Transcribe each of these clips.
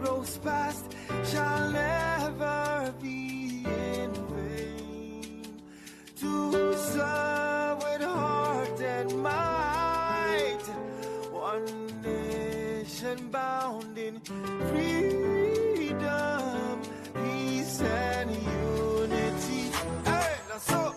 heroes past shall never be in vain. To serve with heart and might, one nation bound in freedom, peace and unity. Hey, that's so.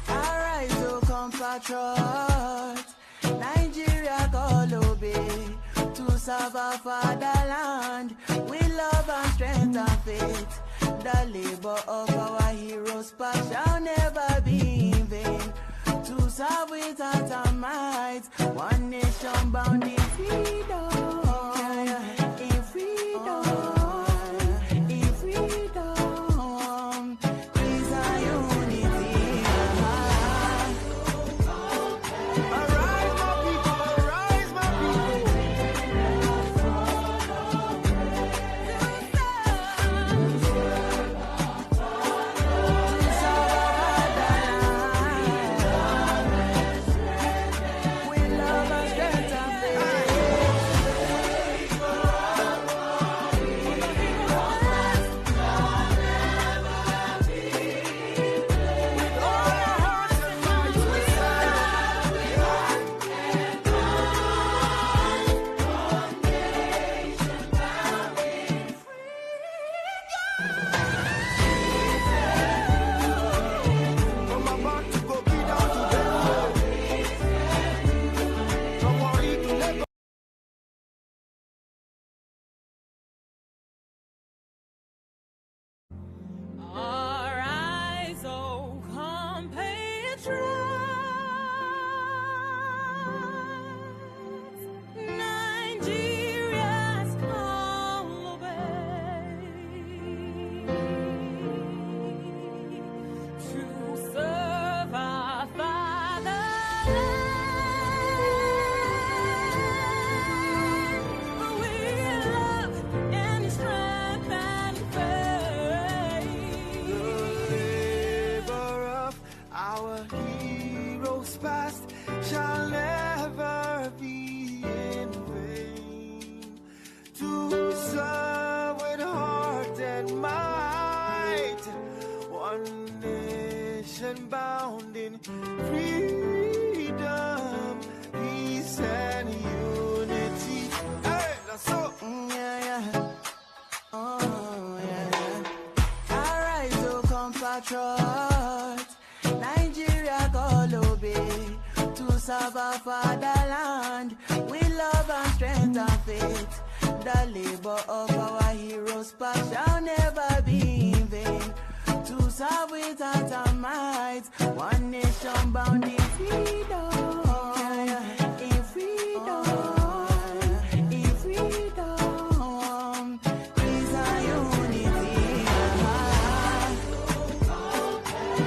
Arise, O compatriots, Nigeria call obey, to serve our fatherland with love and strength and faith. The labor of our heroes past shall never be in vain. To serve with heart and might, one nation bound in freedom, in freedom, in freedom, peace and unity. Arise, my people, arise, my people. With love and strength and faith. All our hearts and minds we from about to go be down to them. From Warri to Lagos. Arise, O compatriots, Nigerians call obey, to serve our fatherland with love and strength and faith. The labor of our heroes past shall never be in vain. To serve with heart and might, one nation bound in freedom, peace and unity. Hey, that's so. Arise, O compatriots, Nigeria call obey, to serve our fatherland with love and strength and faith. The labor of our heroes past shall never be in vain. To serve with heart and might, one nation bound in freedom, in freedom, in freedom, peace and unity.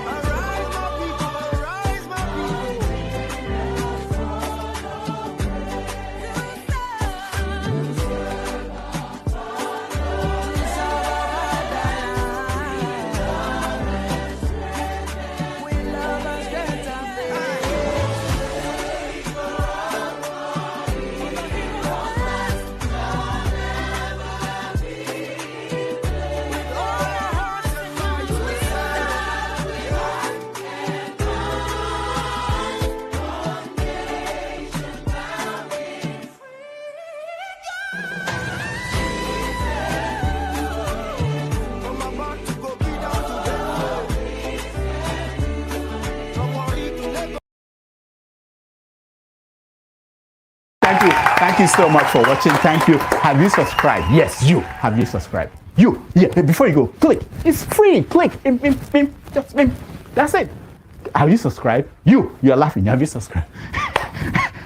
Arise, my people, arise, my people. With love and strength and faith. All our hearts and minds we from about to go be down to them. From Warri to Lagos. Thank you so much for watching. Thank you. Have you subscribed? Yes, you. Have you subscribed? You. Yeah, before you go, click. It's free. Click. Just that's it. Have you subscribed? You're laughing. Have you subscribed?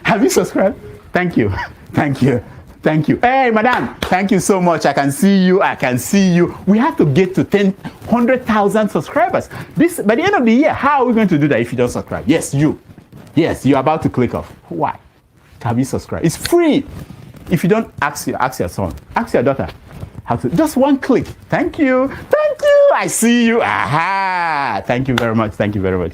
Have you subscribed? Thank you. Thank you. Thank you. Hey, madam. Thank you so much. I can see you. I can see you. We have to get to 100,000 subscribers. This by the end of the year. How are we going to do that if you don't subscribe? Yes, you. Yes, you're about to click off. Why? Have you subscribed? It's free. If you don't, ask your son, ask your daughter how to. Just one click. Thank you. Thank you. I see you. Aha. Thank you very much. Thank you very much.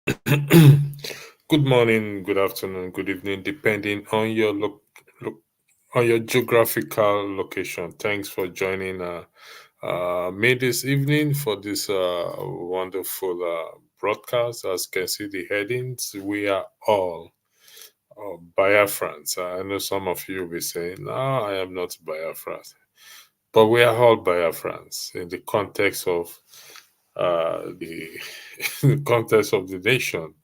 Good morning, good afternoon, good evening, depending on your on your geographical location. Thanks for joining me this evening for this wonderful broadcast. As you can see the headings, we are all Biafrans. I know some of you will be saying, "No, I am not Biafrans," but we are all Biafrans in the context of the the context of the nation,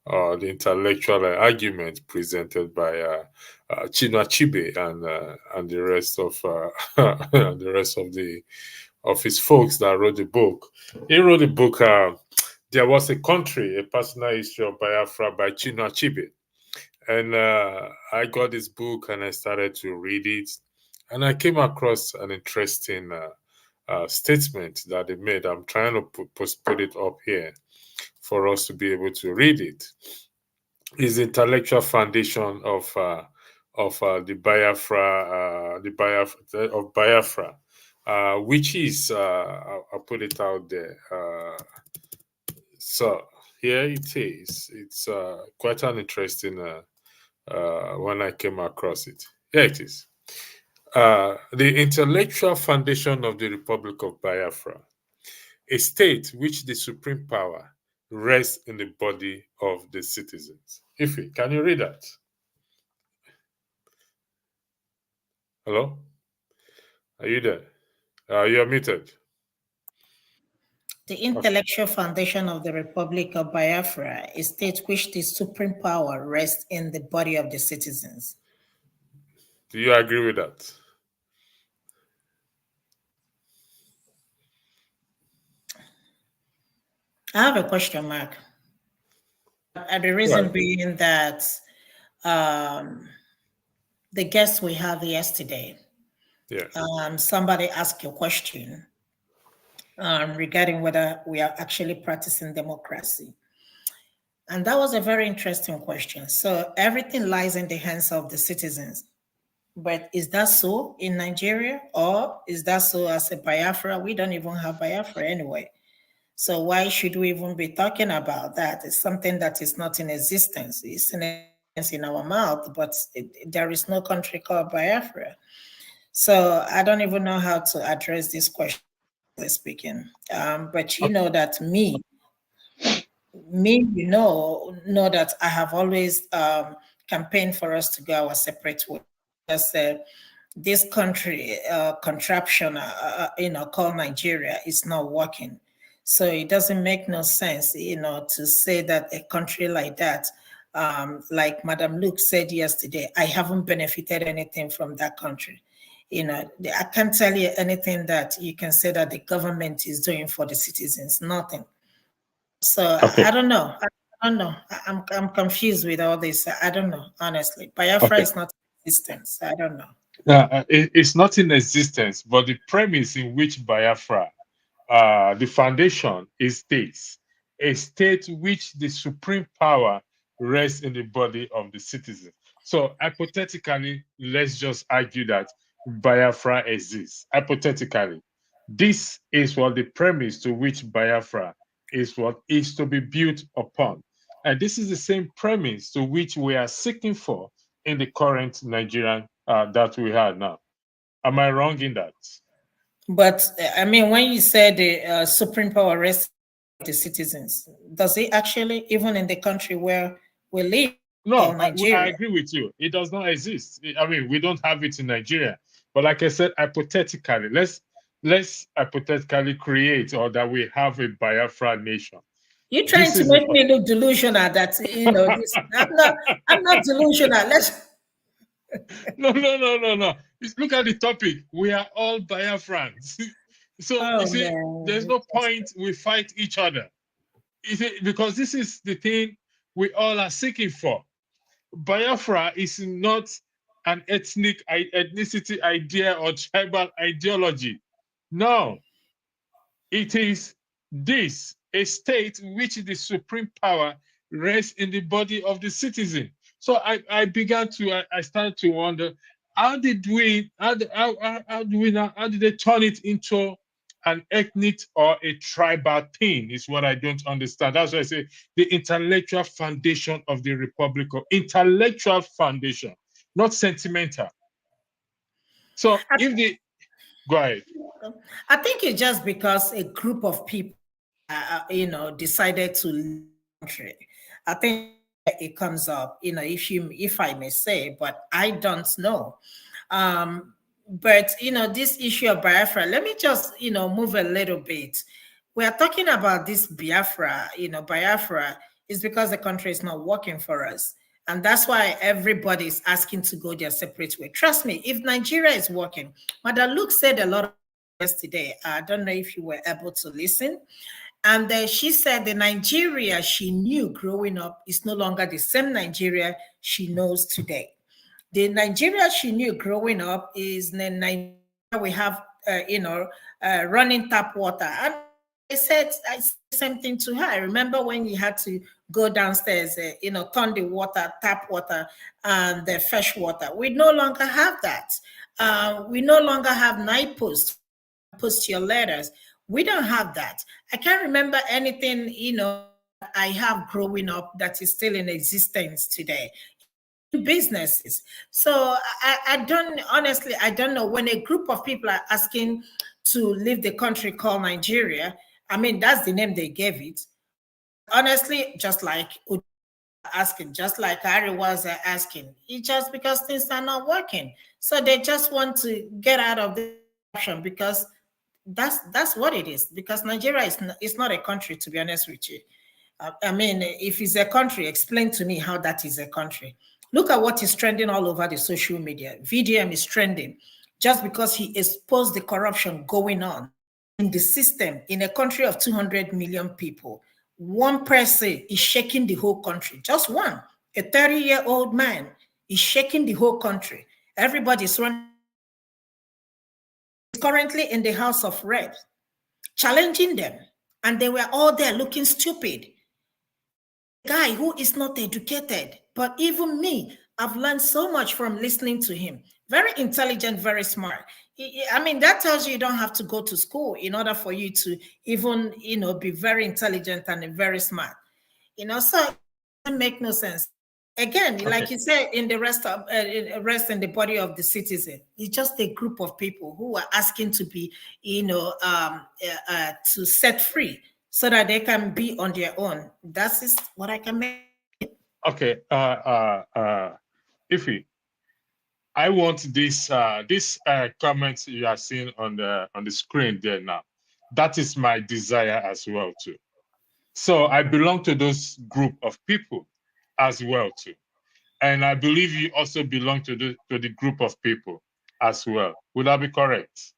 the intellectual argument presented by Achebe and the rest of and the rest of his folks that wrote the book. He wrote the book. There was a country, a personal history of Biafra by Achebe, and I got this book and I started to read it, and I came across an interesting statement that they made. I'm trying to put it up here for us to be able to read it. Is the intellectual foundation of the Biafra of Biafra, which is I'll put it out there. So here it is. It's quite an interesting when I came across it. Here it is. The intellectual foundation of the Republic of Biafra, a state which the supreme power rests in the body of the citizens. Ife, can you read that? Hello? Are you there? You're muted. The intellectual foundation of the Republic of Biafra, a state which the supreme power rests in the body of the citizens. Do you agree with that? I have a question mark. And the reason being that the guest we had yesterday, somebody asked a question regarding whether we are actually practicing democracy. And that was a very interesting question. So everything lies in the hands of the citizens. But is that so in Nigeria, or is that so as a Biafra? We don't even have Biafra anyway. So why should we even be talking about that? It's something that is not in existence. It's in our mouth, but there is no country called Biafra. So I don't even know how to address this question speaking. But you know that you know that I have always campaigned for us to go our separate way. Because this country contraption, called Nigeria, is not working. So it doesn't make no sense, to say that a country like that, like Madam Luke said yesterday, I haven't benefited anything from that country. I can't tell you anything that you can say that the government is doing for the citizens. Nothing. So I don't know. I don't know. I'm confused with all this. I don't know, honestly. Biafra is not in existence. I don't know. It's not in existence, but the premise in which Biafra, the foundation is this: a state which the supreme power rests in the body of the citizens. So hypothetically, let's just argue that Biafra exists. Hypothetically, this is what the premise to which Biafra is what is to be built upon. And this is the same premise to which we are seeking for in the current Nigerian that we have now. Am I wrong in that? But I mean, when you say the supreme power rests with the citizens, does it actually, even in the country where we live? No, I agree with you. It does not exist. I mean, we don't have it in Nigeria. But like I said, hypothetically, let's hypothetically create, or that we have a Biafra nation. You're trying to make me look delusional. That I'm not delusional. No. Look at the topic. We are all Biafrans. So you see, there's no point we fight each other. Because this is the thing we all are seeking for. Biafra is not an ethnicity idea or tribal ideology. No, it is this, a state which the supreme power rests in the body of the citizen. So I started to wonder, how did they turn it into an ethnic or a tribal thing is what I don't understand. That's why I say the intellectual foundation of the Republic of intellectual foundation, not sentimental. So if the go ahead. I think it's just because a group of people, decided to leave the country. I think it comes up, if I may say, but I don't know. But this issue of Biafra, let me just move a little bit. We are talking about this Biafra. Biafra is because the country is not working for us. And that's why everybody is asking to go their separate way. Trust me, if Nigeria is working, Madam Luke said a lot yesterday. I don't know if you were able to listen. And she said the Nigeria she knew growing up is no longer the same Nigeria she knows today. The Nigeria she knew growing up is the Nigeria we have, running tap water. And I said the same thing to her. I remember when you had to go downstairs, turn the water, tap water, and the fresh water. We no longer have that. We no longer have night post your letters. We don't have that. I can't remember anything, I have growing up that is still in existence today. Businesses. So I don't know when a group of people are asking to leave the country called Nigeria. I mean, that's the name they gave it. Honestly, just like asking, just like Ari was asking, it's just because things are not working. So they just want to get out of the option because that's what it is. Because Nigeria is not a country, to be honest with you. I mean, if it's a country, explain to me how that is a country. Look at what is trending all over the social media. VDM is trending just because he exposed the corruption going on in the system in a country of 200 million people. One person is shaking the whole country. Just one. A 30-year-old man is shaking the whole country. Everybody's running. He's currently in the House of Reps, challenging them. And they were all there looking stupid. Guy who is not educated, but even me, I've learned so much from listening to him. Very intelligent, very smart. I mean, that tells you don't have to go to school in order for you to even, be very intelligent and very smart. So it doesn't make no sense. Again, okay. Like you said, in the rest in the body of the citizen, it's just a group of people who are asking to be, to set free, so that they can be on their own. That is what I can make. Okay, Ify, I want this comments you are seeing on the screen there now. That is my desire as well too. So I belong to those group of people as well too, and I believe you also belong to the group of people as well. Would that be correct?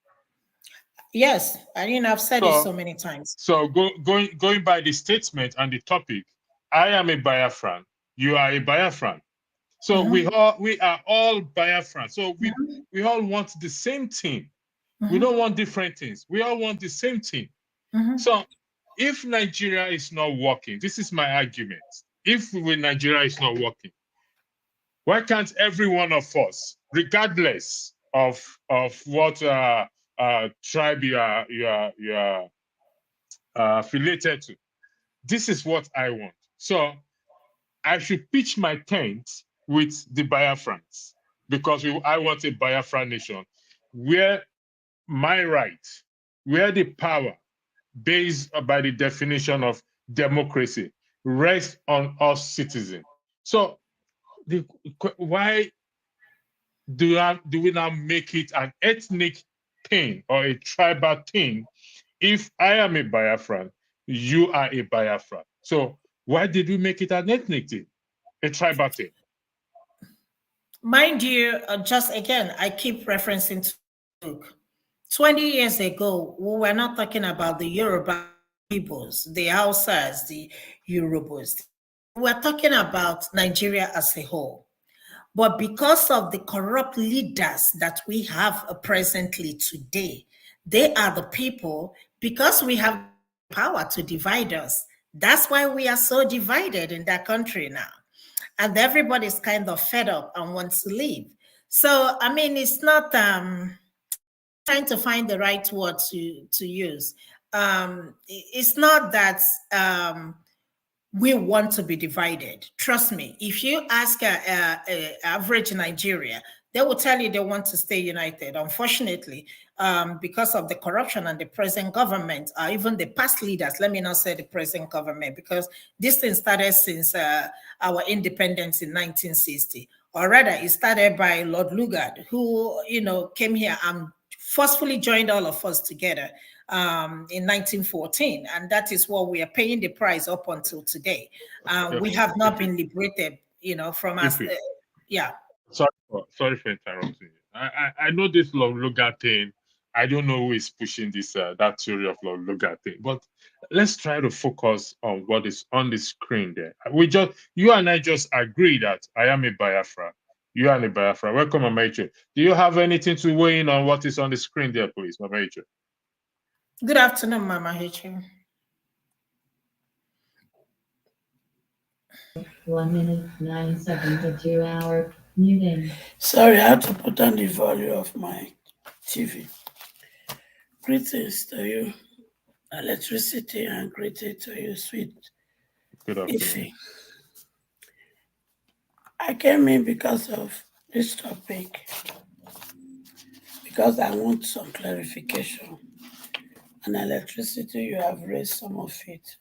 Yes, I've said it so many times. So going by the statement and the topic, I am a Biafran. You are a Biafran. So we are all Biafran. So we all want the same thing. We don't want different things. We all want the same thing. So if Nigeria is not working, this is my argument. If Nigeria is not working, why can't every one of us, regardless of what tribe you are affiliated to, this is what I want. So I should pitch my tent with the Biafrans because I want a Biafra nation where my right, where the power based by the definition of democracy rests on us citizens. So why do we now make it an ethnic thing or a tribal thing? If I am a Biafran, you are a Biafran. So why did we make it an ethnic thing, a tribal thing? Mind you, just again, I keep referencing to Luke. 20 years ago, we were not talking about the Yoruba peoples, the Hausas, the Yorubas. We're talking about Nigeria as a whole. But because of the corrupt leaders that we have presently today, they are the people, because we have power to divide us. That's why we are so divided in that country now. And everybody's kind of fed up and wants to leave. So, I mean, it's not trying to find the right word to use. It's not that we want to be divided. Trust me, if you ask average Nigeria, they will tell you they want to stay united. Unfortunately, because of the corruption and the present government, or even the past leaders, let me not say the present government, because this thing started since our independence in 1960. Or rather, it started by Lord Lugard, who, came here and forcefully joined all of us together in 1914. And that is what we are paying the price up until today. We have not been liberated, from us. Yeah. Sorry for interrupting you. I know this Lord Lugard thing. I don't know who is pushing this that theory of Lord Lugard thing, but let's try to focus on what is on the screen there. You and I just agree that I am a Biafra. You are a Biafra. Welcome, Mama Icho. Do you have anything to weigh in on what is on the screen there, please, Mama Icho? Good afternoon, Mama Icho. 1 minute 9 seconds of 2 hour muting. Sorry, I had to put down the volume of my TV. Greetings to you, electricity, and greetings to you, sweet Ife. I came in because of this topic, because I want some clarification. And electricity, you have raised some of it.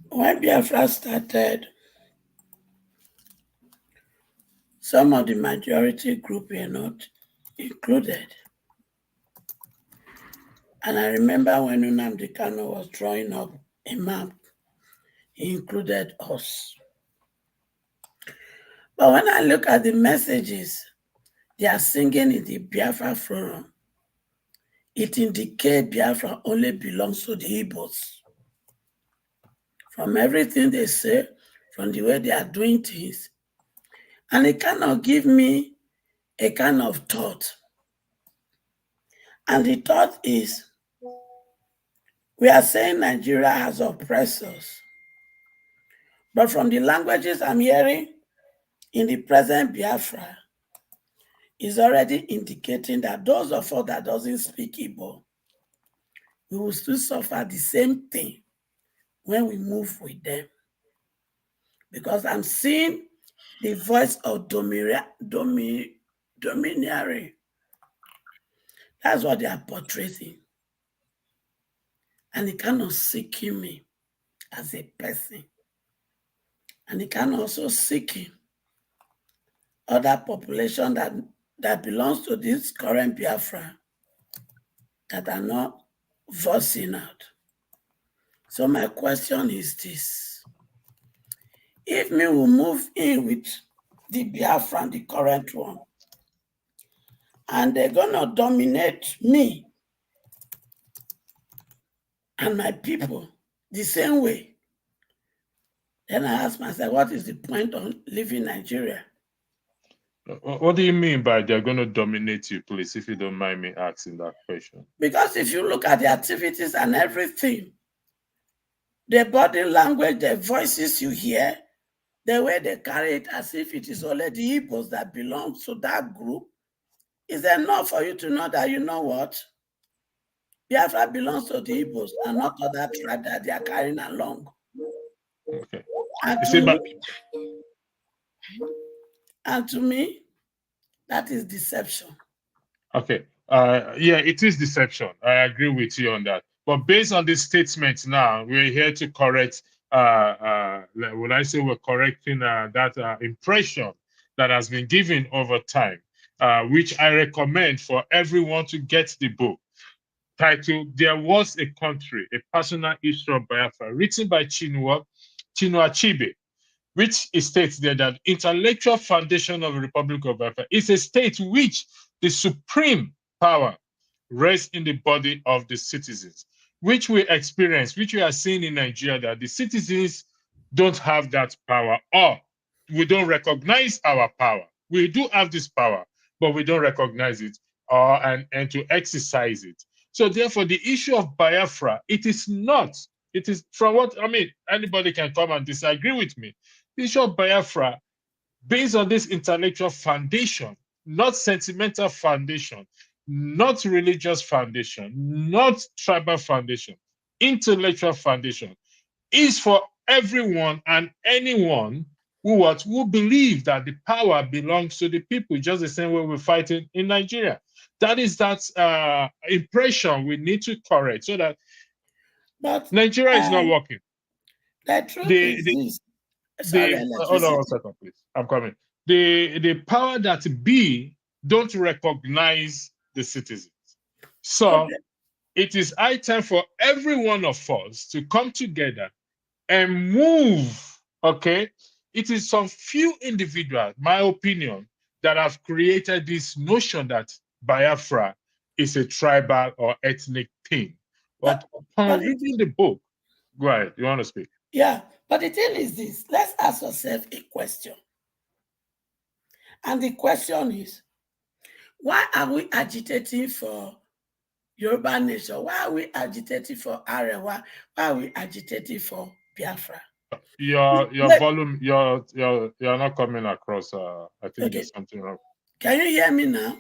When Biafra started, some of the majority group were not included. And I remember when Nnamdi Kanu was drawing up a map, he included us. But when I look at the messages they are singing in the Biafra forum, it indicates Biafra only belongs to the Igbos. From everything they say, from the way they are doing things, and it cannot give me a kind of thought. And the thought is, we are saying Nigeria has oppressors. But from the languages I'm hearing in the present Biafra, is already indicating that those of us that doesn't speak Igbo, we will still suffer the same thing when we move with them. Because I'm seeing the voice of domineering. That's what they are portraying. And it cannot seek me as a person. And it can also seek other population that belongs to this current Biafra that are not voicing out. So my question is this. If we will move in with the Biafra, the current one, and they're going to dominate me and my people the same way, then I ask myself, what is the point of living Nigeria? What do you mean by they're going to dominate you, please, if you don't mind me asking that question? Because if you look at the activities and everything, the body language, the voices you hear, the way they carry it as if it is already Igbos that belong to that group, is enough for you to know that, you know what? Biafra belongs to the Igbos and not to that tribe that they are carrying along. Okay. And to me, that is deception. Okay. Yeah, it is deception. I agree with you on that. But based on this statement now, we're here to correct, when I say we're correcting that impression that has been given over time, which I recommend for everyone to get the book titled, There Was a Country, A Personal History of Biafra, written by Chinua Achebe, which states there that intellectual foundation of the Republic of Biafra is a state which the supreme power rests in the body of the citizens, which we experience, which we are seeing in Nigeria, that the citizens don't have that power, or we don't recognize our power. We do have this power, but we don't recognize it and to exercise it. So therefore, the issue of Biafra, it is from what, I mean, anybody can come and disagree with me. The issue of Biafra, based on this intellectual foundation, not sentimental foundation, not religious foundation, not tribal foundation, intellectual foundation, is for everyone and anyone who believe that the power belongs to the people, just the same way we're fighting in Nigeria. That is that impression we need to correct so that Nigeria is not working. The truth is this. Hold on 1 second, please. I'm coming. The power that be don't recognize the citizens. So it is high time for every one of us to come together and move. Okay, it is some few individuals, my opinion, that have created this notion that Biafra is a tribal or ethnic thing. But upon reading the book, go ahead. You want to speak? Yeah, but the thing is this. Let's ask ourselves a question. And the question is, why are we agitating for Yoruba nation? Why are we agitating for Arewa? Why are we agitating for Biafra? Your volume, you're not coming across. I think there's something wrong. Can you hear me now?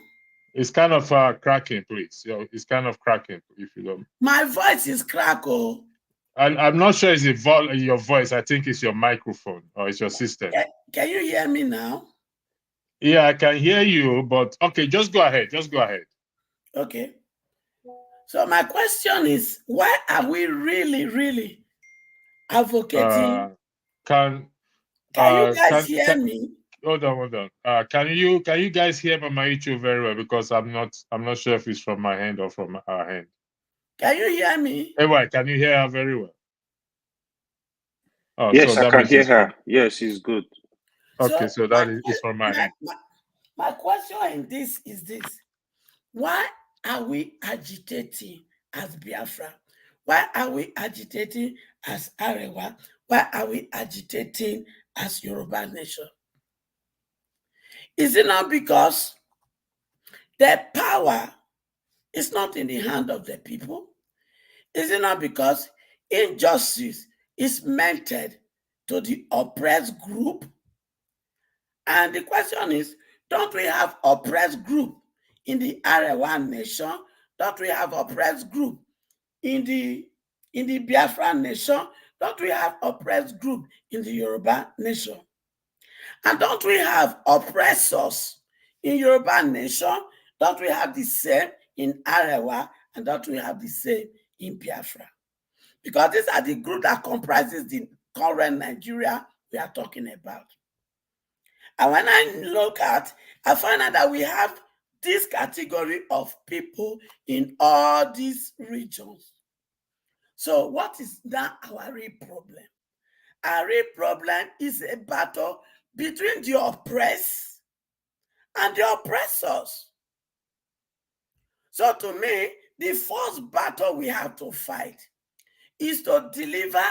It's kind of cracking, please. It's kind of cracking, if you don't. My voice is crackle. I'm not sure it's your voice. I think it's your microphone or it's your system. Can you hear me now? Yeah, I can hear you, but okay, just go ahead. Just go ahead. Okay. So my question is, why are we really advocating? Can you guys hear me? Hold on. Can you guys hear Mama Ichu very well? Because I'm not sure if it's from my hand or from her hand. Can you hear me? Anyway, can you hear her very well? Oh, yes, so I can hear her. Yes, she's good. Okay, so that is from my hand. My question in this is this. Why are we agitating as Biafra? Why are we agitating as Arewa? Why are we agitating as Yoruba nation? Is it not because the power is not in the hand of the people? Is it not because injustice is meted to the oppressed group? And the question is, don't we have oppressed group in the Arewa nation? Don't we have oppressed group in the Biafra nation? Don't we have oppressed group in the Yoruba nation? And don't we have oppressors in Yoruba nation? Don't we have the same in Arewa? And don't we have the same in Biafra? Because these are the group that comprises the current Nigeria we are talking about. And when I look at, I find out that we have this category of people in all these regions. So what is now our real problem? Our real problem is a battle between the oppressed and the oppressors. So to me, the first battle we have to fight is to deliver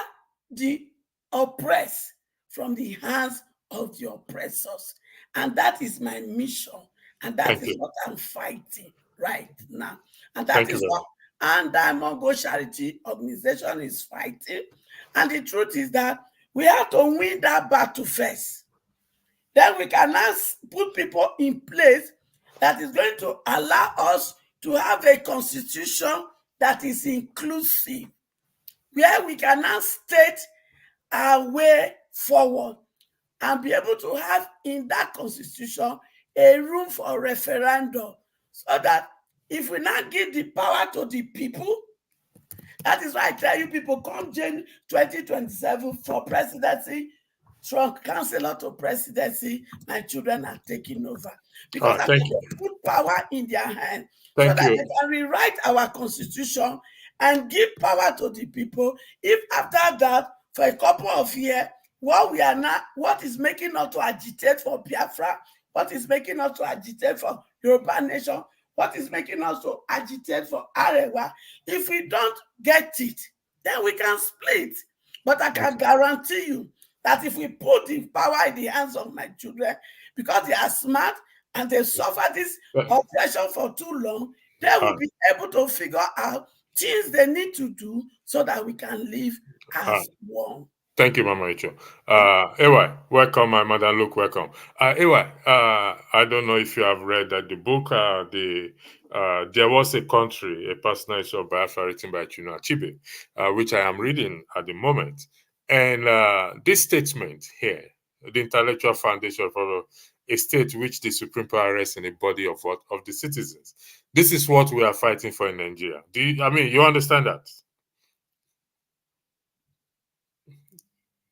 the oppressed from the hands of the oppressors. And that is my mission. And that is what I'm fighting right now. And that is what Mongo Charity Organization is fighting. And the truth is that we have to win that battle first. Then we can now put people in place that is going to allow us to have a constitution that is inclusive, where we can now state our way forward and be able to have in that constitution a room for referendum, so that if we now give the power to the people, that is why I tell you people, come June 2027 for presidency, from councillor to presidency, my children are taking over. Because I want to put power in their hands so that they can rewrite our constitution and give power to the people. If after that, for a couple of years, what is making us to agitate for Biafra, what is making us to agitate for Yoruba nation, what is making us to agitate for Arewa, if we don't get it, then we can split. But I can guarantee you that if we put the power in the hands of my children, because they are smart and they suffer this oppression for too long, they will be able to figure out things they need to do so that we can live as one. Thank you, Mama Icho. Ewa, welcome, my mother. Look, welcome. Ewa, I don't know if you have read that the book. There was a country, a personal issue of Biafra written by Achebe, which I am reading at the moment. And this statement here, the intellectual foundation for a state which the supreme power rests in the body of the citizens. This is what we are fighting for in Nigeria. You understand that?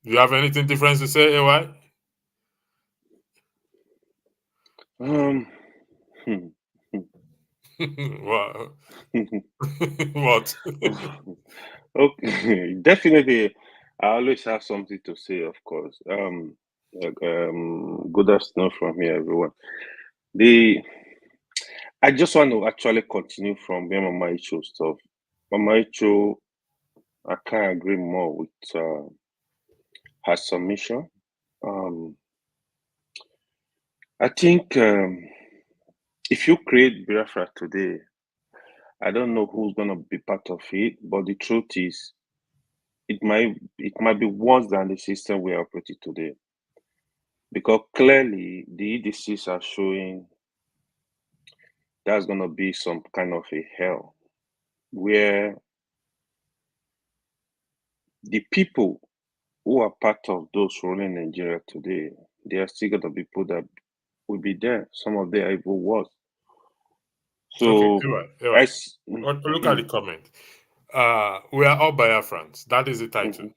Do you have anything different to say, AY? What? Okay, definitely. I always have something to say, of course. Good afternoon from here, everyone. I just want to actually continue from where Mama Icho stuff. Mama Icho, I can't agree more with her submission. I think if you create Biafra today, I don't know who's gonna be part of it, but the truth is, it might be worse than the system we are operating today, because clearly the EDCs are showing that's gonna be some kind of a hell where the people who are part of those ruling Nigeria today, they are still gonna be people that will be there. Some of them are even worse. So okay, look at the comment. We are all Biafrans. That is the title.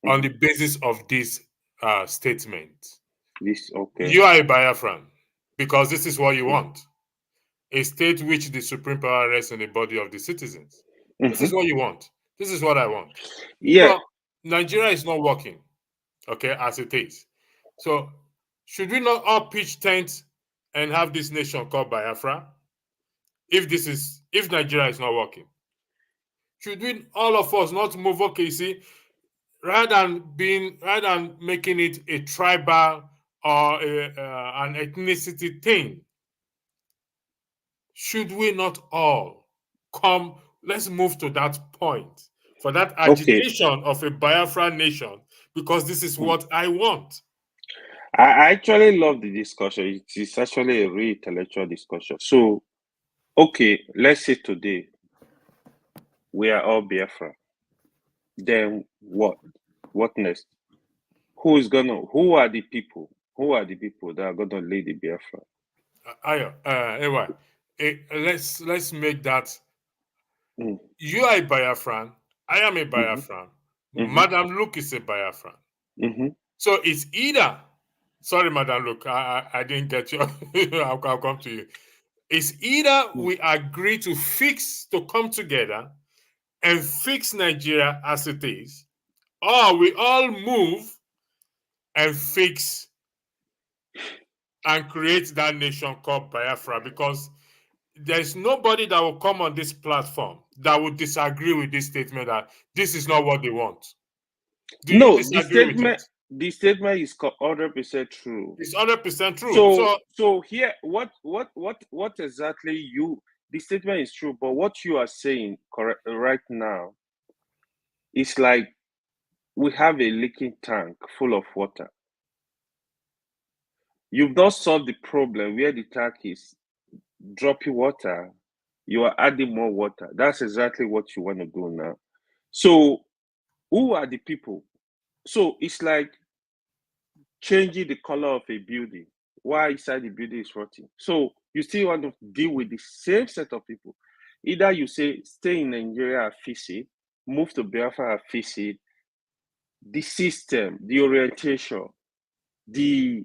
On the basis of this statement, you are a Biafran because this is what you want. A state which the supreme power rests in the body of the citizens. This is what you want. This is what I want. Yeah. So Nigeria is not working, okay, as it is. So should we not all pitch tents and have this nation called Biafra? If Nigeria is not working, should we all of us not move? Okay, see, rather than making it a tribal or an ethnicity thing, should we not all come? Let's move to that point for that agitation of a Biafra nation, because this is what I want. I actually love the discussion. It is actually a real intellectual discussion. So, okay, let's say today we are all Biafra. Then what? What next? Who are the people? Who are the people that are gonna lead the Biafra? Let's make that. You are a Biafran. I am a Biafran. Madam Luke is a Biafran. So it's either. Sorry, Madam Luke, I didn't get you. I'll come to you. It's either we agree to come together and fix Nigeria as it is, or we all move and fix and create that nation called Biafra, because there's nobody that will come on this platform that would disagree with this statement that this is not what they want. Do you disagree with it? The statement is 100% true. It's 100% true. So here, what exactly the statement is true, but what you are saying right now is like we have a leaking tank full of water. You've not solved the problem where the tank is dropping water. You are adding more water. That's exactly what you want to do now. So who are the people? So it's like changing the color of a building. Why inside the building is rotting? So you still want to deal with the same set of people. Either you say stay in Nigeria and fix it, move to Biafra and fix it. The system, the orientation, the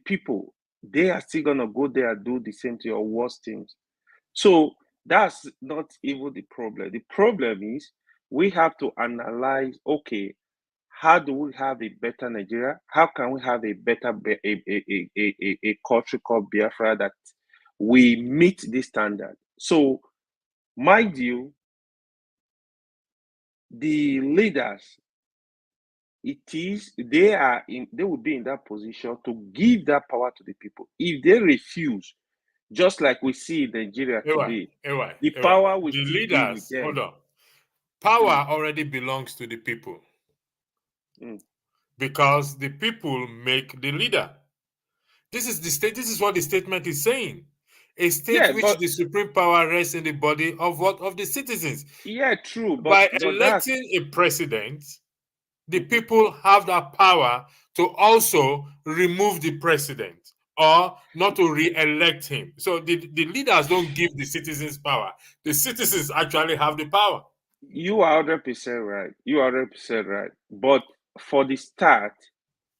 people, they are still gonna go there and do the same thing or worse things. So that's not even the problem. The problem is we have to analyze, okay, how do we have a better Nigeria? How can we have a better a country called Biafra that we meet this standard? So, mind you, the leaders, they will be in that position to give that power to the people. If they refuse, just like we see in Nigeria today, the power will still be with them. Hold on. Power already belongs to the people. because the people make the leader. This is the state. This is what the statement is saying. A state which the supreme power rests in the body of what? Of the citizens. Yeah, true. By electing a president, the people have that power to also remove the president or not to re-elect him. So the leaders don't give the citizens power. The citizens actually have the power. You are 100% right. You are 100% right. But for the start,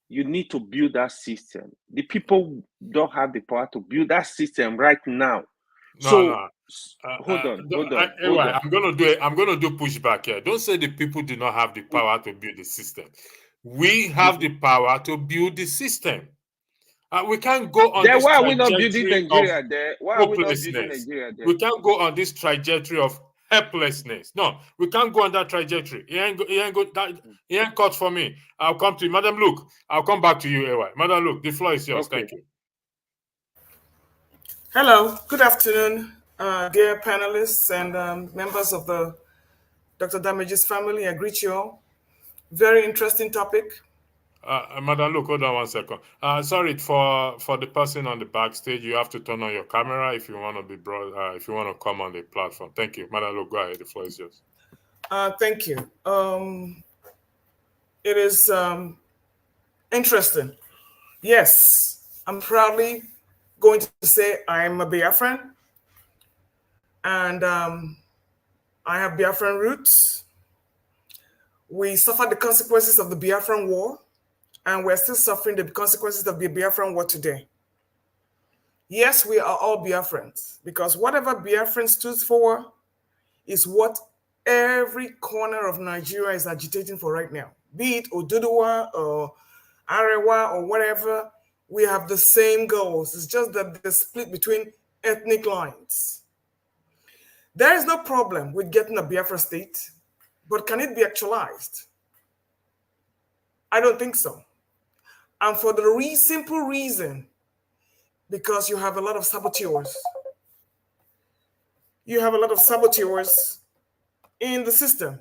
you need to build that system. The people don't have the power to build that system right now. Hold on. I'm gonna do pushback here. Don't say the people do not have the power to build the system. We have the power to build the system. We can't go on this trajectory of hopelessness. We can't go on this trajectory of helplessness. No, we can't go on that trajectory. He ain't cut for me. I'll come to you. Madam Luke, I'll come back to you, AY. Madam Luke, the floor is yours. Okay. Thank you. Hello, good afternoon, dear panelists and members of the Dr. Damage's family. I greet you all. Very interesting topic. Madam, look, hold on 1 second. Sorry, for the person on the backstage, you have to turn on your camera if you want to be brought, if you want to come on the platform. Thank you. Madam, look, go ahead. The floor is yours. Thank you. It is interesting. Yes, I'm proudly going to say I'm a Biafran, and I have Biafran roots. We suffered the consequences of the Biafran War, and we're still suffering the consequences of the Biafran War today. Yes, we are all Biafrans, because whatever Biafran stood for is what every corner of Nigeria is agitating for right now. Be it Oduduwa or Arewa or whatever, we have the same goals. It's just that they're split between ethnic lines. There is no problem with getting a Biafra state, but can it be actualized? I don't think so. And for the simple reason, because you have a lot of saboteurs. You have a lot of saboteurs in the system.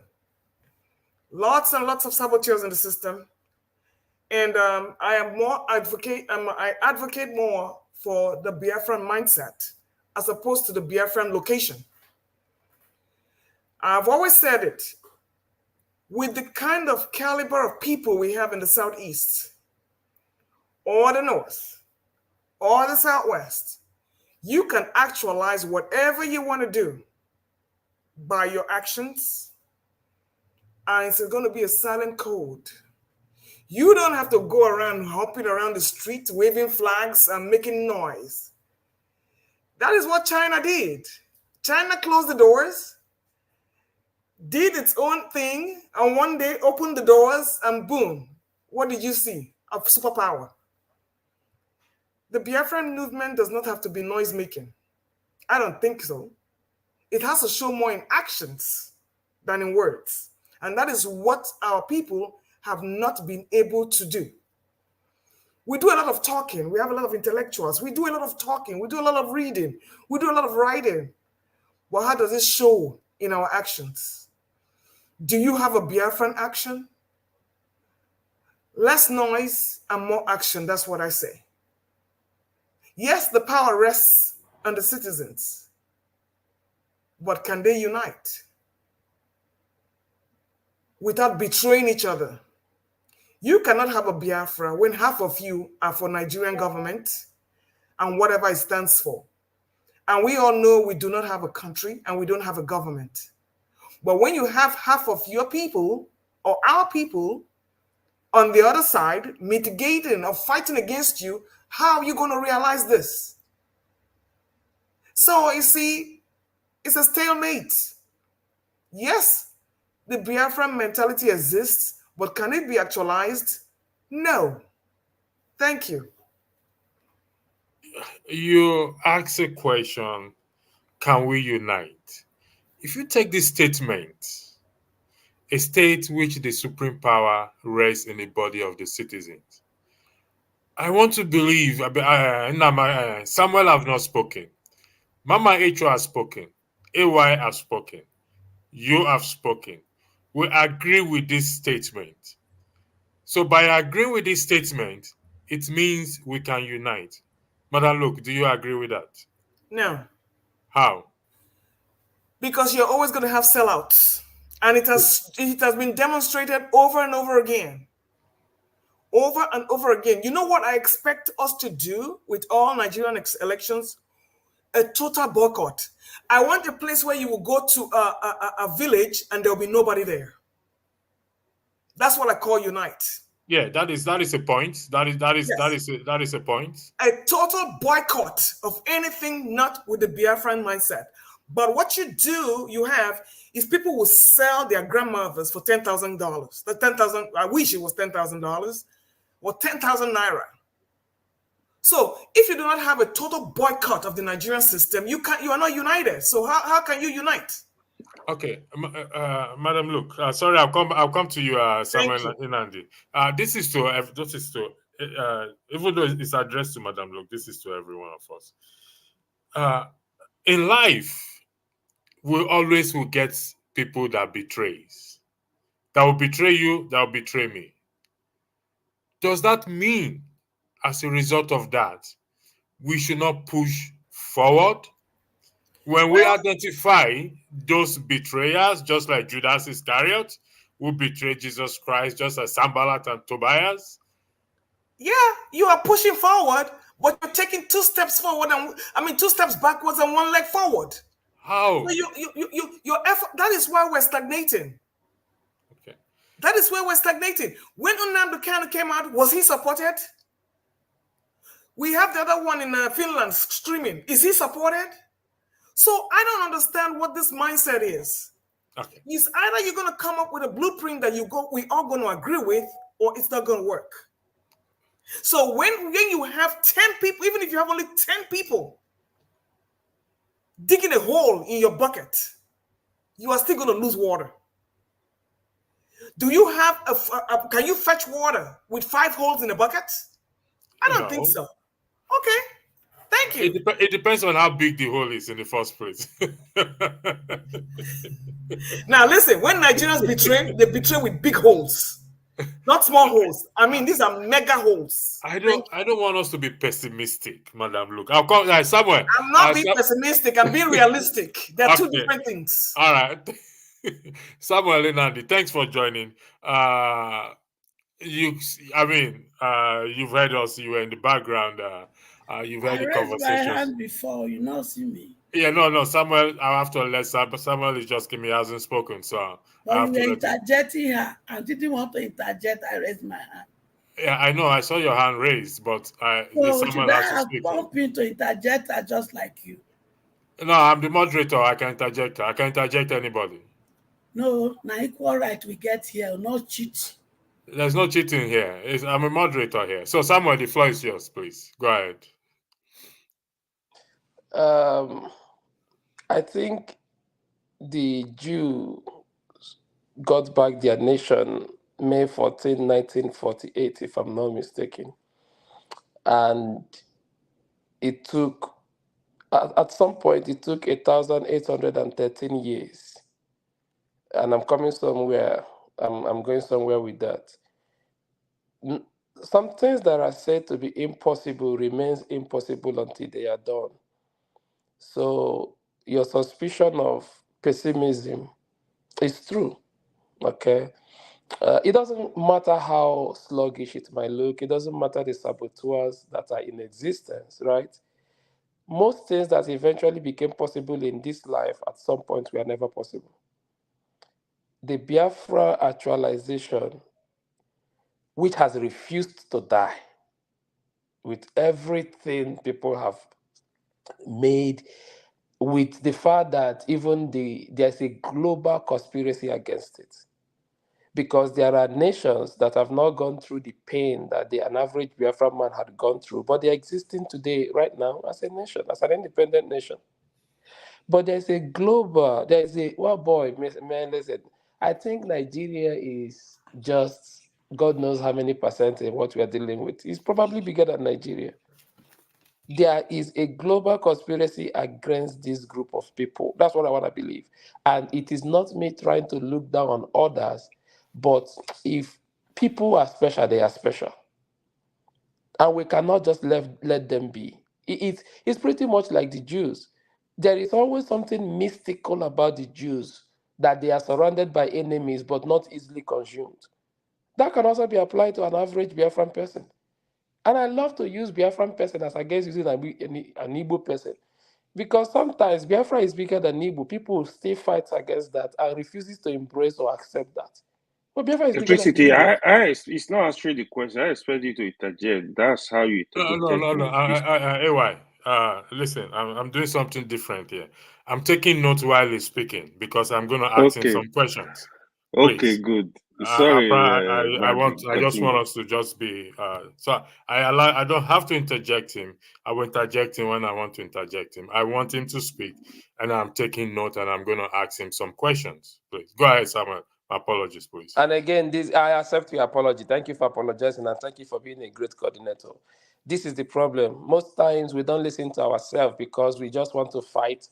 Lots and lots of saboteurs in the system. And I advocate more for the Biafran mindset as opposed to the Biafran location. I've always said it, with the kind of caliber of people we have in the Southeast, or the North, or the Southwest, you can actualize whatever you want to do by your actions, and it's going to be a silent code. You don't have to go around hopping around the street, waving flags and making noise. That is what China did. China closed the doors, did its own thing, and one day opened the doors and boom, what did you see? A superpower. The Biafran movement does not have to be noise making. I don't think so. It has to show more in actions than in words. And that is what our people have not been able to do. We do a lot of talking. We have a lot of intellectuals. We do a lot of talking. We do a lot of reading. We do a lot of writing. But how does it show in our actions? Do you have a Biafran action? Less noise and more action. That's what I say. Yes, the power rests on the citizens. But can they unite without betraying each other? You cannot have a Biafra when half of you are for Nigerian government and whatever it stands for. And we all know we do not have a country and we don't have a government. But when you have half of your people or our people on the other side mitigating or fighting against you, how are you going to realize this? So you see, it's a stalemate. Yes, the Biafran mentality exists, but can it be actualized? No. Thank you. You ask a question, can we unite? If you take this statement, a state which the supreme power rests in the body of the citizens, I want to believe, Samuel have not spoken. Mama Echo has spoken. AY has spoken. You have spoken. We agree with this statement. So by agreeing with this statement, it means we can unite. Madam Luke, do you agree with that? No. How? Because you're always going to have sellouts. And it has been demonstrated over and over again. Over and over again. You know what I expect us to do with all Nigerian elections? A total boycott. I want a place where you will go to a village and there will be nobody there. That's what I call unite. Yeah, that is a point. That is a point. A total boycott of anything not with the Biafran mindset. But what you have is people will sell their grandmothers for $10,000. The 10,000. I wish it was $10,000 or 10,000 naira. So if you do not have a total boycott of the Nigerian system, you are not united. So how can you unite? Okay, Madam Luke. Sorry, I'll come to you, Samuel Inandi. This is to even though it's addressed to Madam Luke, this is to every one of us. In life, we always will get people that betrays. That will betray you, that will betray me. Does that mean, as a result of that, we should not push forward? When we identify those betrayers, just like Judas Iscariot, who betrayed Jesus Christ, just like Sanballat and Tobias. Yeah, you are pushing forward, but you're taking 2 steps forward and 2 steps backwards and 1 leg forward. How? So your effort. That is why we're stagnating. Okay. That is where we're stagnating. When Nnamdi Kanu came out, was he supported? We have the other one in Finland streaming. Is he supported? So I don't understand what this mindset is. Okay. It's either you're going to come up with a blueprint that we are going to agree with, or it's not going to work. So when you have 10 people, even if you have only 10 people digging a hole in your bucket, you are still going to lose water. Do you have can you fetch water with 5 holes in a bucket? I don't think so. Okay. Thank you. It depends on how big the hole is in the first place. Now listen, when Nigerians betray, they betray with big holes, not small holes. I mean, these are mega holes. I don't want us to be pessimistic, Madam Luke. I'll come, Samuel. I'm not being pessimistic. I'm being realistic. There are 2 different things. All right. Samuel Inandi, thanks for joining. You've heard us. You were in the background. You've heard the conversation. I raised my hand before. You not see me. Yeah, no, Samuel. I have to let Samuel is just giving me hasn't spoken, so. But you were interjecting her. I didn't want to interject. I raised my hand. Yeah, I know. I saw your hand raised, but Someone has to speak. Bump in to interject her just like you. No, I'm the moderator. I can interject her. I can interject anybody. No, now equal right we get here. No cheating. There's no cheating here. I'm a moderator here. So, Samuel, the floor is yours, please. Go ahead. I think the Jews got back their nation May 14, 1948, if I'm not mistaken. And it took, at some point, it took 1,813 years. And I'm coming somewhere, I'm going somewhere with that. Some things that are said to be impossible remains impossible until they are done. So your suspicion of pessimism is true, okay? It doesn't matter how sluggish it might look. It doesn't matter the saboteurs that are in existence, right? Most things that eventually became possible in this life at some point were never possible. The Biafra actualization, which has refused to die, with everything people have made, with the fact that even there's a global conspiracy against it. Because there are nations that have not gone through the pain that an average Biafra man had gone through, but they're existing today, right now, as a nation, as an independent nation. But there's a global, man, listen, I think Nigeria is just, God knows how many percent in what we are dealing with. It's probably bigger than Nigeria. There is a global conspiracy against this group of people. That's what I want to believe. And it is not me trying to look down on others, but if People are special, they are special. And we cannot just let them be. It's pretty much like the Jews. There is always something mystical about the Jews, that they are surrounded by enemies but not easily consumed. That can also be applied to an average Biafran person. And I love to use Biafran person as against using an Igbo person. Because sometimes Biafra is bigger than Igbo. People still fight against that and refuses to embrace or accept that. But Biafra is bigger than Electricity, Igbo. it's not answering the question. I expect you to interject. That's how you interjected No. me. AY, listen, I'm doing something different here. I'm taking notes while he's speaking because I'm going to ask him Okay. some questions. Okay, Please. good. Sorry, I just want continue. us to just be so I don't have to interject him. I will interject him when I want to interject him. I want him to speak, and I'm taking note, and I'm going to ask him some questions. Please go ahead, Samuel. My apologies, please. And again, I accept your apology. Thank you for apologizing, and thank you for being a great coordinator. This is the problem. Most times we don't listen to ourselves because we just want to fight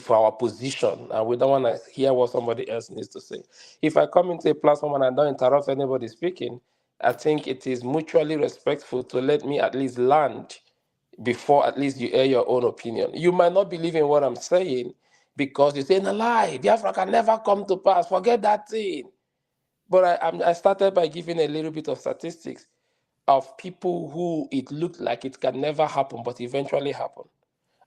for our position and we don't want to hear what somebody else needs to say. If I come into a platform and I don't interrupt anybody speaking, I think it is mutually respectful to let me at least land before at least you air your own opinion. You might not believe in what I'm saying because you're saying a lie. Biafra can never come to pass. Forget that thing. But I started by giving a little bit of statistics of people who it looked like it can never happen, but eventually happened.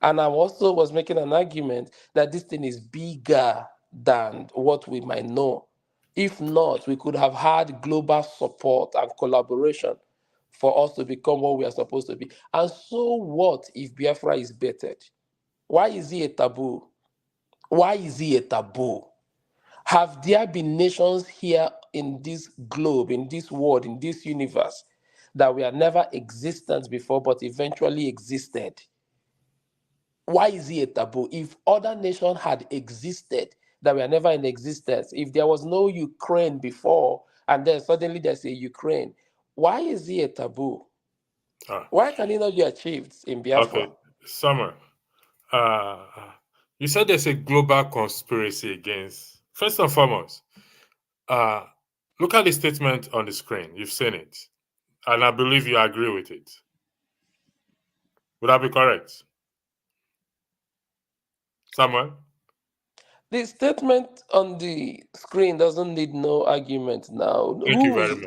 And I also was making an argument that this thing is bigger than what we might know. If not, we could have had global support and collaboration for us to become what we are supposed to be. And so what if Biafra is bettered? Why is he a taboo? Why is he a taboo? Have there been nations here in this globe, in this world, in this universe, that were never existent before but eventually existed? Why is he a taboo? If other nations had existed that were never in existence, if there was no Ukraine before and then suddenly there's a Ukraine, why is he a taboo? Why can he not be achieved in Biafra? Okay, Summer. You said there's a global conspiracy against. First and foremost, look at the statement on the screen. You've seen it, and I believe you agree with it. Would that be correct, Samuel? The statement on the screen doesn't need no argument now. Thank you very much.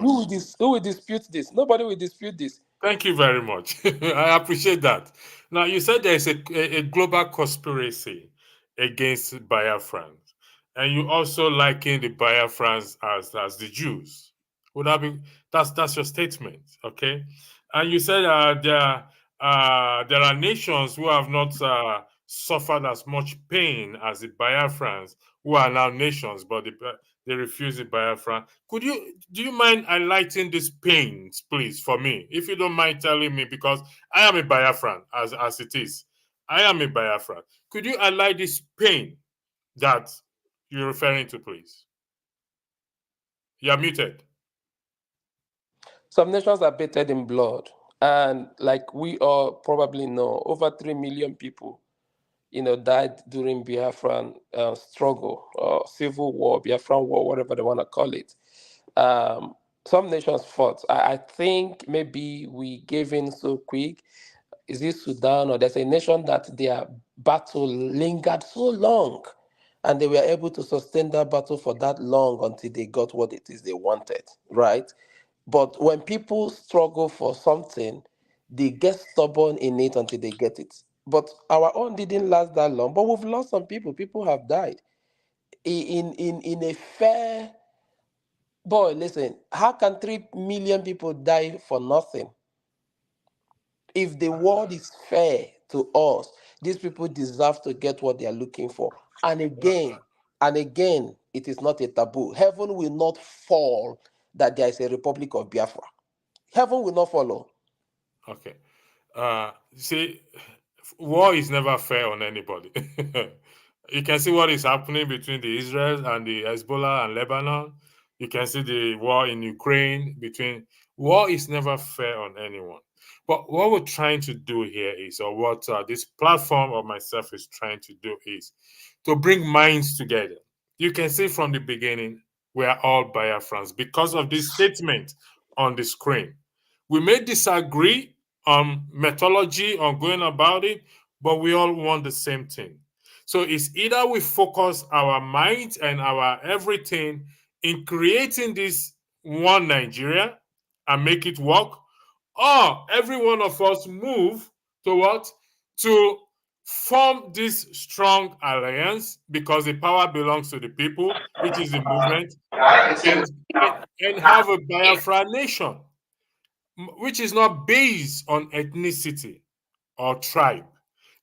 Who will dispute this? Nobody will dispute this. Thank you very much. I appreciate that. Now, you said there's a global conspiracy against Biafrans, and you also liken the Biafrans as the Jews. Would that be that's your statement, okay? And you said there are nations who have not suffered as much pain as the Biafrans, who are now nations, but they refuse the Biafra. Do you mind highlighting these pains, please, for me? If you don't mind telling me, because I am a Biafran, as it is. I am a Biafran. Could you highlight this pain that you're referring to, please? You're muted. Some nations are bathed in blood. And like we all probably know, over 3 million people, died during Biafran struggle or civil war, Biafran war, whatever they want to call it. Some nations fought. I think maybe we gave in so quick. Is it Sudan or there's a nation that their battle lingered so long and they were able to sustain that battle for that long until they got what it is they wanted, right? But when people struggle for something, they get stubborn in it until they get it. But our own didn't last that long, but we've lost some people. People have died. In a fair boy, listen, how can 3 million people die for nothing? If the world is fair to us, these people deserve to get what they are looking for. And again, it is not a taboo. Heaven will not fall that there is a Republic of Biafra. Heaven will not follow. Okay. See, war is never fair on anybody. You can see what is happening between the Israel and the Hezbollah and Lebanon. You can see the war in Ukraine war is never fair on anyone. But what we're trying to do here is, or what this platform of myself is trying to do is to bring minds together. You can see from the beginning, we are all Biafrans because of this statement on the screen. We may disagree on methodology, on going about it, but we all want the same thing. So it's either we focus our minds and our everything in creating this one Nigeria and make it work, or every one of us move to what? To form this strong alliance, because the power belongs to the people, which is the movement, and have a Biafra nation, which is not based on ethnicity or tribe.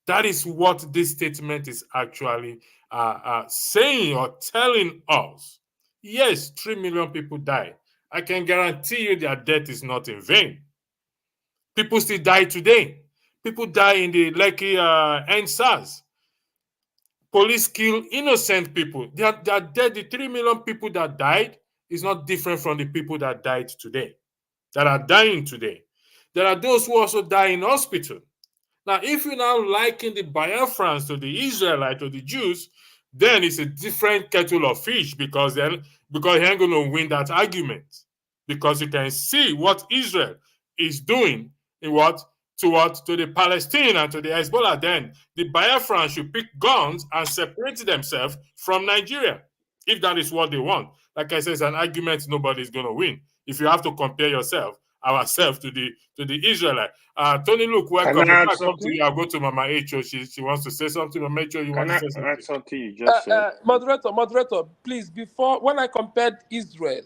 That is what this statement is actually saying or telling us. Yes, 3 million people died. I can guarantee you their death is not in vain. People still die today. People die in the Lekki NSAS. Police kill innocent people. They are dead. The 3 million people that died is not different from the people that died today, that are dying today. There are those who also die in hospital. Now, if you now liken the Biafrans to the Israelites or the Jews, then it's a different kettle of fish, because he ain't going to win that argument, because you can see what Israel is doing in to the Palestinians and to the Hezbollah. Then the Biafrans should pick guns and separate themselves from Nigeria, if that is what they want. Like I said, it's an argument nobody's going to win. If you have to compare ourselves to the Israelite. Tony, look, welcome. Can I If add I come to something? you, I'll go to Mama H.O. She wants to say something. Mama H.O., you want Can to I say something? add something you just said? Moderator, please, when I compared Israel,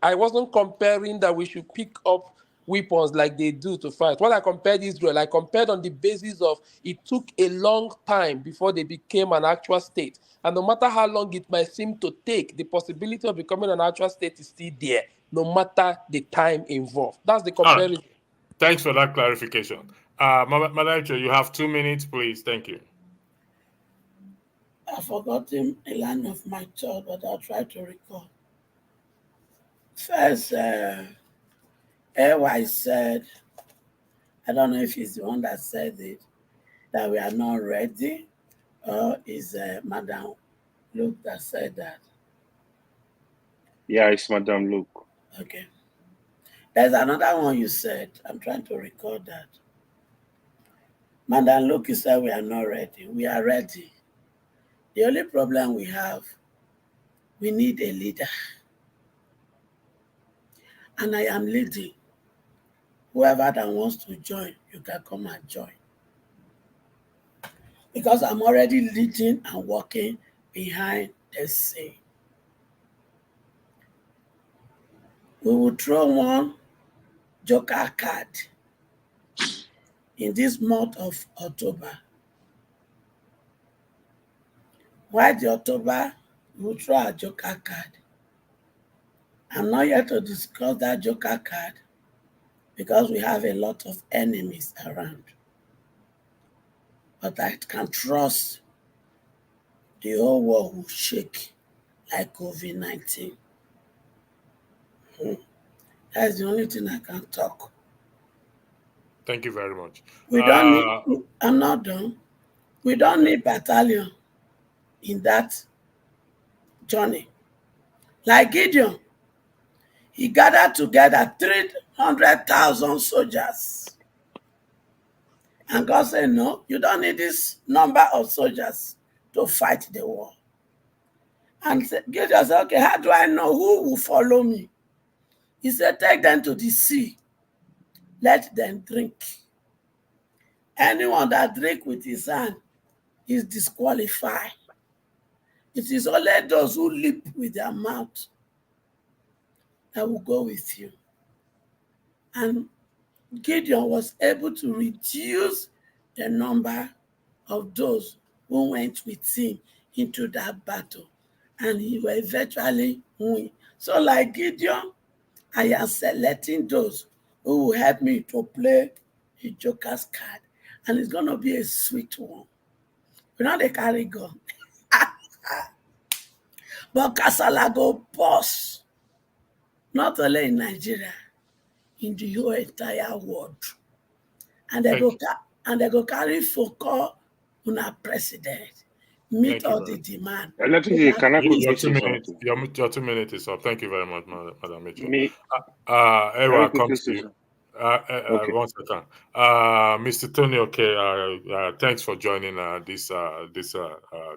I wasn't comparing that we should pick up weapons like they do to fight. When I compared Israel, I compared on the basis of it took a long time before they became an actual state. And no matter how long it might seem to take, the possibility of becoming an actual state is still there, no matter the time involved. That's the All right. comparison. Thanks for that clarification. Mama H.O., you have 2 minutes, please. Thank you. I've forgotten a line of my thought, but I'll try to recall. First, AY said, I don't know if he's the one that said it, that we are not ready, or is Madam Luke that said that? Yeah, it's Madam Luke. Okay. There's another one you said. I'm trying to recall that. Madam Luke, you said we are not ready. We are ready. The only problem we have, we need a leader. And I am leading. Whoever that wants to join, you can come and join. Because I'm already leading and working behind the scene. We will throw one joker card in this month of October. Why the October? We will throw a joker card. I'm not here to discuss that joker card because we have a lot of enemies around. But I can trust the whole world will shake like COVID-19. That's the only thing I can talk. Thank you very much. We don't need, I'm not done. We don't need battalion in that journey. Like Gideon, he gathered together 300,000 soldiers. And God said, no, you don't need this number of soldiers to fight the war. And Gideon said, okay, how do I know who will follow me? He said, take them to the sea. Let them drink. Anyone that drink with his hand is disqualified. It is only those who leap with their mouth that will go with you. And Gideon was able to reduce the number of those who went with him into that battle. And he will eventually win. So like Gideon, I am selecting those who will help me to play the Joker's card. And it's going to be a sweet one. We're not a carry gun. But Kasala go boss. Not only in Nigeria, in the whole entire world. And they go carry focus on our president. meet all the demand. Electricity, can I quickly Your say something? your 2 minutes is up. Thank you very much, Madam Mitchell. Me, Ewa, can I I'll come quickly to say you. something? Okay. One second. Mr. Tony, okay, thanks for joining this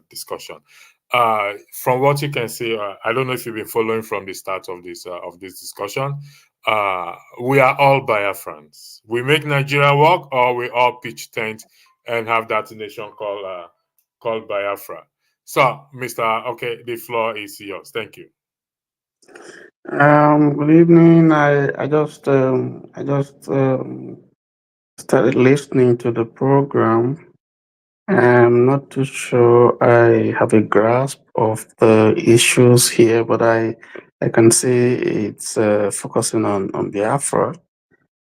discussion. From what you can see, I don't know if you've been following from the start of this discussion. We are all Biafrans. We make Nigeria work, or we all pitch tent and have that nation called Biafra. So, Mr. Okay, the floor is yours. Thank you. Good evening. I just started listening to the program. I'm not too sure I have a grasp of the issues here, but I can see it's focusing on Biafra.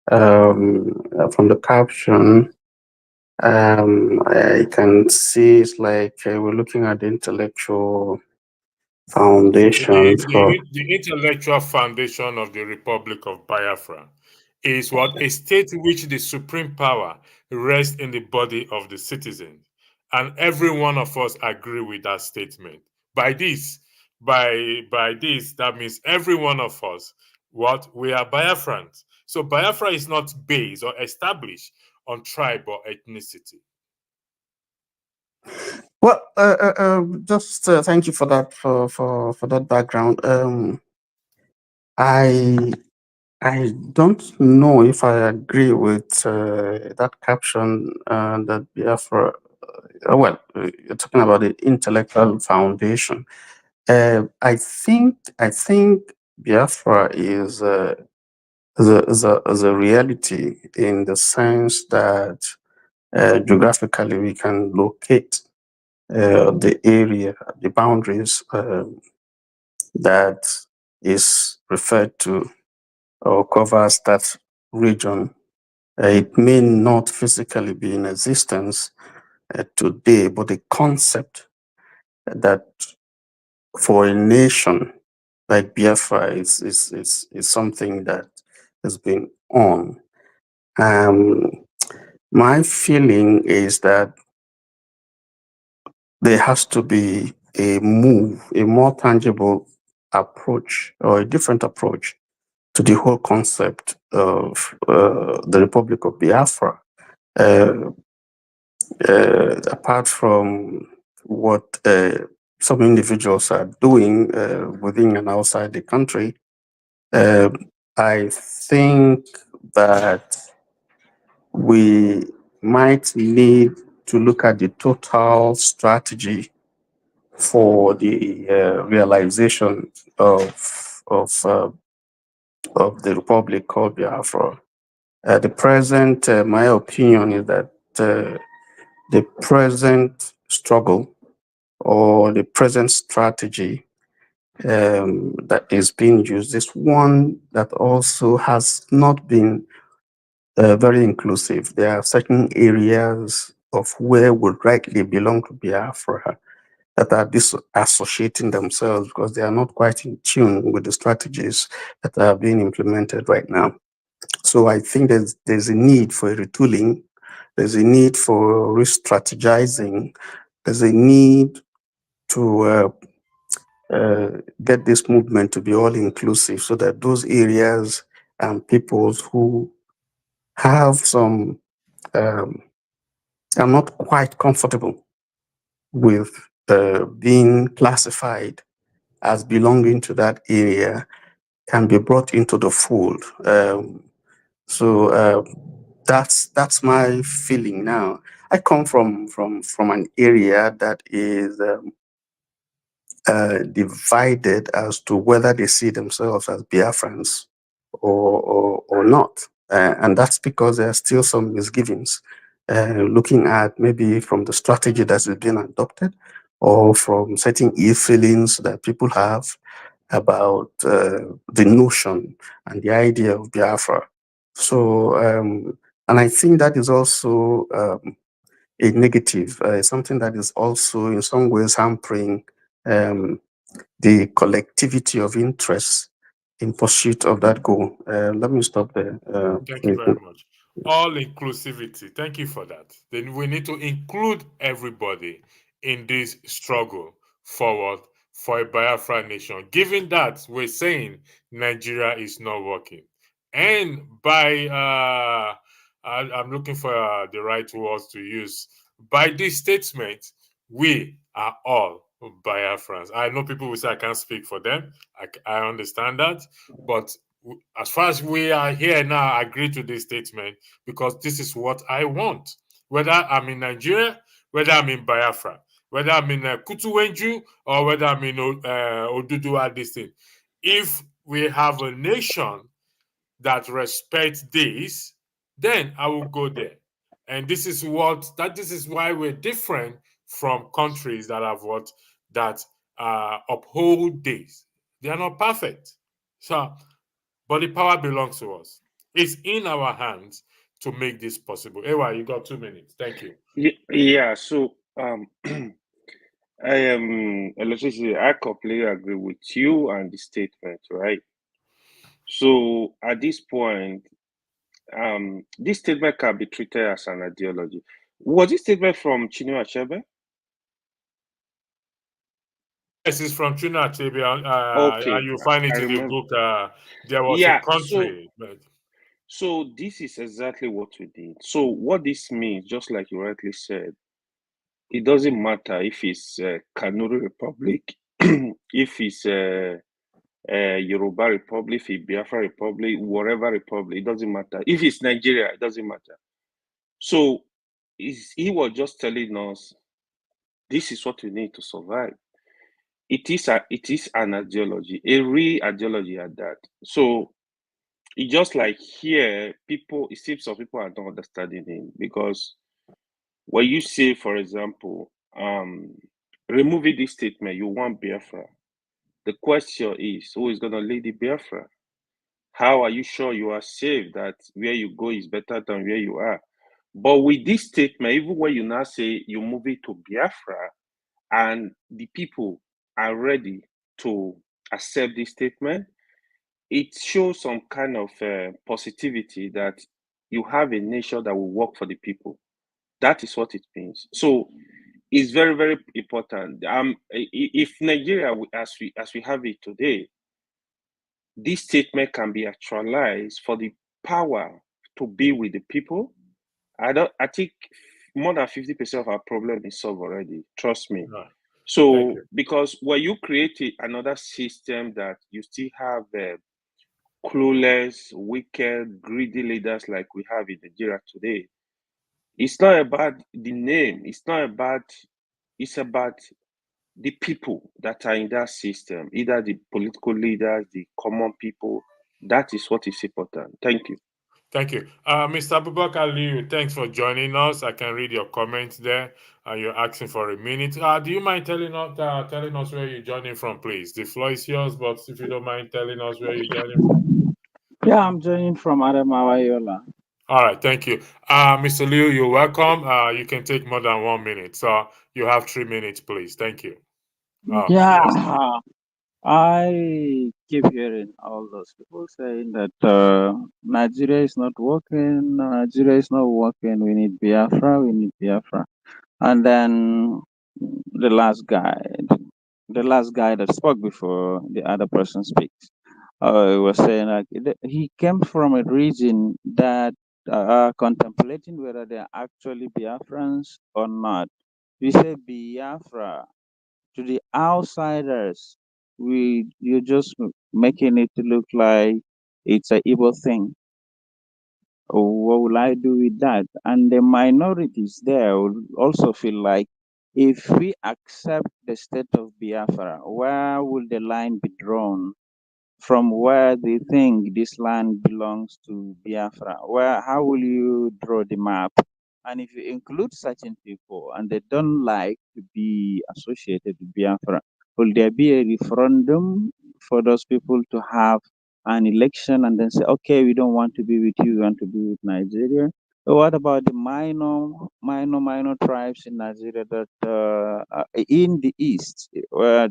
From the caption, I can see it's like we're looking at the intellectual foundation for. The intellectual foundation of the Republic of Biafra is what a state in which the supreme power rests in the body of the citizen. And every one of us agree with that statement. By this, that means every one of us, we are Biafrans. So Biafra is not based or established on tribe or ethnicity. Well, just thank you for that for that background. I don't know if I agree with that caption that Biafra. Well, you're talking about the intellectual foundation. I think Biafra is a reality in the sense that geographically we can locate the area, the boundaries that is referred to or covers that region. It may not physically be in existence today, but the concept that for a nation like Biafra is something that has been on. My feeling is that there has to be a more tangible approach or a different approach to the whole concept of the Republic of Biafra. Apart from what some individuals are doing within and outside the country, I think that we might need to look at the total strategy for the realization of the Republic called Biafra. The present, my opinion is that the present struggle or the present strategy that is being used is one that also has not been very inclusive. There are certain areas of where would rightly belong to Biafra that are disassociating themselves because they are not quite in tune with the strategies that are being implemented right now. So I think there's a need for a retooling, there's a need for re-strategizing, there's a need to get this movement to be all inclusive so that those areas and peoples who have some are not quite comfortable with being classified as belonging to that area can be brought into the fold. So that's my feeling now. I come from an area that is divided as to whether they see themselves as Biafrans or not. And that's because there are still some misgivings looking at maybe from the strategy that is being adopted or from certain ill feelings that people have about the notion and the idea of Biafra. So, and I think that is also a negative, something that is also in some ways hampering the collectivity of interests in pursuit of that goal. Let me stop there. Thank you very much. All inclusivity. Thank you for that. Then we need to include everybody in this struggle forward for a Biafra nation, given that we're saying Nigeria is not working. And by, I'm looking for the right words to use, by this statement, we are all Biafrans. I know people will say I can't speak for them. I understand that. But as far as we are here now, I agree to this statement because this is what I want. Whether I'm in Nigeria, whether I'm in Biafra, whether I'm in Kutuwenju, or whether I'm in Oduduwa, this thing. If we have a nation that respects this, then I will go there. And this is why we're different from countries that have uphold this. They are not perfect. So, but the power belongs to us. It's in our hands to make this possible. Ewa, you got 2 minutes. Thank you. Yeah, so electricity, I completely agree with you and the statement, right? So at this point, this statement can be treated as an ideology. Was this statement from Chinua Achebe? Yes, it's from Chinua Achebe, Okay, and you find I it in the remember. book. There was a Yeah, country. so this is exactly what we did. So what this means, just like you rightly said, it doesn't matter if it's Kanuri Republic, if it's Yoruba Republic, if it's Biafra Republic, whatever republic, it doesn't matter. If it's Nigeria, it doesn't matter. So he was just telling us, this is what we need to survive. It is an ideology, a real ideology at that. So it's just like here, it seems some people are not understanding it because when you say, for example, removing this statement, you want Biafra. The question is, who is going to lead the Biafra? How are you sure you are safe that where you go is better than where you are? But with this statement, even when you now say you move it to Biafra and the people are ready to accept this statement, it shows some kind of positivity that you have a nation that will work for the people. That is what it means. So it's very, very important. If Nigeria, as we have it today, this statement can be actualized for the power to be with the people. I think more than 50% of our problem is solved already. Trust me. Right. So because when you create another system that you still have clueless, wicked, greedy leaders like we have in Nigeria today, it's not about the name. It's about the people that are in that system, either the political leaders, the common people. That is what is important. Thank you. Thank you. Mr. Abubakar Liu, thanks for joining us. I can read your comments there. You're asking for a minute. Do you mind telling us where you're joining from, please? The floor is yours, but if you don't mind telling us where you're joining from. Yeah, I'm joining from Adamawa Yola. All right, thank you. Mr. Liu, you're welcome. You can take more than 1 minute. So you have 3 minutes, please. Thank you. Yeah, Yes. I keep hearing all those people saying that Nigeria is not working, Nigeria is not working, we need Biafra, we need Biafra. And then the last guy that spoke before the other person speaks, was saying like he came from a region that are contemplating whether they're actually Biafrans or not. We say Biafra to the outsiders. You're just making it look like it's a evil thing. What will I do with that? And the minorities there will also feel like if we accept the state of Biafra, where will the line be drawn? From where they think this land belongs to Biafra? How will you draw the map? And if you include certain people and they don't like to be associated with Biafra, will there be a referendum for those people to have an election and then say, okay, we don't want to be with you, we want to be with Nigeria? What about the minor tribes in Nigeria that in the east, where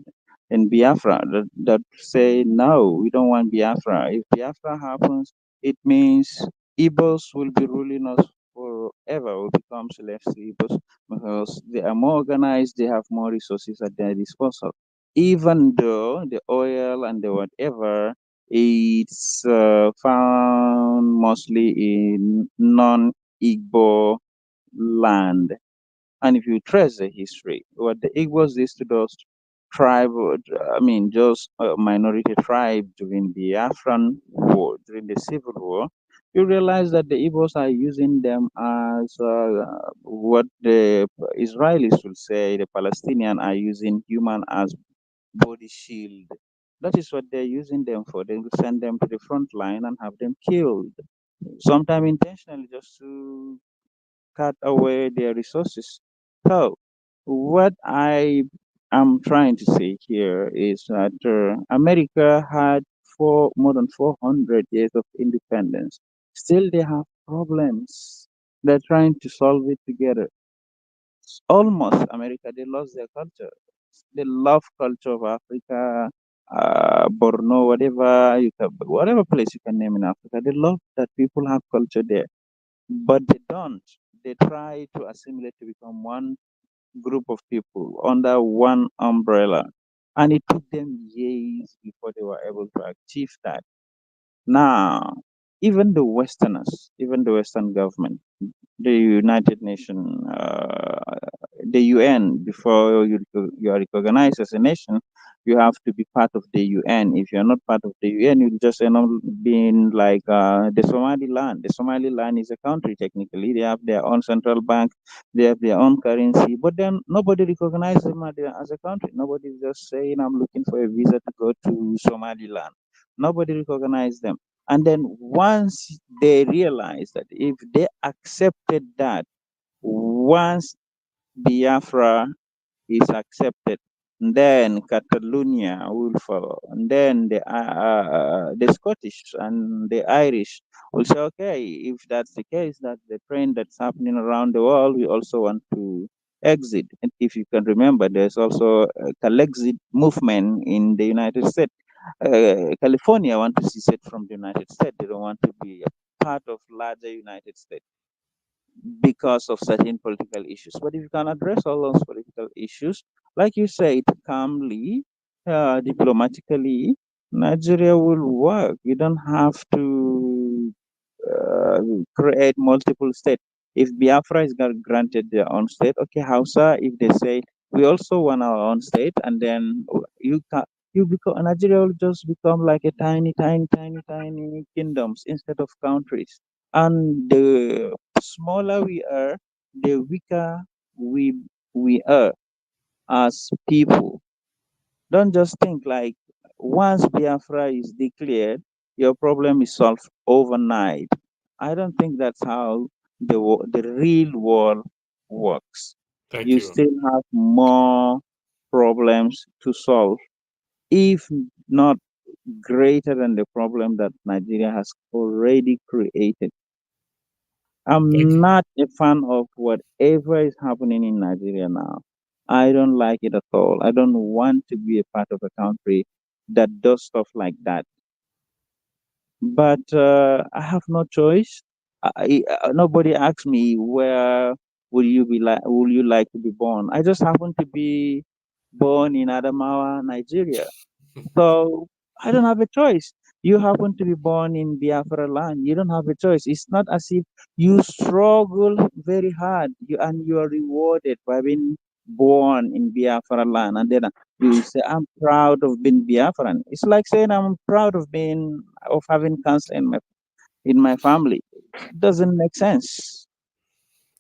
in Biafra that say no, we don't want Biafra. If Biafra happens, it means Igbos will be ruling us for ever will become slave sleepers because they are more organized, they have more resources at their disposal. Even though the oil and the whatever, it's found mostly in non-Igbo land. And if you trace the history, what the Igbos used to do, just a minority tribe during the Afghan war, during the civil war, you realize that the Igbos are using them as what the Israelis will say, the Palestinians are using human as body shield. That is what they're using them for. They will send them to the front line and have them killed, sometimes intentionally, just to cut away their resources. So, what I am trying to say here is that America had for more than 400 years of independence. Still, they have problems. They're trying to solve it together. Almost America, they lost their culture. They love culture of Africa, Borno, whatever place you can name in Africa. They love that people have culture there, but they don't. They try to assimilate to become one group of people under one umbrella, and it took them years before they were able to achieve that. Now, even the Westerners, even the Western government, the United Nations, the UN, before you are recognized as a nation, you have to be part of the UN. If you're not part of the UN, you just end up being like the Somaliland. The Somaliland is a country technically. They have their own central bank, they have their own currency, but then nobody recognizes them as a country. Nobody's just saying, I'm looking for a visa to go to Somaliland. Nobody recognizes them. And then once they realize that if they accepted that, once Biafra is accepted, then Catalonia will follow, and then the Scottish and the Irish will say, okay, if that's the case, that's the trend that's happening around the world, we also want to exit. And if you can remember, there's also a Calexit movement in the United States. California want to secede from the United States. They don't want to be a part of larger United States because of certain political issues. But if you can address all those political issues, like you said, calmly, diplomatically, Nigeria will work. You don't have to create multiple states. If Biafra is granted their own state, okay, Hausa, if they say we also want our own state, and then you become Nigeria will just become like a tiny, tiny, tiny, tiny kingdoms instead of countries. And the smaller we are, the weaker we are as people. Don't just think like once Biafra is declared, your problem is solved overnight. I don't think that's how the real world works. Thank You you. still have more problems to solve, if not greater than the problem that Nigeria has already created. Thank I'm you. not a fan of whatever is happening in Nigeria now. I don't like it at all. I don't want to be a part of a country that does stuff like that. But I have no choice. Nobody asked me where will you like to be born. I just happen to be born in Adamawa, Nigeria. So I don't have a choice. You happen to be born in Biafra land. You don't have a choice. It's not as if you struggle very hard and you are rewarded by being born in Biafra land. And then you say, I'm proud of being Biafran. It's like saying I'm proud of having cancer in my family. It doesn't make sense.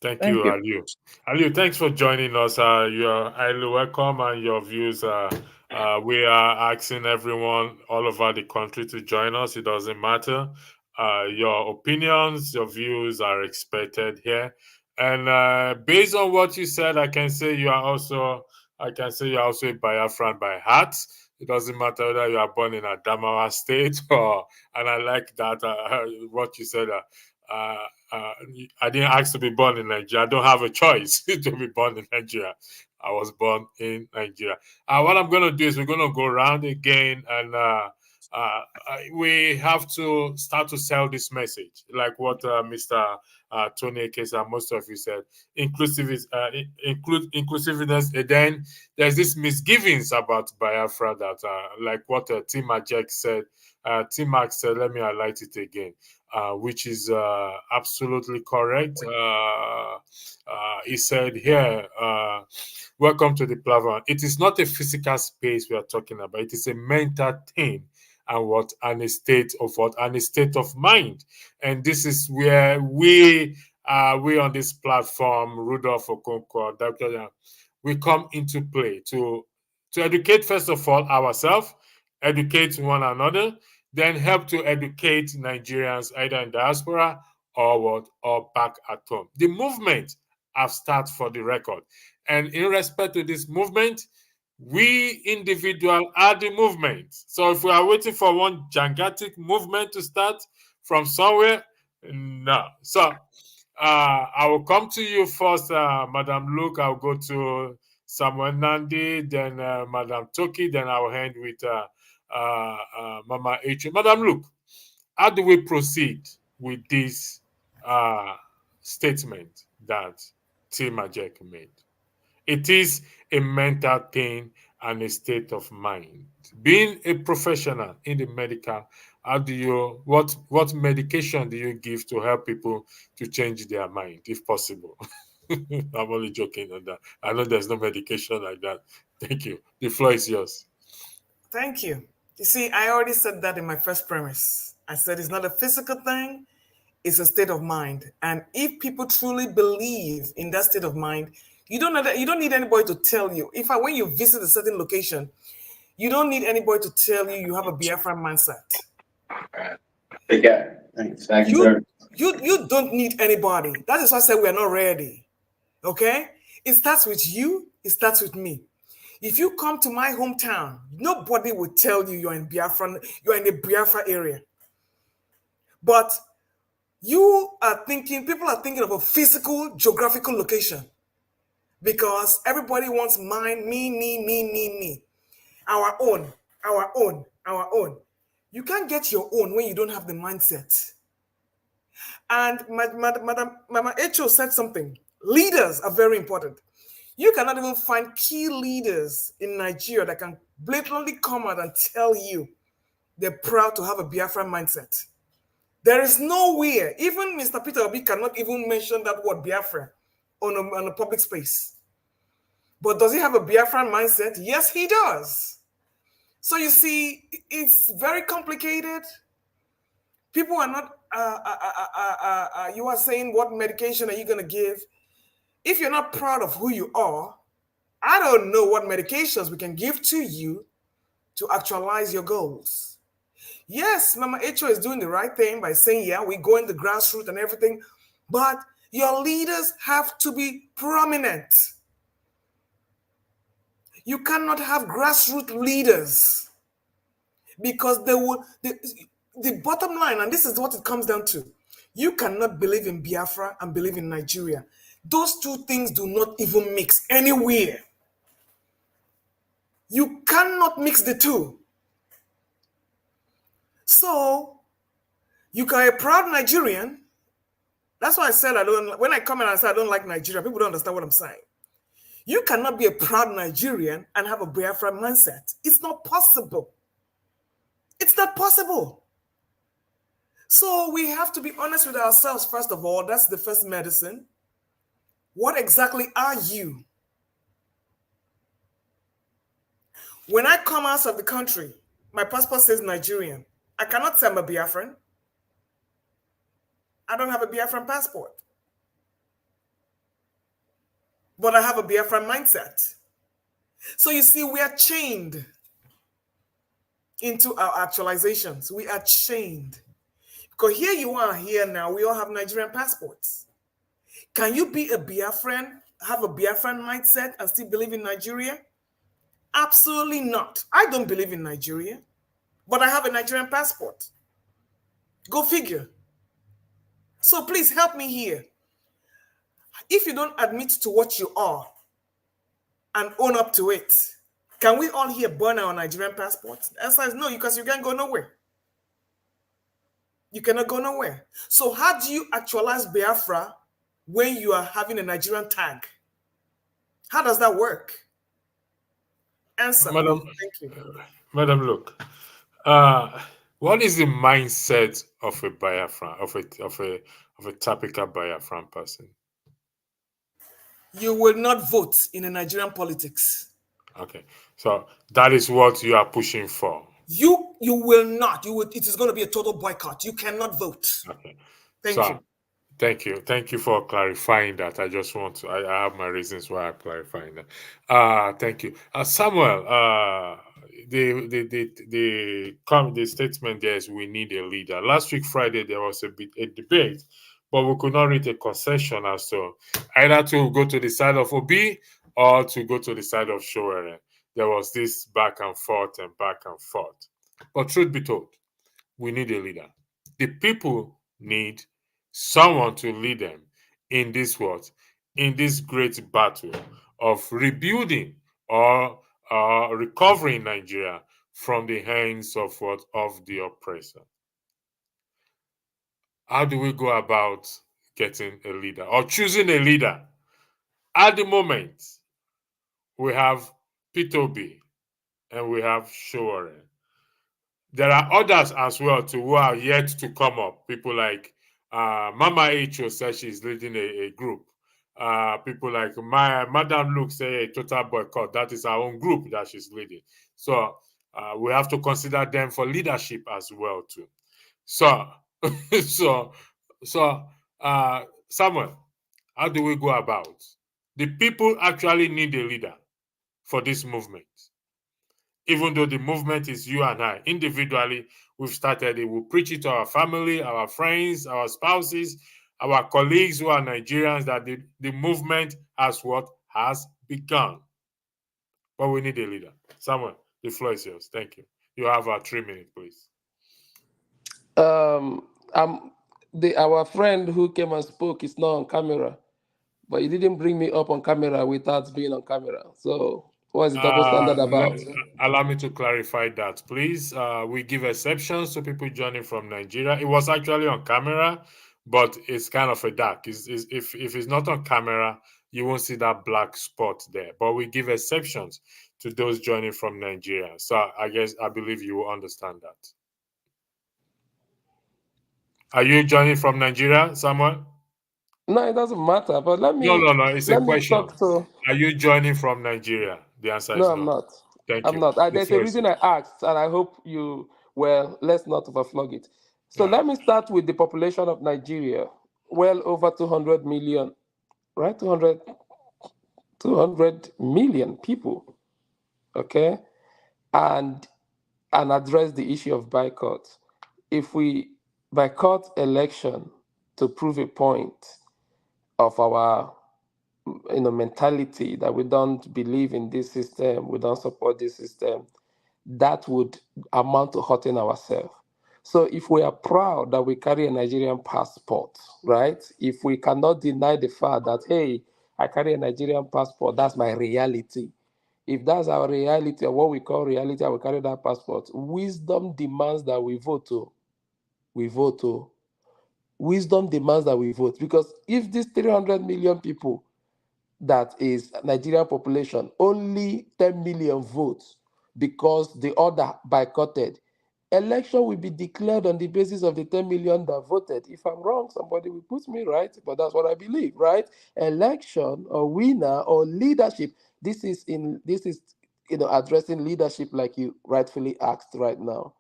Thank Thank you, you. Aliu. Aliu, thanks for joining us. You're highly welcome, and your views we are asking everyone all over the country to join us. It doesn't matter. Your opinions, your views are expected here. And based on what you said, I can say you're also a Biafran by heart. It doesn't matter whether you are born in Adamawa State and I like that what you said. Uh, uh, I didn't ask to be born in Nigeria. I don't have a choice to be born in Nigeria. I was born in Nigeria. What I'm going to do is we're going to go around again and we have to start to sell this message, like what Mr. Tony Akes and most of you said, inclusiveness. And then there's this misgivings about Biafra that, like what Tim Ajek said. Tim Max said, let me highlight it again, which is absolutely correct. He said here, welcome to the platform. It is not a physical space we are talking about. It is a mental thing. And a state of mind. And this is where we on this platform, Rudolph Okonkwo, Dr. we come into play to educate, first of all, ourselves, educate one another, then help to educate Nigerians either in diaspora or back at home. The movement have started, for the record. And in respect to this movement, we individuals are the movement. So if we are waiting for one gigantic movement to start from somewhere, no. So I will come to you first, Madam Luke. I'll go to Samuel Nandi, then Madam Toki, then I'll end with Mama H. Madam Luke, how do we proceed with this statement that Tim Ajek made? It is a mental thing and a state of mind. Being a professional in the medical, how do you, what medication do you give to help people to change their mind, if possible? I'm only joking on that. I know there's no medication like that. Thank you. The floor is yours. Thank you. You see, I already said that in my first premise. I said it's not a physical thing, it's a state of mind. And if people truly believe in that state of mind, you don't need anybody to tell you. When you visit a certain location, you don't need anybody to tell you have a Biafran mindset. Yeah, thanks. You don't need anybody. That is why I said we are not ready. Okay? It starts with you. It starts with me. If you come to my hometown, nobody will tell you you're in the Biafra area. But people are thinking of a physical, geographical location. Because everybody wants mine, me. Our own. You can't get your own when you don't have the mindset. And Mama Echo said something. Leaders are very important. You cannot even find key leaders in Nigeria that can blatantly come out and tell you they're proud to have a Biafran mindset. There is nowhere, even Mr. Peter Obi cannot even mention that word Biafra on a public space. But does he have a Biafran mindset? Yes, he does. So you see, it's very complicated. People are not, you are saying, what medication are you going to give? If you're not proud of who you are, I don't know what medications we can give to you to actualize your goals. Yes, Mama Echo is doing the right thing by saying, yeah, we go in the grassroots and everything, but your leaders have to be prominent. You cannot have grassroots leaders because the bottom line, and this is what it comes down to, you cannot believe in Biafra and believe in Nigeria. Those two things do not even mix anywhere. You cannot mix the two. So, you can be a proud Nigerian. That's why I said when I come in and say I don't like Nigeria, people don't understand what I'm saying. You cannot be a proud Nigerian and have a Biafra mindset. It's not possible. It's not possible. So we have to be honest with ourselves, first of all. That's the first medicine. What exactly are you? When I come out of the country, my passport says Nigerian. I cannot say I'm a Biafran. I don't have a Biafran passport. But I have a Biafran mindset. So you see, we are chained into our actualizations. We are chained. Because here you are, here now, we all have Nigerian passports. Can you be a Biafran, have a Biafran mindset and still believe in Nigeria? Absolutely not. I don't believe in Nigeria, but I have a Nigerian passport. Go figure. So please help me here. If you don't admit to what you are and own up to it, Can we all here burn our Nigerian passports? The answer is no, because you can't go nowhere. You cannot go nowhere. So how do you actualize Biafra when you are having a Nigerian tag? How does that work? Answer, Madam, please. Thank you. Madam, look. What is the mindset of a Biafran, of a typical Biafran person? You will not vote in a Nigerian politics. Okay, so that is what you are pushing for. You will not. You would. It is going to be a total boycott. You cannot vote. Okay. Thank you. Thank you for clarifying that. I just want to. I have my reasons why I'm clarifying that. Thank you, Samuel. The statement there is we need a leader. Last week Friday there was a debate, but we could not reach a concession as to either to go to the side of Obi or to go to the side of Showere. There was this back and forth and back and forth. But truth be told, we need a leader. The people need someone to lead them in this what? In this great battle of rebuilding or recovering Nigeria from the hands of what? Of the oppressor. How do we go about getting a leader or choosing a leader? At the moment, we have P2B and we have Showore. There are others as well too who are yet to come up. People like Mama H.O. says she's leading a group. People like Madam Luke say a total boycott. That is our own group that she's leading. So we have to consider them for leadership as well too. So, Samuel, how do we go about? The people actually need a leader for this movement. Even though the movement is you and I, individually, we've started it. We'll preach it to our family, our friends, our spouses, our colleagues who are Nigerians, that the movement has begun. But we need a leader. Samuel, the floor is yours. Thank you. You have 3 minutes, please. Our friend who came and spoke is not on camera, but he didn't bring me up on camera without being on camera. So what is the double standard about? Allow me to clarify that, please. We give exceptions to people joining from Nigeria. It was actually on camera, but it's kind of a dark. If it's not on camera, you won't see that black spot there. But we give exceptions to those joining from Nigeria. So I believe you will understand that. Are you joining from Nigeria, Samuel? No, it doesn't matter. But let me. No. It's a question. Are you joining from Nigeria? The answer is no. I'm not. Thank I'm you. not. There's a reason I asked, and I hope you. Well, let's not overflog it. So let me start with the population of Nigeria. Well over 200 million, right? 200 million people. Okay, and address the issue of boycott. If we boycott election to prove a point of our mentality that we don't believe in this system, we don't support this system, that would amount to hurting ourselves. So if we are proud that we carry a Nigerian passport, right? If we cannot deny the fact that, hey, I carry a Nigerian passport, that's my reality. If that's our reality, or what we call reality, I will carry that passport. Wisdom demands that we vote. Wisdom demands that we vote. Because if these 300 million people, that is Nigerian population, only 10 million votes because the other boycotted, election will be declared on the basis of the 10 million that voted. If I'm wrong, somebody will put me right, but that's what I believe, right? Election or winner or leadership. This is addressing leadership like you rightfully asked right now.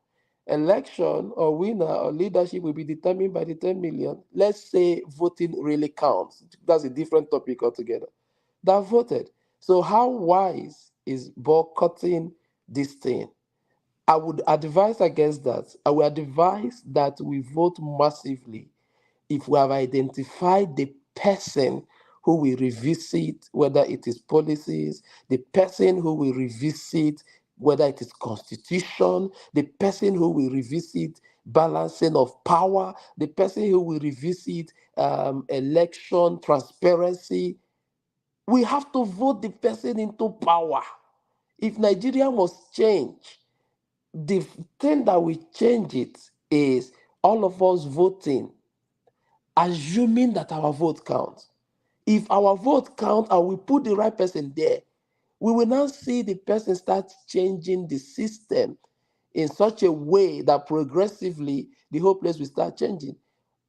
Election or winner or leadership will be determined by the 10 million. Let's say voting really counts. That's a different topic altogether. That voted. So how wise is boycotting this thing? I would advise against that. I would advise that we vote massively if we have identified the person who will revisit, whether it is policies, the person who will revisit whether it is constitution, the person who will revisit balancing of power, the person who will revisit election transparency. We have to vote the person into power. If Nigeria must change, the thing that will change it is all of us voting, assuming that our vote counts. If our vote counts and we put the right person there, we will now see the person start changing the system in such a way that progressively the whole place will start changing.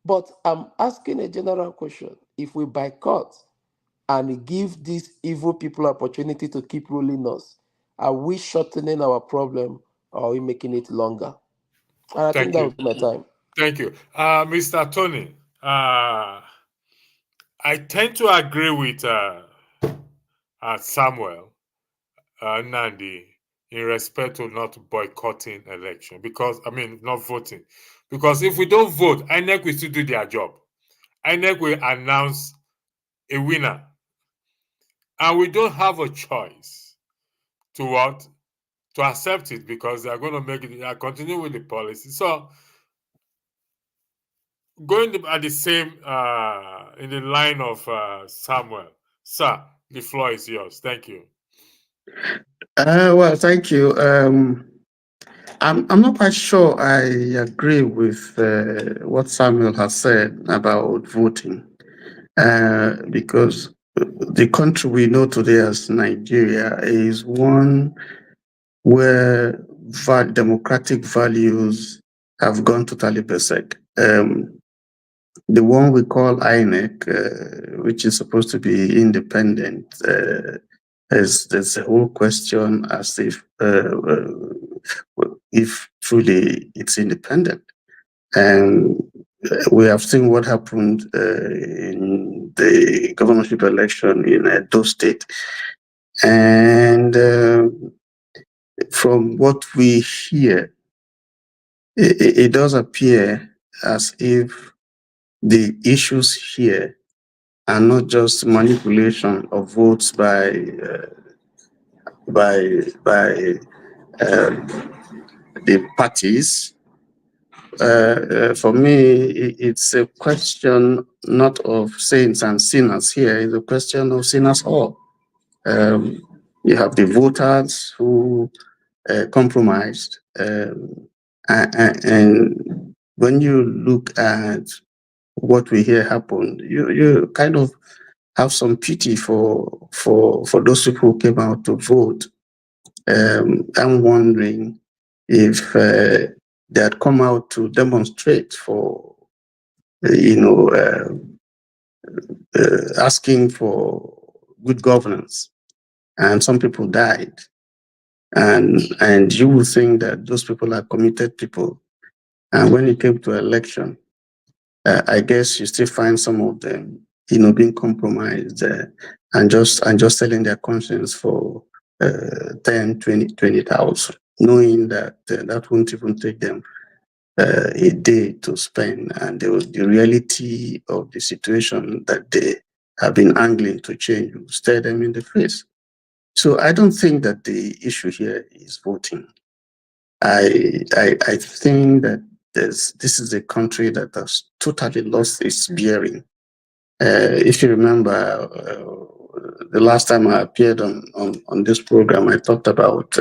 But I'm asking a general question. If we boycott and give these evil people opportunity to keep ruling us, are we shortening our problem or are we making it longer? And I think Thank that you. would be my time. Thank you. Mr. Tony, I tend to agree with Samuel Nandi in respect to not boycotting election, because, I mean, not voting. Because if we don't vote, INEC will still do their job. INEC will announce a winner. And we don't have a choice to what? To accept it, because they are going to make it, continue with the policy. So, going at the same, in the line of Samuel, sir, the floor is yours. Thank you. Well, thank you. I'm not quite sure I agree with what Samuel has said about voting, because the country we know today as Nigeria is one where democratic values have gone totally berserk. The one we call INEC, which is supposed to be independent, there's a whole question as if truly it's independent. And we have seen what happened in the governorship election in Edo State. And from what we hear, it does appear as if the issues here are not just manipulation of votes by the parties. For me, it's a question not of saints and sinners here, it's a question of sinners all. You have the voters who compromised, and when you look at what we hear happened, you kind of have some pity for those people who came out to vote. I'm wondering if they had come out to demonstrate for, asking for good governance, and some people died, and you would think that those people are committed people, and when it came to election, I guess you still find some of them, being compromised and just selling their conscience for 10, 20,000, knowing that that won't even take them a day to spend, and the reality of the situation that they have been angling to change will stare them in the face. So I don't think that the issue here is voting. I think that this is a country that has totally lost its bearing. If you remember, the last time I appeared on this program, I talked about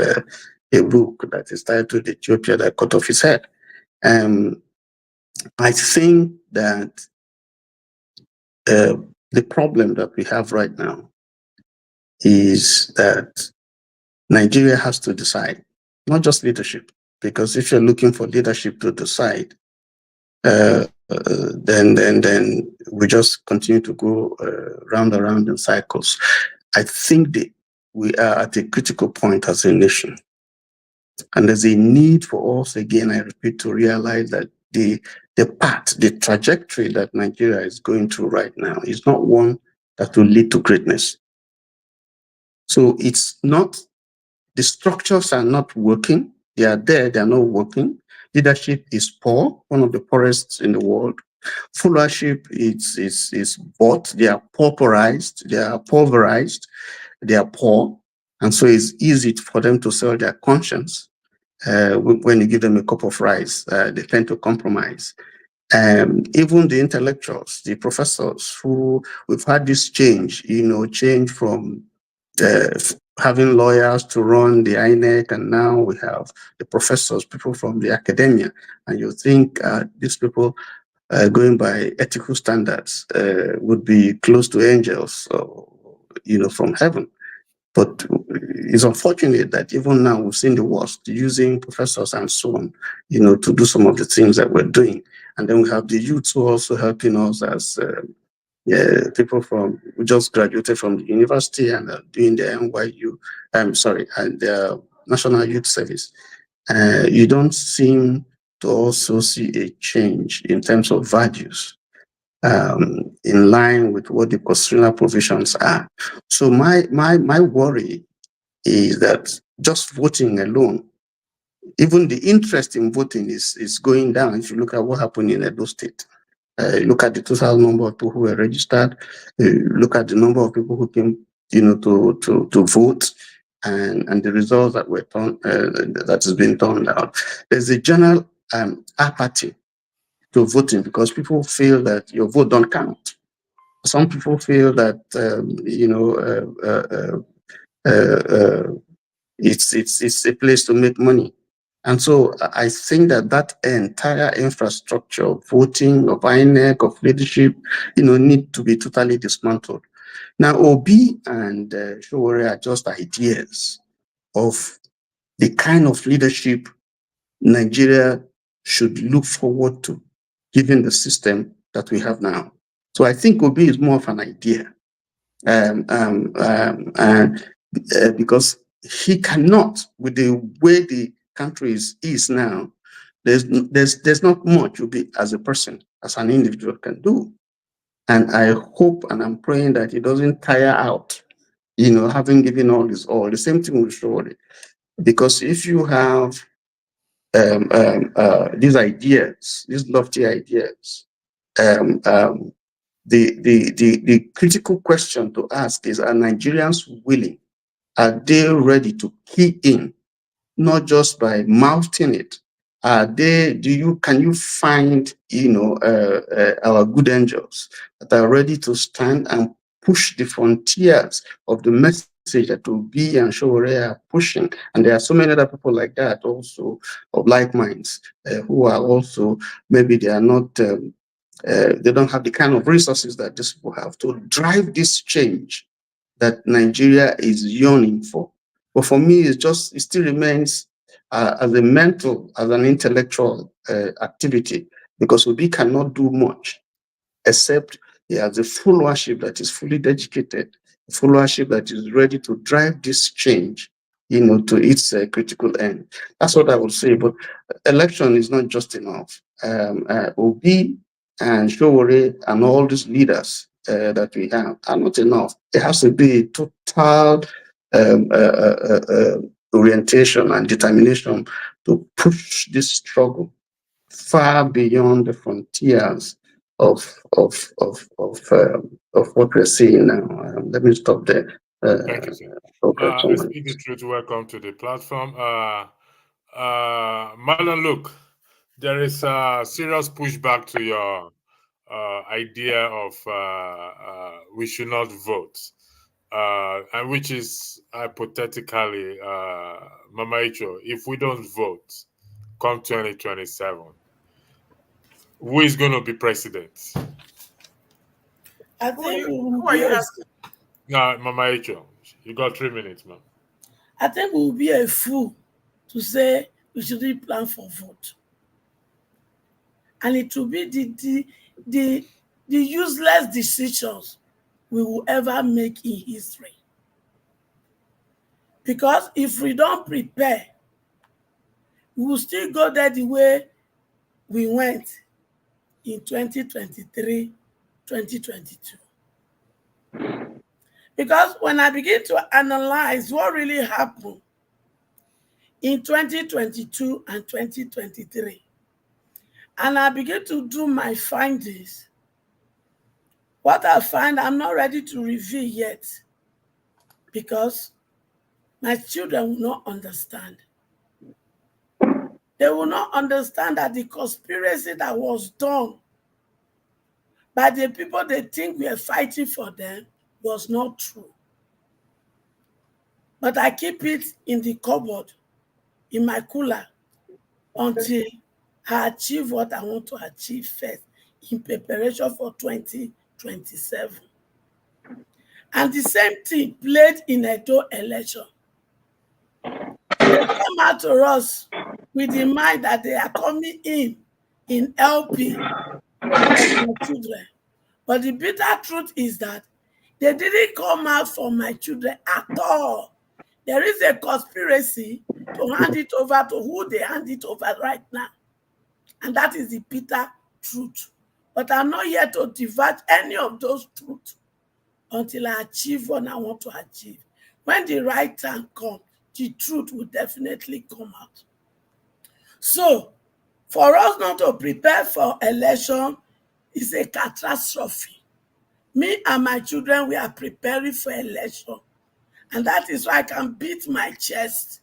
a book that is titled Ethiopia that cut off his head. I think that the problem that we have right now is that Nigeria has to decide, not just leadership, because if you're looking for leadership to decide, then we just continue to go round and round in cycles. I think that we are at a critical point as a nation. And there's a need for us, again, I repeat, to realize that the path, the trajectory that Nigeria is going through right now is not one that will lead to greatness. So it's not, the structures are not working. They are there, they are not working. Leadership is poor, one of the poorest in the world. Followership is bought, they are pauperized, they are pulverized, they are poor. And so it's easy for them to sell their conscience. When you give them a cup of rice, they tend to compromise. Even the intellectuals, the professors who we've had this change, change from having lawyers to run the INEC, and now we have the professors, people from the academia, and you think these people going by ethical standards would be close to angels, or, from heaven. But it's unfortunate that even now we've seen the worst, using professors and so on, to do some of the things that we're doing. And then we have the youth who are also helping us as people who just graduated from the university and are doing the NYU, and the National Youth Service. You don't seem to also see a change in terms of values in line with what the constitutional provisions are. So my worry is that just voting alone, even the interest in voting is going down. If you look at what happened in Edo State, look at the total number of people who were registered, look at the number of people who came, to vote, and the results that were that has been turned out. There's a general apathy to voting because people feel that your vote don't count. Some people feel that it's a place to make money. And so I think that entire infrastructure of voting, of INEC, of leadership, need to be totally dismantled. Now, Obi and Showore are just ideas of the kind of leadership Nigeria should look forward to, given the system that we have now. So I think Obi is more of an idea, because he cannot, with the way the country is now, there's not much Obi as a person, as an individual can do. And I hope and I'm praying that he doesn't tire out, having given all this all. The same thing with Showore. Because if you have these ideas, these lofty ideas, the critical question to ask is, are Nigerians willing? Are they ready to key in, not just by mouthing it? Can you find, our good angels that are ready to stand and push the frontiers of the message that Obi and Showore are pushing? And there are so many other people like that also, of like minds, who are also, maybe they are not, they don't have the kind of resources that these people have to drive this change that Nigeria is yearning for. But for me, it still remains as a mental, as an intellectual activity, because Obi cannot do much except he has a followership that is fully dedicated, a followership that is ready to drive this change, to its critical end. That's what I would say. But election is not just enough. Obi and Showore and all these leaders that we have are not enough. It has to be a total orientation and determination to push this struggle far beyond the frontiers of what we're seeing now. Let me stop there. Thank you, sir. Speak the truth. Welcome to the platform. Marlon, look, there is a serious pushback to your idea of we should not vote, and which is hypothetically, Mama Icho, if we don't vote come 2027, who is going to be president? I think who are you asking? No, Mama Icho, you got 3 minutes, ma'am. I think we will be a fool to say we shouldn't plan for vote. And it will be the useless decisions we will ever make in history. Because if we don't prepare, we will still go there the way we went in 2023, 2022. Because when I begin to analyze what really happened in 2022 and 2023, and I begin to do my findings, what I find I'm not ready to reveal yet, because my children will not understand. They will not understand that the conspiracy that was done by the people they think we are fighting for them was not true. but I keep it in the cupboard, in my cooler, until I achieve what I want to achieve first in preparation for 2027. And the same thing played in Edo election. They came out to us with the mind that they are coming in LP of my children. But the bitter truth is that they didn't come out for my children at all. There is a conspiracy to hand it over to who they hand it over right now. And that is the bitter truth. But I'm not here to divulge any of those truths until I achieve what I want to achieve. When the right time comes, the truth will definitely come out. So, for us not to prepare for election is a catastrophe. Me and my children, we are preparing for election. And that is why I can beat my chest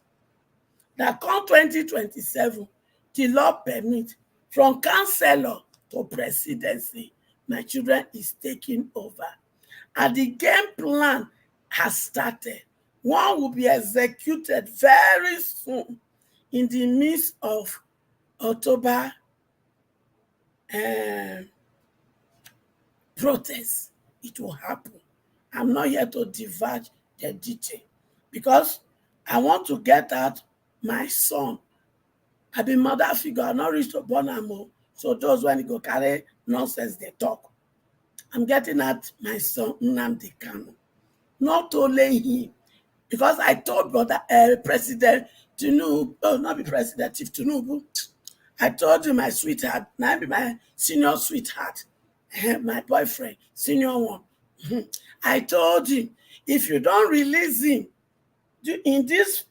that come 2027, the law permit, from councillor to presidency, my children is taking over. And the game plan has started. One will be executed very soon in the midst of October protests. It will happen. I'm not here to divulge the detail because I want to get out my son. I be mother figure, I not reach to born am. So those when you go carry nonsense, they talk. I'm getting at my son, Nnamdi Kanu. Not only him, because I told brother President Tinubu, not be President, Chief Tinubu, I told him my sweetheart, now be my senior sweetheart, my boyfriend, senior one. I told him, if you don't release him in this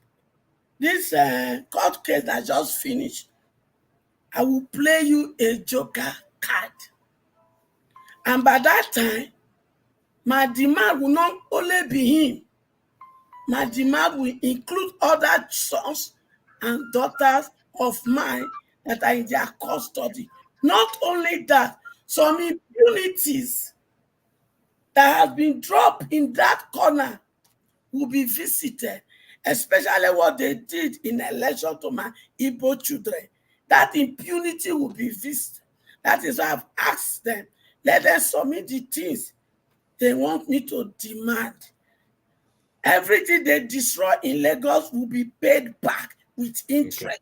court case that just finished, I will play you a joker card. And by that time, my demand will not only be him. My demand will include other sons and daughters of mine that are in their custody. Not only that, some impunities that have been dropped in that corner will be visited, especially what they did in election to my Igbo children. That impunity will be visited. That is why I've asked them, let them submit the things they want me to demand. Everything they destroy in Lagos will be paid back with interest. Okay.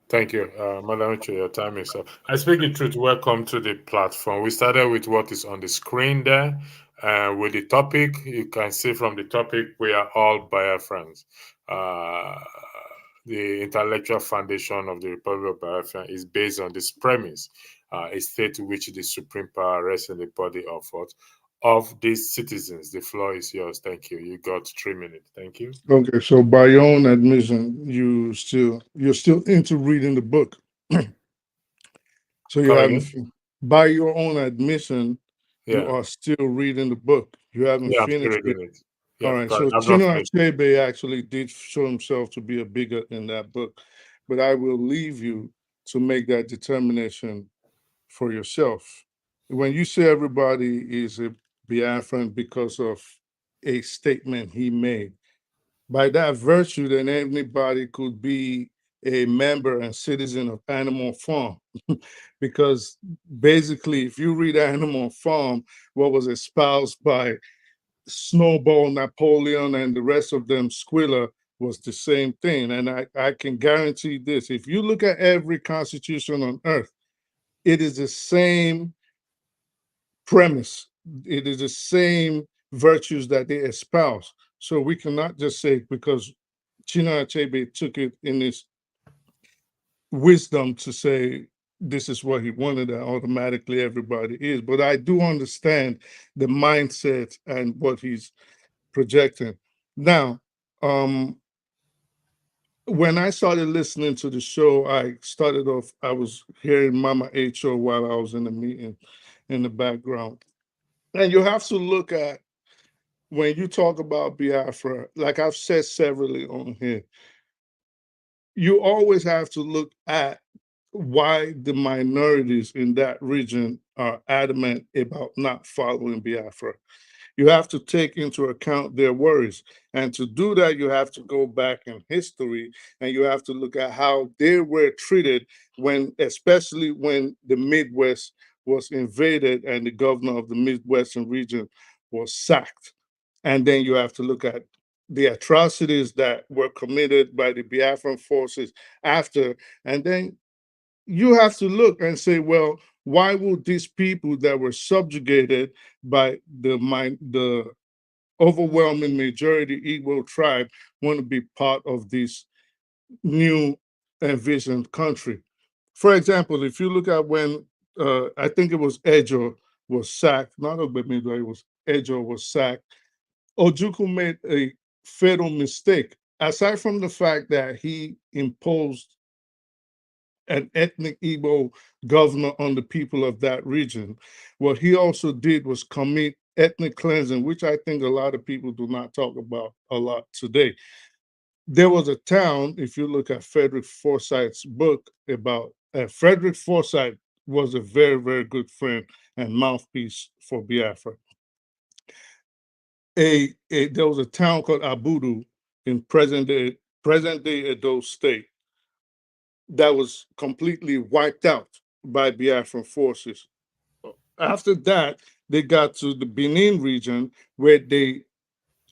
Thank you, Madam Chair. Your time is up. I speak the truth. Welcome to the platform. We started with what is on the screen there. With the topic, you can see from the topic, we are all Biafrans. The intellectual foundation of the Republic of Biafra is based on this premise, a state to which the supreme power rests in the body of these citizens. The floor is yours. Thank you. You got 3 minutes. Thank you. Okay, so by your own admission, you're still into reading the book. So you haven't, by your own admission, you are still reading the book. You haven't finished it. All right. So Chino Achebe actually did show himself to be a bigot in that book, but I will leave you to make that determination for yourself. When you say everybody is a Biafran because of a statement he made, by that virtue, then anybody could be a member and citizen of Animal Farm. Because basically, if you read Animal Farm, what was espoused by Snowball, Napoleon, and the rest of them, Squilla, was the same thing. And I can guarantee this. If you look at every constitution on earth, it is the same premise. It is the same virtues that they espouse. So we cannot just say because Chino Achebe took it in his wisdom to say this is what he wanted, that automatically everybody is. But I do understand the mindset and what he's projecting. Now, when I started listening to the show, I was hearing Mama H.O. while I was in the meeting in the background. And you have to look at, when you talk about Biafra, like I've said severally on here, you always have to look at why the minorities in that region are adamant about not following Biafra. You have to take into account their worries. And to do that, you have to go back in history and you have to look at how they were treated especially when the Midwest was invaded and the governor of the Midwestern region was sacked. And then you have to look at the atrocities that were committed by the Biafran forces after. And then you have to look and say, well, why would these people that were subjugated by the overwhelming majority Igbo tribe want to be part of this new envisioned country? For example, if you look at when I think it was Ejo was sacked, not Ogbemido, it was Ejo was sacked, Ojukwu made a fatal mistake. Aside from the fact that he imposed an ethnic Igbo governor on the people of that region, what he also did was commit ethnic cleansing, which I think a lot of people do not talk about a lot today. There was a town, if you look at Frederick Forsyth's book about Frederick Forsyth was a very, very good friend and mouthpiece for Biafra. There was a town called Abudu in present-day Edo State that was completely wiped out by Biafran forces. After that, they got to the Benin region where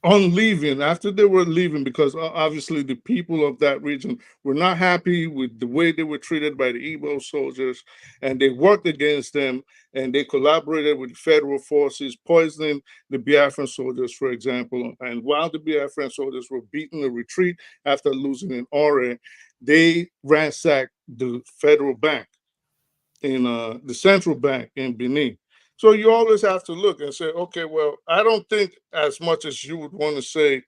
after they were leaving, because obviously the people of that region were not happy with the way they were treated by the Igbo soldiers, and they worked against them, and they collaborated with federal forces, poisoning the Biafran soldiers, for example. And while the Biafran soldiers were beating a retreat after losing in Ore, they ransacked the federal bank in the central bank in Benin. So you always have to look and say, okay, well, I don't think as much as you would want to say,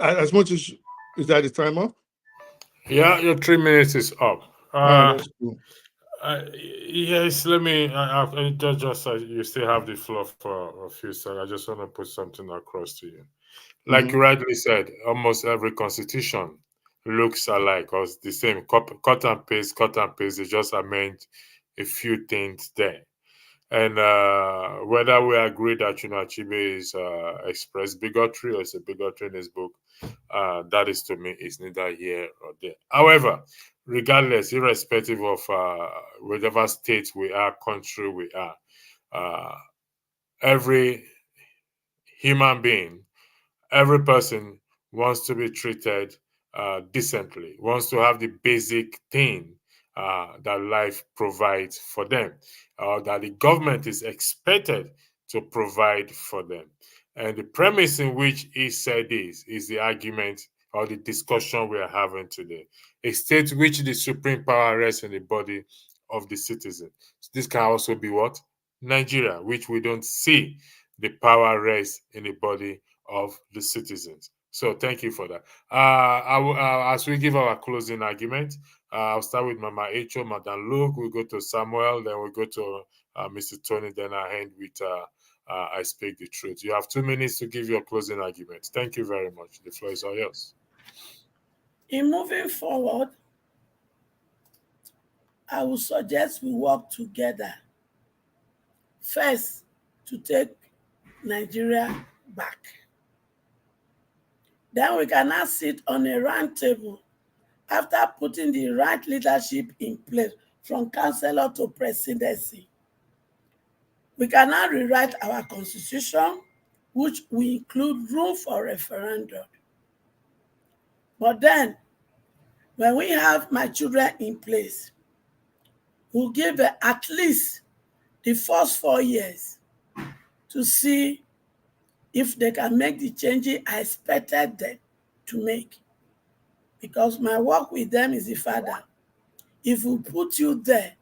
as much as, is that the time up? Yeah, your 3 minutes is up. That's cool. Yes, let me, just you still have the floor for a few seconds. I just want to put something across to you. Like you rightly said, almost every constitution looks alike, or the same, cut and paste, they just amend a few things there. And whether we agree that Achebe is expressed bigotry or is a bigotry in his book, that is, to me, is neither here or there. However, regardless, irrespective of whatever state we are, country we are, every human being, every person wants to be treated decently, wants to have the basic thing that life provides for them, or that the government is expected to provide for them. And the premise in which he said this is the argument or the discussion we are having today. A state which the supreme power rests in the body of the citizen. So this can also be what? Nigeria, which we don't see the power rests in the body of the citizens. So thank you for that. As we give our closing argument, I'll start with Mama Echo, Madam Luke, we'll go to Samuel, then we'll go to Mr. Tony, then I'll end with I Speak the Truth. You have 2 minutes to give your closing argument. Thank you very much. The floor is all yours. In moving forward, I would suggest we work together. First, to take Nigeria back. Then we can now sit on a round table after putting the right leadership in place from councillor to presidency. We can now rewrite our constitution, which will include room for referendum. But then, when we have my children in place, we'll give at least the first 4 years to see if they can make the changes I expected them to make. Because my work with them is the father. If we put you there,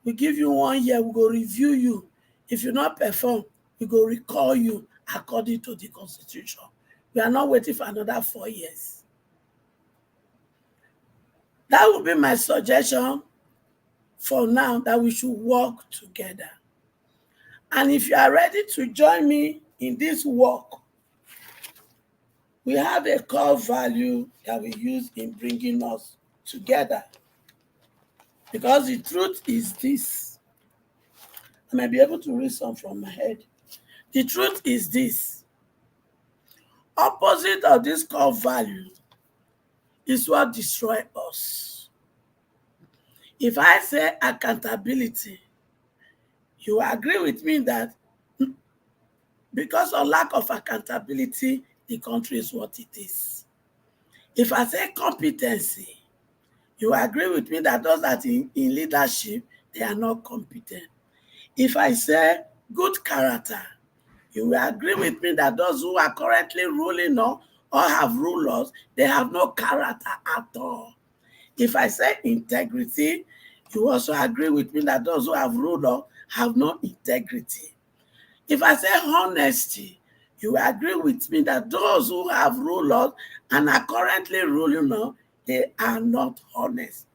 we give you 1 year, we go review you. If you not perform, we go recall you according to the constitution. We are not waiting for another 4 years. That would be my suggestion for now, that we should work together. And if you are ready to join me in this work, we have a core value that we use in bringing us together. Because the truth is this: I might be able to read some from my head. The truth is this. Opposite of this core value is what destroys us. If I say accountability, you agree with me that because of lack of accountability, the country is what it is. If I say competency, you agree with me that those that in leadership, they are not competent. If I say good character, you will agree with me that those who are currently ruling or have rulers, they have no character at all. If I say integrity, you also agree with me that those who have rulers have no integrity. If I say honesty, you agree with me that those who have rulers and are currently ruling, they are not honest.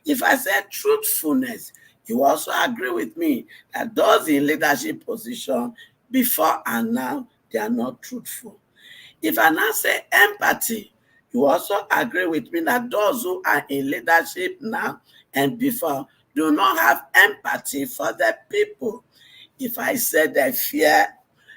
If I say truthfulness, you also agree with me that those in leadership position before and now, they are not truthful. If I now say empathy, you also agree with me that those who are in leadership now and before do not have empathy for the people. If I say the fear,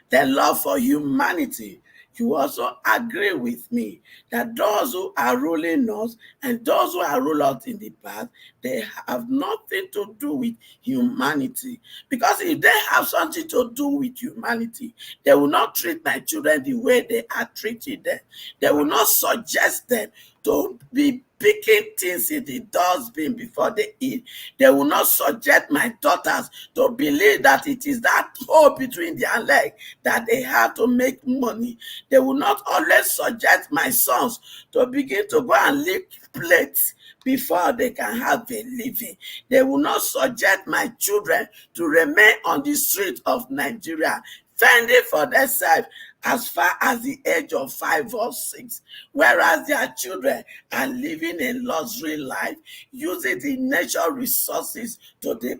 the love for humanity, you also agree with me that those who are ruling us and those who are ruled out in the past, they have nothing to do with humanity. Because if they have something to do with humanity, they will not treat my children the way they are treating them. They will not suggest them to be picking things in the dustbin before they eat. They will not subject my daughters to believe that it is that hole between their legs that they have to make money. They will not always subject my sons to begin to go and lick plates before they can have a living. They will not subject my children to remain on the street of Nigeria, fending for themselves as far as the age of 5 or 6, whereas their children are living a luxury life, using the natural resources to the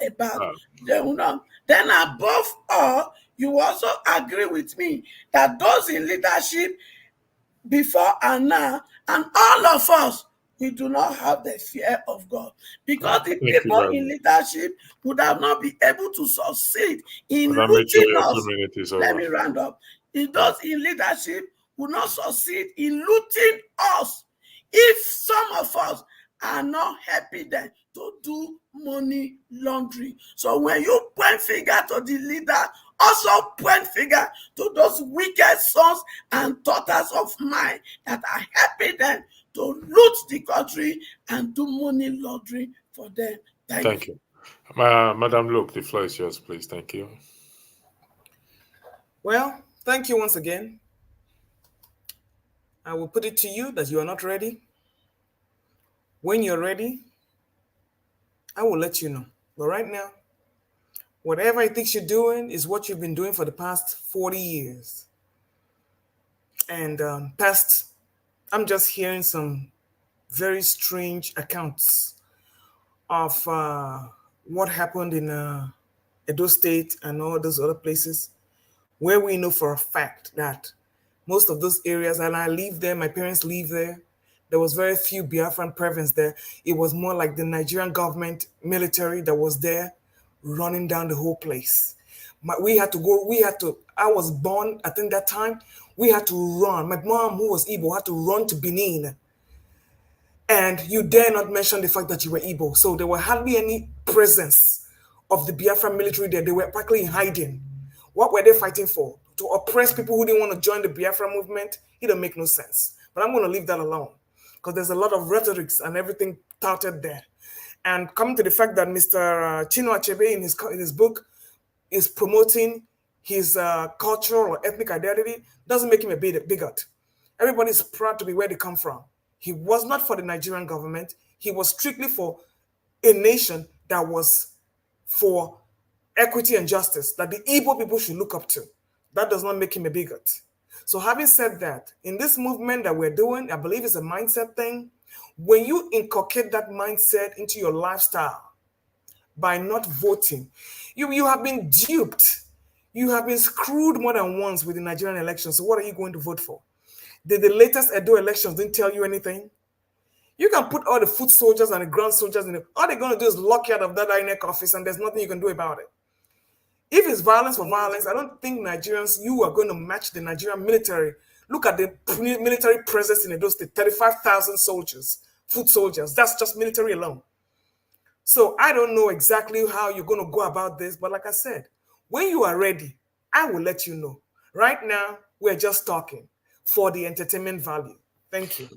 about. They will not. Then above all, you also agree with me that those in leadership before and now, and all of us, we do not have the fear of God, because the people in leadership would have not been able to succeed in looting us. Let me round up. Those in leadership would not succeed in looting us if some of us are not helping them to do money laundering. So when you point finger to the leader, also point finger to those wicked sons and daughters of mine that are helping them to loot the country and do money laundering for them. Thank you. Madam Luke, the floor is yours, please. Thank you. Well, thank you once again. I will put it to you that you are not ready. When you're ready, I will let you know. But right now, whatever I think you're doing is what you've been doing for the past 40 years. And I'm just hearing some very strange accounts of what happened in Edo State and all those other places, where we know for a fact that most of those areas, and I live there, my parents live there, there was very few Biafran presence there. It was more like the Nigerian government military that was there running down the whole place. I was born, I think that time, we had to run. My mom, who was Igbo, had to run to Benin. And you dare not mention the fact that you were Igbo. So there were hardly any presence of the Biafran military there. They were practically in hiding. What were they fighting for? To oppress people who didn't want to join the Biafra movement? It don't make no sense. But I'm going to leave that alone, because there's a lot of rhetorics and everything touted there. And coming to the fact that Mr. Chino Achebe in his book is promoting his cultural or ethnic identity doesn't make him a bigot. Everybody's proud to be where they come from. He was not for the Nigerian government. He was strictly for a nation that was for equity and justice, that the Igbo people should look up to. That does not make him a bigot. So having said that, in this movement that we're doing, I believe it's a mindset thing. When you inculcate that mindset into your lifestyle by not voting, you have been duped. You have been screwed more than once with the Nigerian elections. So what are you going to vote for? Did the latest Edo elections didn't tell you anything? You can put all the foot soldiers and the ground soldiers in it. All they're going to do is lock you out of that INEC office, and there's nothing you can do about it. If it's violence for violence, I don't think Nigerians, you are going to match the Nigerian military. Look at the military presence in those 35,000 soldiers, foot soldiers. That's just military alone. So I don't know exactly how you're going to go about this, but like I said, when you are ready, I will let you know. Right now, we're just talking for the entertainment value. Thank you.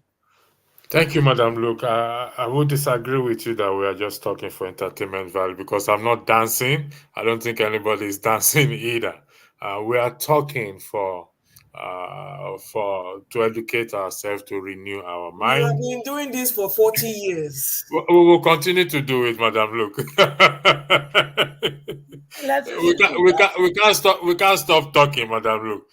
Thank you, Madam Luke. I would disagree with you that we are just talking for entertainment value because I'm not dancing. I don't think anybody is dancing either. We are talking for to educate ourselves, to renew our You have mind. been doing this for 40 years. We will continue to do it, Madam Luke. We can't stop talking, Madam Luke.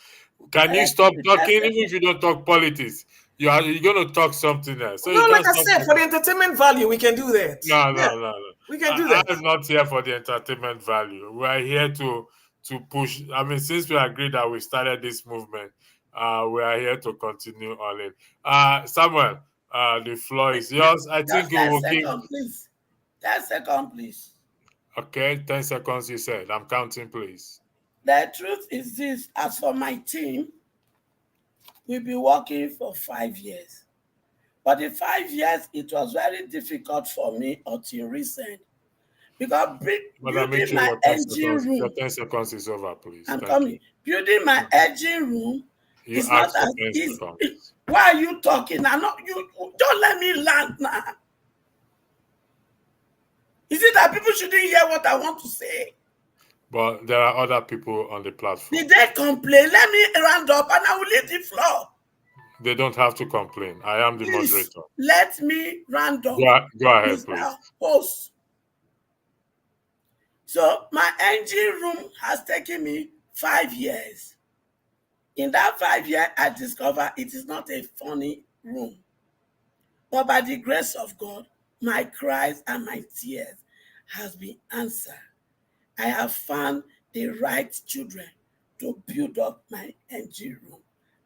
Can you stop talking even if you don't talk politics? You're going to talk something else. So No, you like can't I stop said, for the talking. entertainment value, we can do that. No. We can do that. I'm not here for the entertainment value. We are here to push. I mean, since we agreed that we started this movement, we are here to continue on it. Samuel, the floor is yours. I think Just you 10 will give. seconds, please. 10 seconds, please. Okay, 10 seconds, you said. I'm counting, please. The truth is this, as for my team, we've been working for 5 years. But the 5 years, it was very difficult for me until recent. Because building my engine room. Your 10 seconds is over, please. I'm Thank coming. you. Building my engine room You is not asked for as 10 easy. seconds. Why are you talking? I'm not, you don't let me land now. Is it that people shouldn't hear what I want to say? But there are other people on the platform. Did they complain? Let me round up and I will leave the floor. They don't have to complain. I am the moderator. Let me round up. Go ahead, Mr. please. Host. So my engine room has taken me 5 years. In that 5 years, I discovered it is not a funny room. But by the grace of God, my cries and my tears has been answered. I have found the right children to build up my engine room,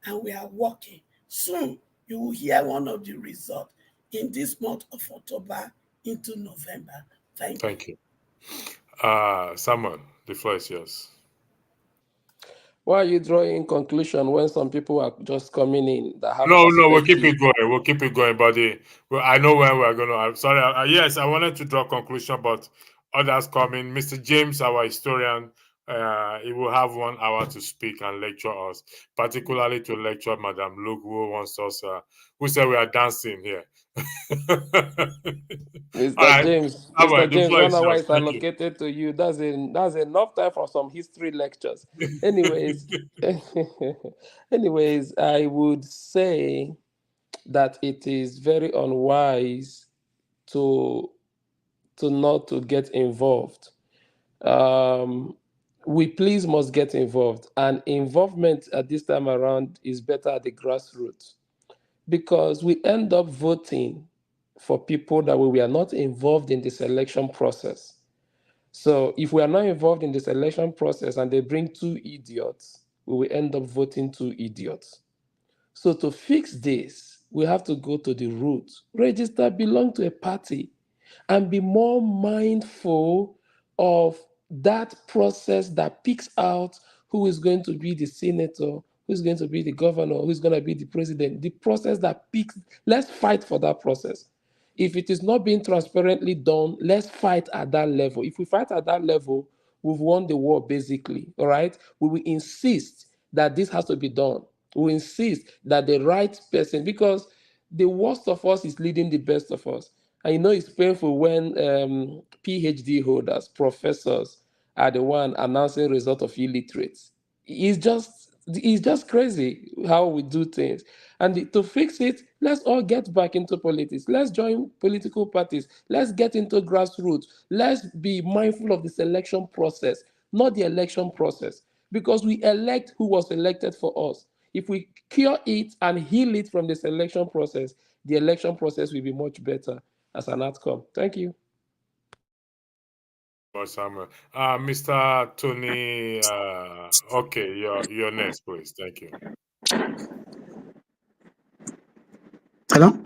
and we are working. Soon, you will hear one of the results in this month of October into November. Thank you. Samuel, the floor is yours. Why are you drawing conclusion when some people are just coming in that have No, we'll keep it going. We'll keep it going. But I know when we're going to. I'm sorry. Yes, I wanted to draw conclusion, but others coming. Mr. James, our historian, he will have 1 hour to speak and lecture us, particularly to lecture Madam Luke, who wants us, who said we are dancing here. Mr. James, Mr. James, 1 hour is Thank allocated to you. That's enough time for some history lectures. Anyways, I would say that it is very unwise to not to get involved. We please must get involved, and involvement at this time around is better at the grassroots, because we end up voting for people that we are not involved in the selection process. So if we are not involved in the selection process and they bring 2 idiots, we will end up voting 2 idiots. So to fix this, we have to go to the root, register, belong to a party, and be more mindful of that process that picks out who is going to be the senator, who's going to be the governor, who's going to be the president. The process that picks, let's fight for that process. If it is not being transparently done, let's fight at that level. If we fight at that level, we've won the war, basically. All right? We will insist that this has to be done. We insist that the right person, because the worst of us is leading the best of us. And it's painful when PhD holders, professors are the one announcing result of illiterates. It's just crazy how we do things. And to fix it, let's all get back into politics. Let's join political parties. Let's get into grassroots. Let's be mindful of the selection process, not the election process, because we elect who was elected for us. If we cure it and heal it from the selection process, the election process will be much better as an outcome. Thank you. Samuel. Mr. Tony, okay, you're next, please. Thank you. Hello?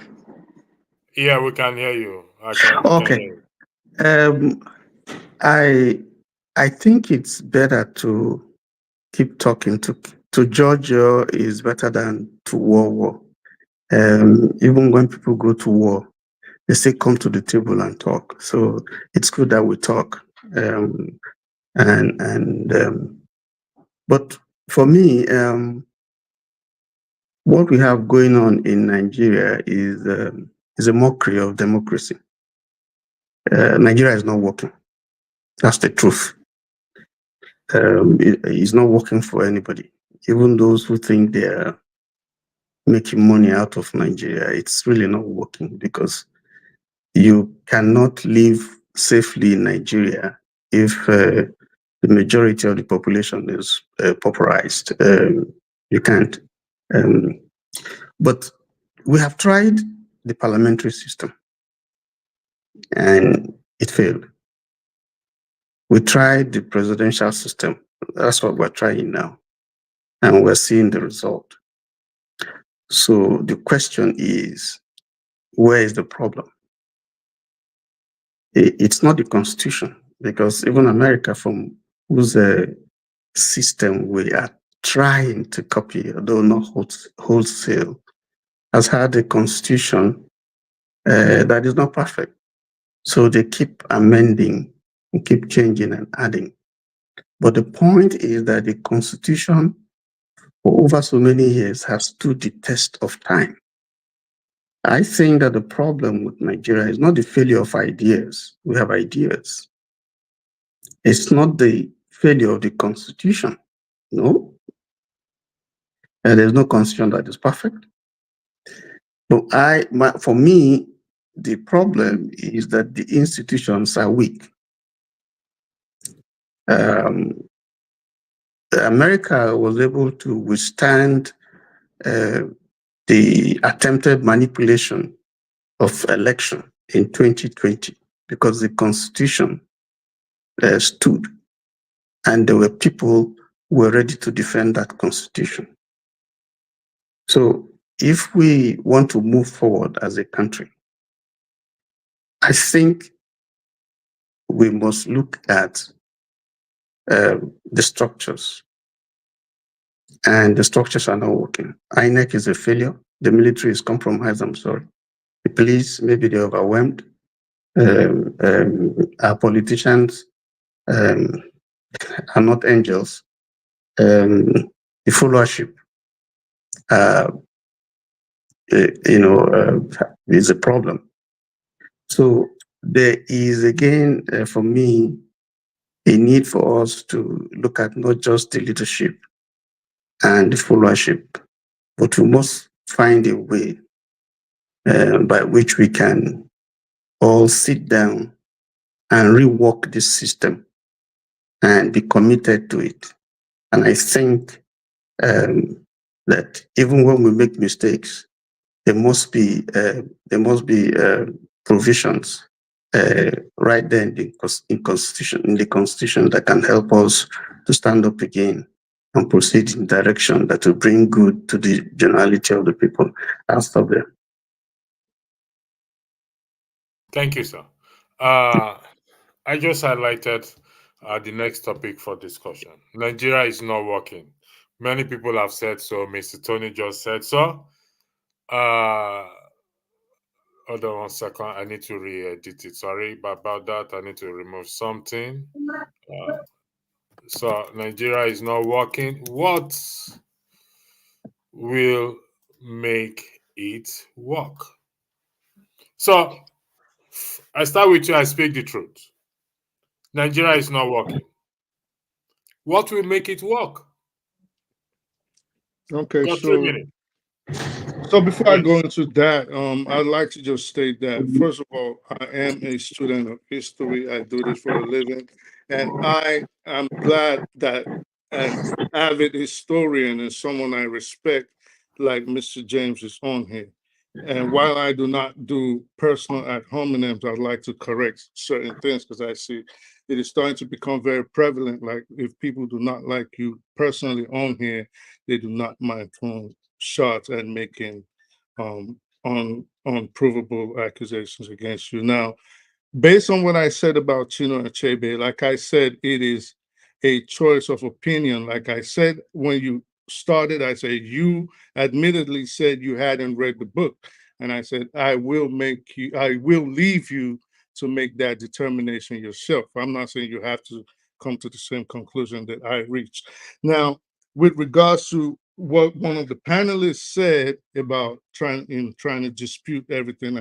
Yeah, we can hear you. I can Okay. hear you. I think it's better to keep talking. To judge is better than to war. Even when people go to war, they say come to the table and talk. So it's good that we talk. But for me, what we have going on in Nigeria is a mockery of democracy. Nigeria is not working. That's the truth. It's not working for anybody. Even those who think they are making money out of Nigeria, it's really not working, because you cannot live safely in Nigeria if the majority of the population is pauperized. You can't. But we have tried the parliamentary system and it failed. We tried the presidential system. That's what we're trying now. And we're seeing the result. So the question is, where is the problem? It's not the Constitution, because even America, from whose system we are trying to copy, although not wholesale, has had a Constitution that is not perfect. So they keep amending and keep changing and adding. But the point is that the Constitution, for over so many years, has stood the test of time. I think that the problem with Nigeria is not the failure of ideas. We have ideas. It's not the failure of the Constitution. No. And there's no Constitution that is perfect. But for me, the problem is that the institutions are weak. America was able to withstand the attempted manipulation of election in 2020 because the Constitution stood, and there were people who were ready to defend that Constitution. So if we want to move forward as a country, I think we must look at the structures, and the structures are not working. INEC is a failure. The military is compromised, I'm sorry. The police, maybe they're overwhelmed. Our politicians are not angels. The followership, is a problem. So there is, again, for me, a need for us to look at not just the leadership and the followership, but we must find a way by which we can all sit down and rework this system and be committed to it. And I think that even when we make mistakes, there must be provisions right there in the Constitution that can help us to stand up again and proceed in direction that will bring good to the generality of the people. I'll stop there. Thank you, sir. I just highlighted the next topic for discussion. Nigeria is not working. Many people have said so. Mr. Tony just said so. Hold on 1 second. I need to re-edit it. Sorry about that. I need to remove something. So Nigeria is not working. What will make it work? So I start with you. I speak the truth. Nigeria is not working. What will make it work? Okay, Got 3 minutes. So before I go into that, I'd like to just state that, first of all, I am a student of history. I do this for a living. And I am glad that an avid historian and someone I respect like Mr. James is on here. And while I do not do personal ad hominems, I'd like to correct certain things because I see it is starting to become very prevalent. Like if people do not like you personally on here, they do not mind throwing shots and making unprovable accusations against you. Now, based on what I said about Chino Achebe, like I said, it is a choice of opinion. Like I said, when you started, I said, you admittedly said you hadn't read the book. And I said, I will leave you to make that determination yourself. I'm not saying you have to come to the same conclusion that I reached. Now, with regards to what one of the panelists said about trying to dispute everything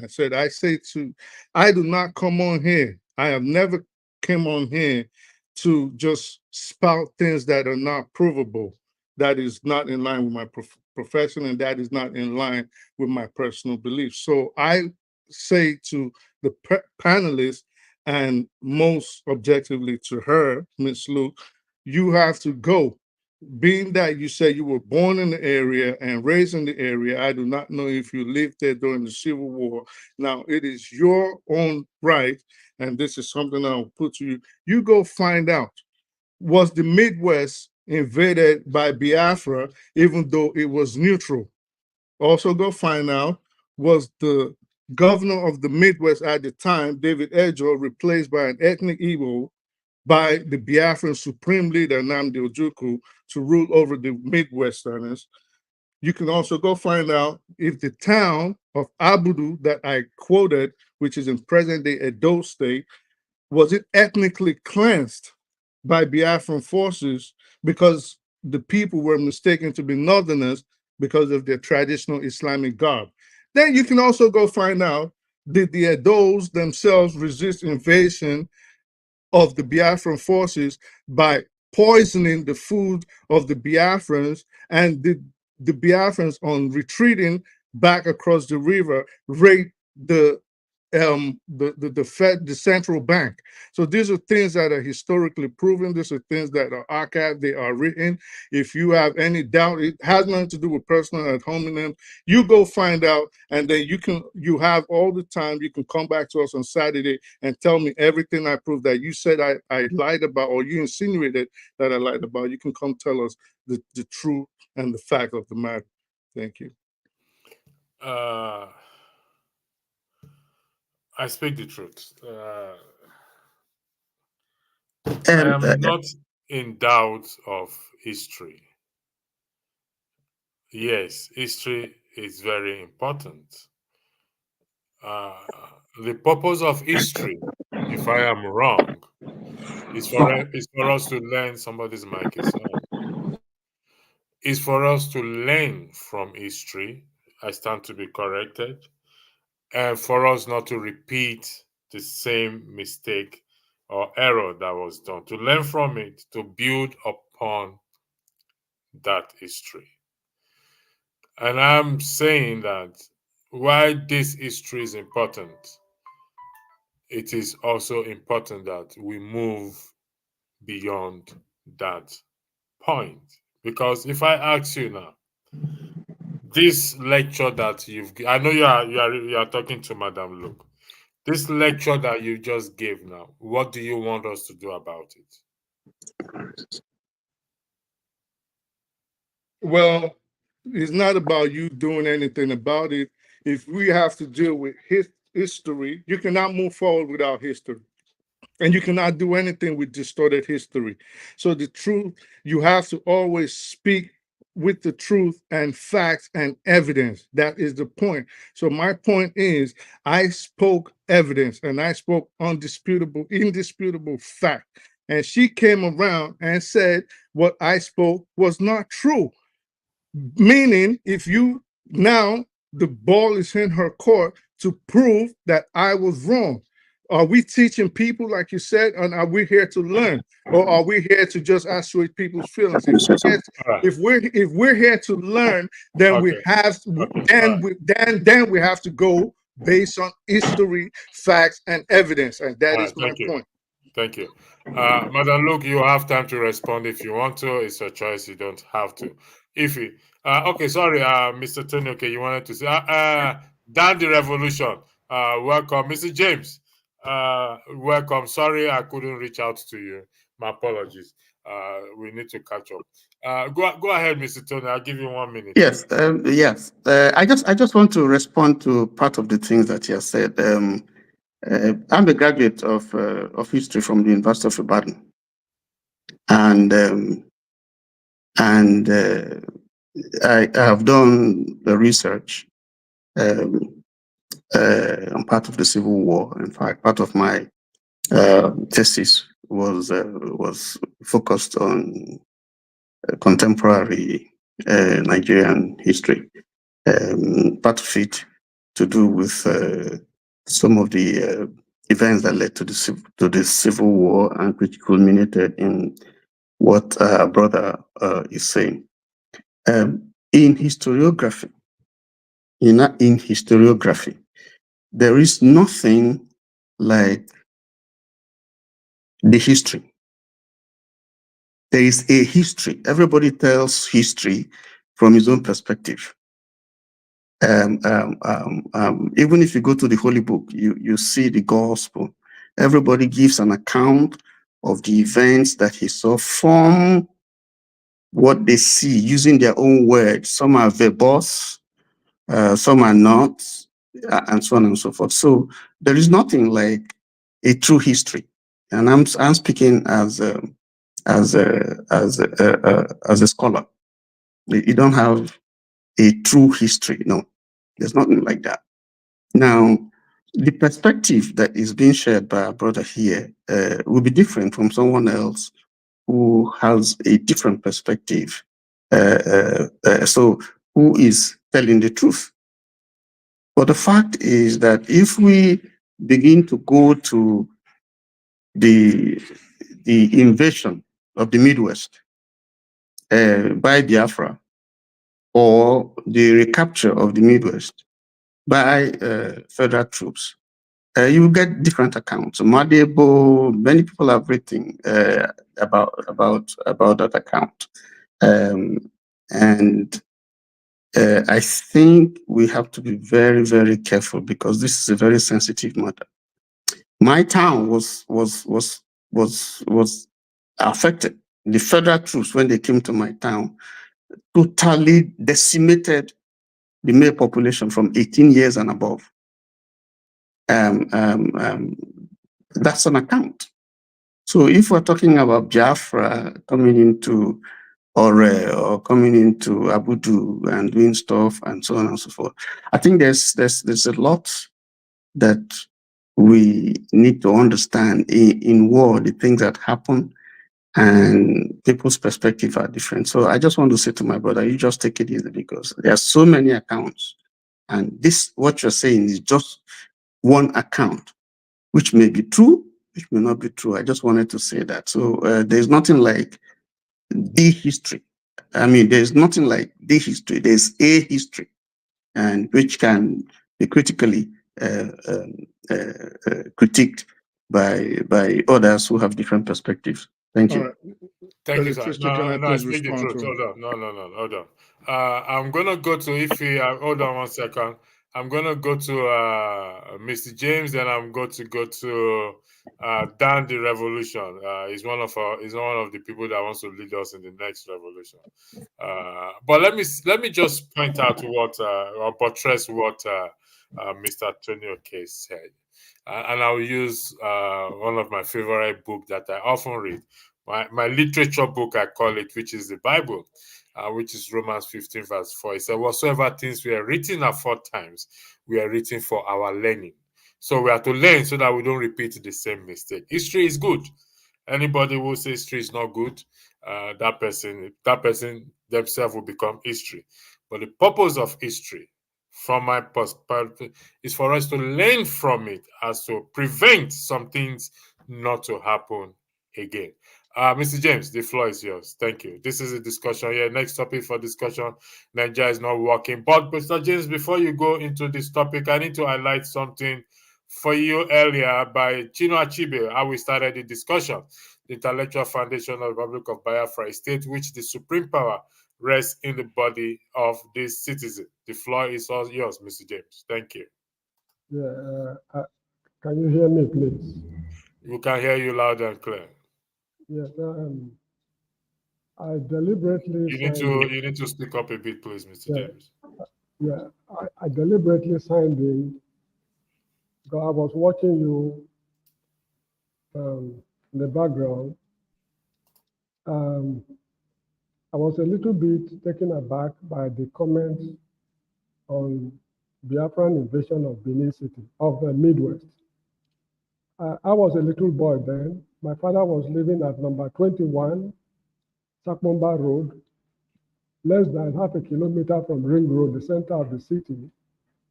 I do not come on here. I have never come on here to just spout things that are not provable. That is not in line with my profession, and that is not in line with my personal beliefs. So I say to the panelists, and most objectively to her, Ms. Luke, you have to go. Being that you say you were born in the area and raised in the area, I do not know if you lived there during the Civil War. Now, it is your own right, and this is something I'll put to you. You go find out. Was the Midwest invaded by Biafra, even though it was neutral? Also go find out, was the governor of the Midwest at the time, David Ejo, replaced by an ethnic Igbo by the Biafran supreme leader, Nnamdi Ojukwu, to rule over the Midwesterners? You can also go find out if the town of Abudu that I quoted, which is in present-day Edo State, was it ethnically cleansed by Biafran forces because the people were mistaken to be Northerners because of their traditional Islamic garb? Then you can also go find out, did the Edos themselves resist invasion of the Biafran forces by poisoning the food of the Biafrans, and the Biafrans, on retreating back across the river, raid the central bank? So these are things that are historically proven. These are things that are archived. They are written. If you have any doubt, it has nothing to do with personal ad hominem. You go find out, and then you have all the time. You can come back to us on Saturday and tell me everything I proved that you said I lied about, or you insinuated that I lied about. You can come tell us the truth and the fact of the matter. Thank you. I speak the truth. I am not in doubt of history. Yes, history is very important. The purpose of history, if I am wrong, is for us to learn. Somebody's mic is on. Is for us to learn from history. I stand to be corrected. And for us not to repeat the same mistake or error that was done, to learn from it, to build upon that history. And I'm saying that why this history is important, it is also important that we move beyond that point. Because if I ask you now, this lecture that I know you are talking to Madam Luke. This lecture that you just gave now, what do you want us to do about it? Well, it's not about you doing anything about it. If we have to deal with history, you cannot move forward without history. And you cannot do anything with distorted history. So the truth, you have to always speak with the truth and facts and evidence. That is the point. So my point is, I spoke evidence and I spoke indisputable fact. And she came around and said what I spoke was not true. Meaning, if you now, the ball is in her court to prove that I was wrong. Are we teaching people, like you said, and are we here to learn, or are we here to just assuage people's feelings? If we're here to learn, then we have then we have to go based on history, facts, and evidence, and that is my point. Thank you, Madam Luke. You have time to respond if you want to. It's your choice. You don't have to. If you okay, sorry, Mr. Tony. Okay, you wanted to say Dan the Revolution. Welcome, Mr. James. Welcome. Sorry, I couldn't reach out to you. My apologies. We need to catch up. Go ahead, Mr. Tony. I'll give you 1 minute. Yes, yes. I just want to respond to part of the things that you have said. I'm a graduate of history from the University of Ibadan, and I have done the research. I'm part of the Civil War. In fact, part of my thesis was focused on contemporary Nigerian history. Part of it to do with some of the events that led to the Civil War and which culminated in what our brother is saying. In historiography, in historiography, there is nothing like the history. There is a history. Everybody tells history from his own perspective. Even if you go to the Holy Book, you see the gospel. Everybody gives an account of the events that he saw from what they see using their own words. Some are verbose, some are not, and so on and so forth. So there is nothing like a true history, and I'm speaking as a scholar. You don't have a true history. No, there's nothing like that. Now, the perspective that is being shared by our brother here will be different from someone else who has a different perspective. So who is telling the truth? But the fact is that if we begin to go to the invasion of the Midwest by Biafra, or the recapture of the Midwest by federal troops, you will get different accounts. Madebo, many people have written about that account, and I think we have to be very, very careful because this is a very sensitive matter. My town was affected. The federal troops, when they came to my town, totally decimated the male population from 18 years and above. That's an account. So if we're talking about Biafra coming into or coming into Abudu and doing stuff and so on and so forth, I think there's a lot that we need to understand in war, the things that happen, and people's perspective are different. So I just want to say to my brother, you just take it easy because there are so many accounts, and this, what you're saying, is just one account, which may be true, which may not be true. I just wanted to say that. So there's nothing like the history. I mean, there's nothing like the history. There's a history, and which can be critically critiqued by others who have different perspectives. Thank you. All right. Thank you, sir. No, I speak the truth. Hold on. No, hold on. I'm going to go to Ife. Hold on 1 second. I'm going to go to Mr. James, then I'm going to go to Dan the Revolution. He's one of the people that wants to lead us in the next revolution. But let me just point out what or buttress what Mr. Antonio Case said. And I'll use one of my favorite books that I often read. My literature book, I call it, which is the Bible, which is Romans 15, verse 4. It said, whatsoever things we are written aforetimes, we are written for our learning. So we have to learn so that we don't repeat the same mistake. History is good. Anybody who says history is not good, that person themselves will become history. But the purpose of history, from my perspective, is for us to learn from it as to prevent some things not to happen again. Mr. James, the floor is yours. Thank you. This is a discussion here. Next topic for discussion, Nigeria is not working. But Mr. James, before you go into this topic, I need to highlight something for you earlier by Chino Achebe, how we started the discussion. The intellectual foundation of the Republic of Biafra, a state which the supreme power rests in the body of this citizen. The floor is all yours, Mr. James. Thank you. Yeah, can you hear me, please? We can hear you loud and clear. Yes, I deliberately. You need to speak up a bit, please, Mr. James. Yeah, I deliberately signed in because I was watching you in the background. I was a little bit taken aback by the comments on Biafran invasion of Benin City, of the Midwest. I was a little boy then. My father was living at number 21, Sakmomba Road, less than half a kilometer from Ring Road, the center of the city,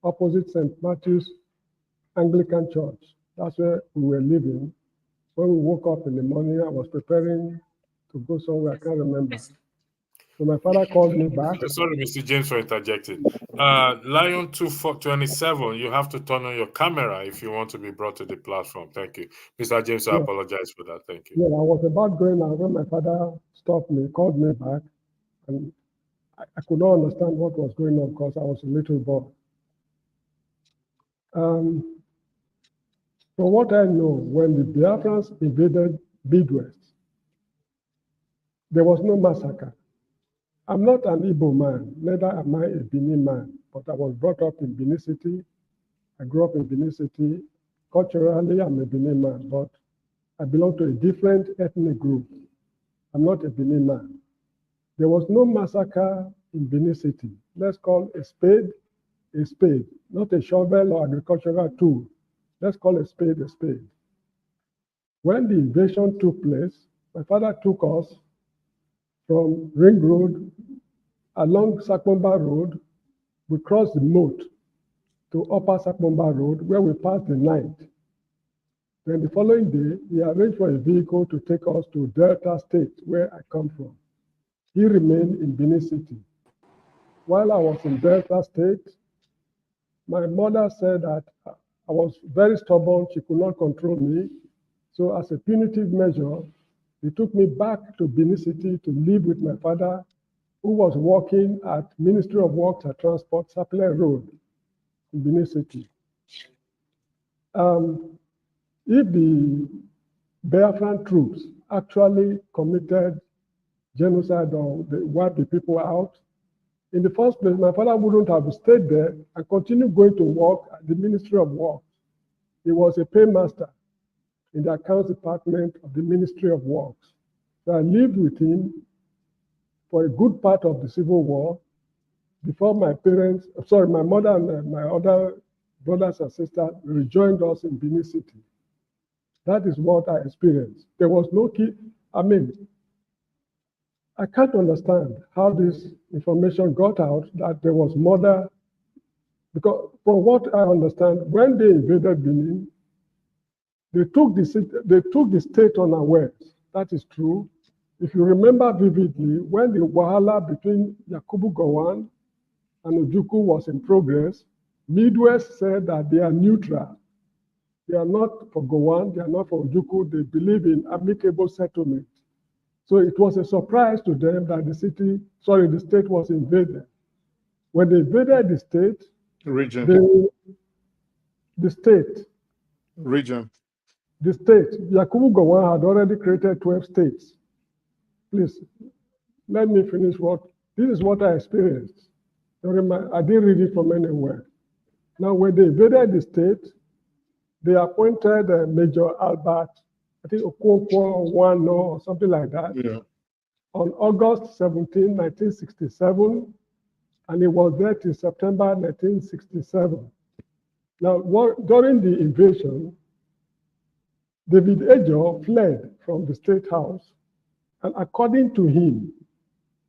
opposite St. Matthew's Anglican Church. That's where we were living. When we woke up in the morning, I was preparing to go somewhere, I can't remember. So my father called me back. Sorry, Mr. James, for interjecting. Lion 227, you have to turn on your camera if you want to be brought to the platform. Thank you. Mr. James, I apologize for that. Thank you. Yeah, I was about going out when my father stopped me, called me back, and I could not understand what was going on because I was a little boy. From what I know, when the Biafrans invaded Midwest, there was no massacre. I'm not an Igbo man, neither am I a Benin man, but I was brought up in Benin City. I grew up in Benin City. Culturally, I'm a Benin man, but I belong to a different ethnic group. I'm not a Benin man. There was no massacre in Benin City. Let's call a spade, not a shovel or agricultural tool. Let's call a spade a spade. When the invasion took place, my father took us from Ring Road along Sakmomba Road. We crossed the moat to Upper Sakmomba Road, where we passed the night. Then the following day, he arranged for a vehicle to take us to Delta State, where I come from. He remained in Benin City. While I was in Delta State, my mother said that I was very stubborn, she could not control me. So as a punitive measure, they took me back to Benin City to live with my father, who was working at Ministry of Works and Transport, Sapele Road in Benin City. If the Biafran troops actually committed genocide or they wiped the people out, in the first place, my father wouldn't have stayed there and continued going to work at the Ministry of Works. He was a paymaster in the accounts department of the Ministry of Works. So I lived with him for a good part of the Civil War before my mother and my other brothers and sisters rejoined us in Benin City. That is what I experienced. There was no key. I can't understand how this information got out that there was murder, because from what I understand, when they invaded Benin, they took the state unawares. That is true. If you remember vividly, when the wahala between Yakubu Gowon and Ojukwu was in progress, Midwest said that they are neutral. They are not for Gowon, they are not for Ojukwu. They believe in amicable settlement. So it was a surprise to them that the state was invaded. When they invaded the state, Yakubu Gowon had already created 12 states. Please, let me finish this is what I experienced. I didn't read it from anywhere. Now, when they invaded the state, they appointed Major Albert, I think Okonkwo Wano or something like that, on August 17, 1967, and he was there till September 1967. Now, during the invasion, David Ejo fled from the State House, and according to him,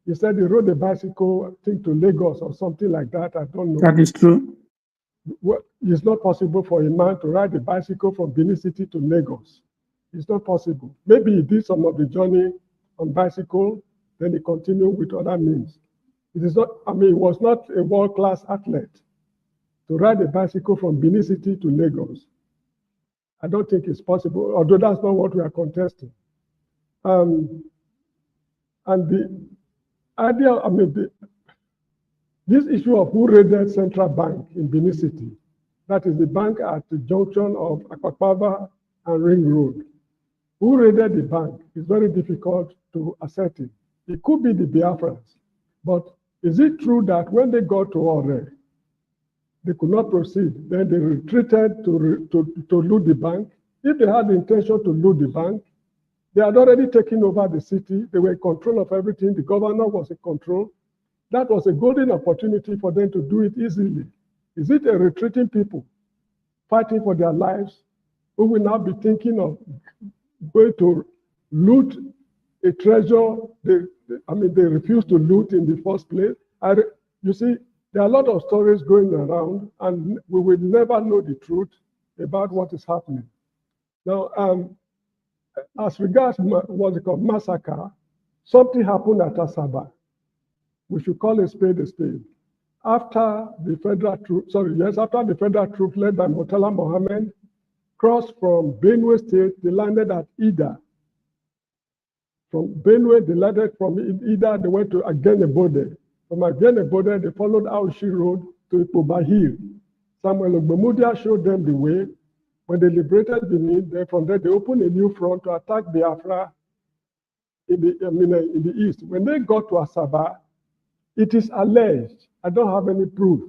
he said he rode a bicycle, I think, to Lagos or something like that. I don't know. That is true. Well, it's not possible for a man to ride a bicycle from Benin City to Lagos. It's not possible. Maybe he did some of the journey on bicycle, then he continued with other means. It is not, he was not a world-class athlete to ride a bicycle from Benin City to Lagos. I don't think it's possible, although that's not what we are contesting. And the idea, this issue of who raided Central Bank in Benin City, that is the bank at the junction of Akpakpava and Ring Road. Who raided the bank is very difficult to ascertain. It could be the Biafrans, but is it true that when they got to Ore, They could not proceed. Then they retreated to loot the bank. If they had the intention to loot the bank, they had already taken over the city. They were in control of everything. The governor was in control. That was a golden opportunity for them to do it easily. Is it a retreating people fighting for their lives who will now be thinking of going to loot a treasure they refused to loot in the first place? You see, there are a lot of stories going around, and we will never know the truth about what is happening. Now, as regards what's it called, massacre, something happened at Asaba. We should call a spade a spade. After the federal troops, after the federal troops led by Murtala Mohammed crossed from Benue State, they landed at Ida. From Benue, they landed from Ida, they went to Agenebode. From Agenebode, they followed Aushi Road to Ikobahir. Samuel Ogbemudia showed them the way. When they liberated Benin, then from there they opened a new front to attack Biafra in the east. When they got to Asaba, it is alleged, I don't have any proof,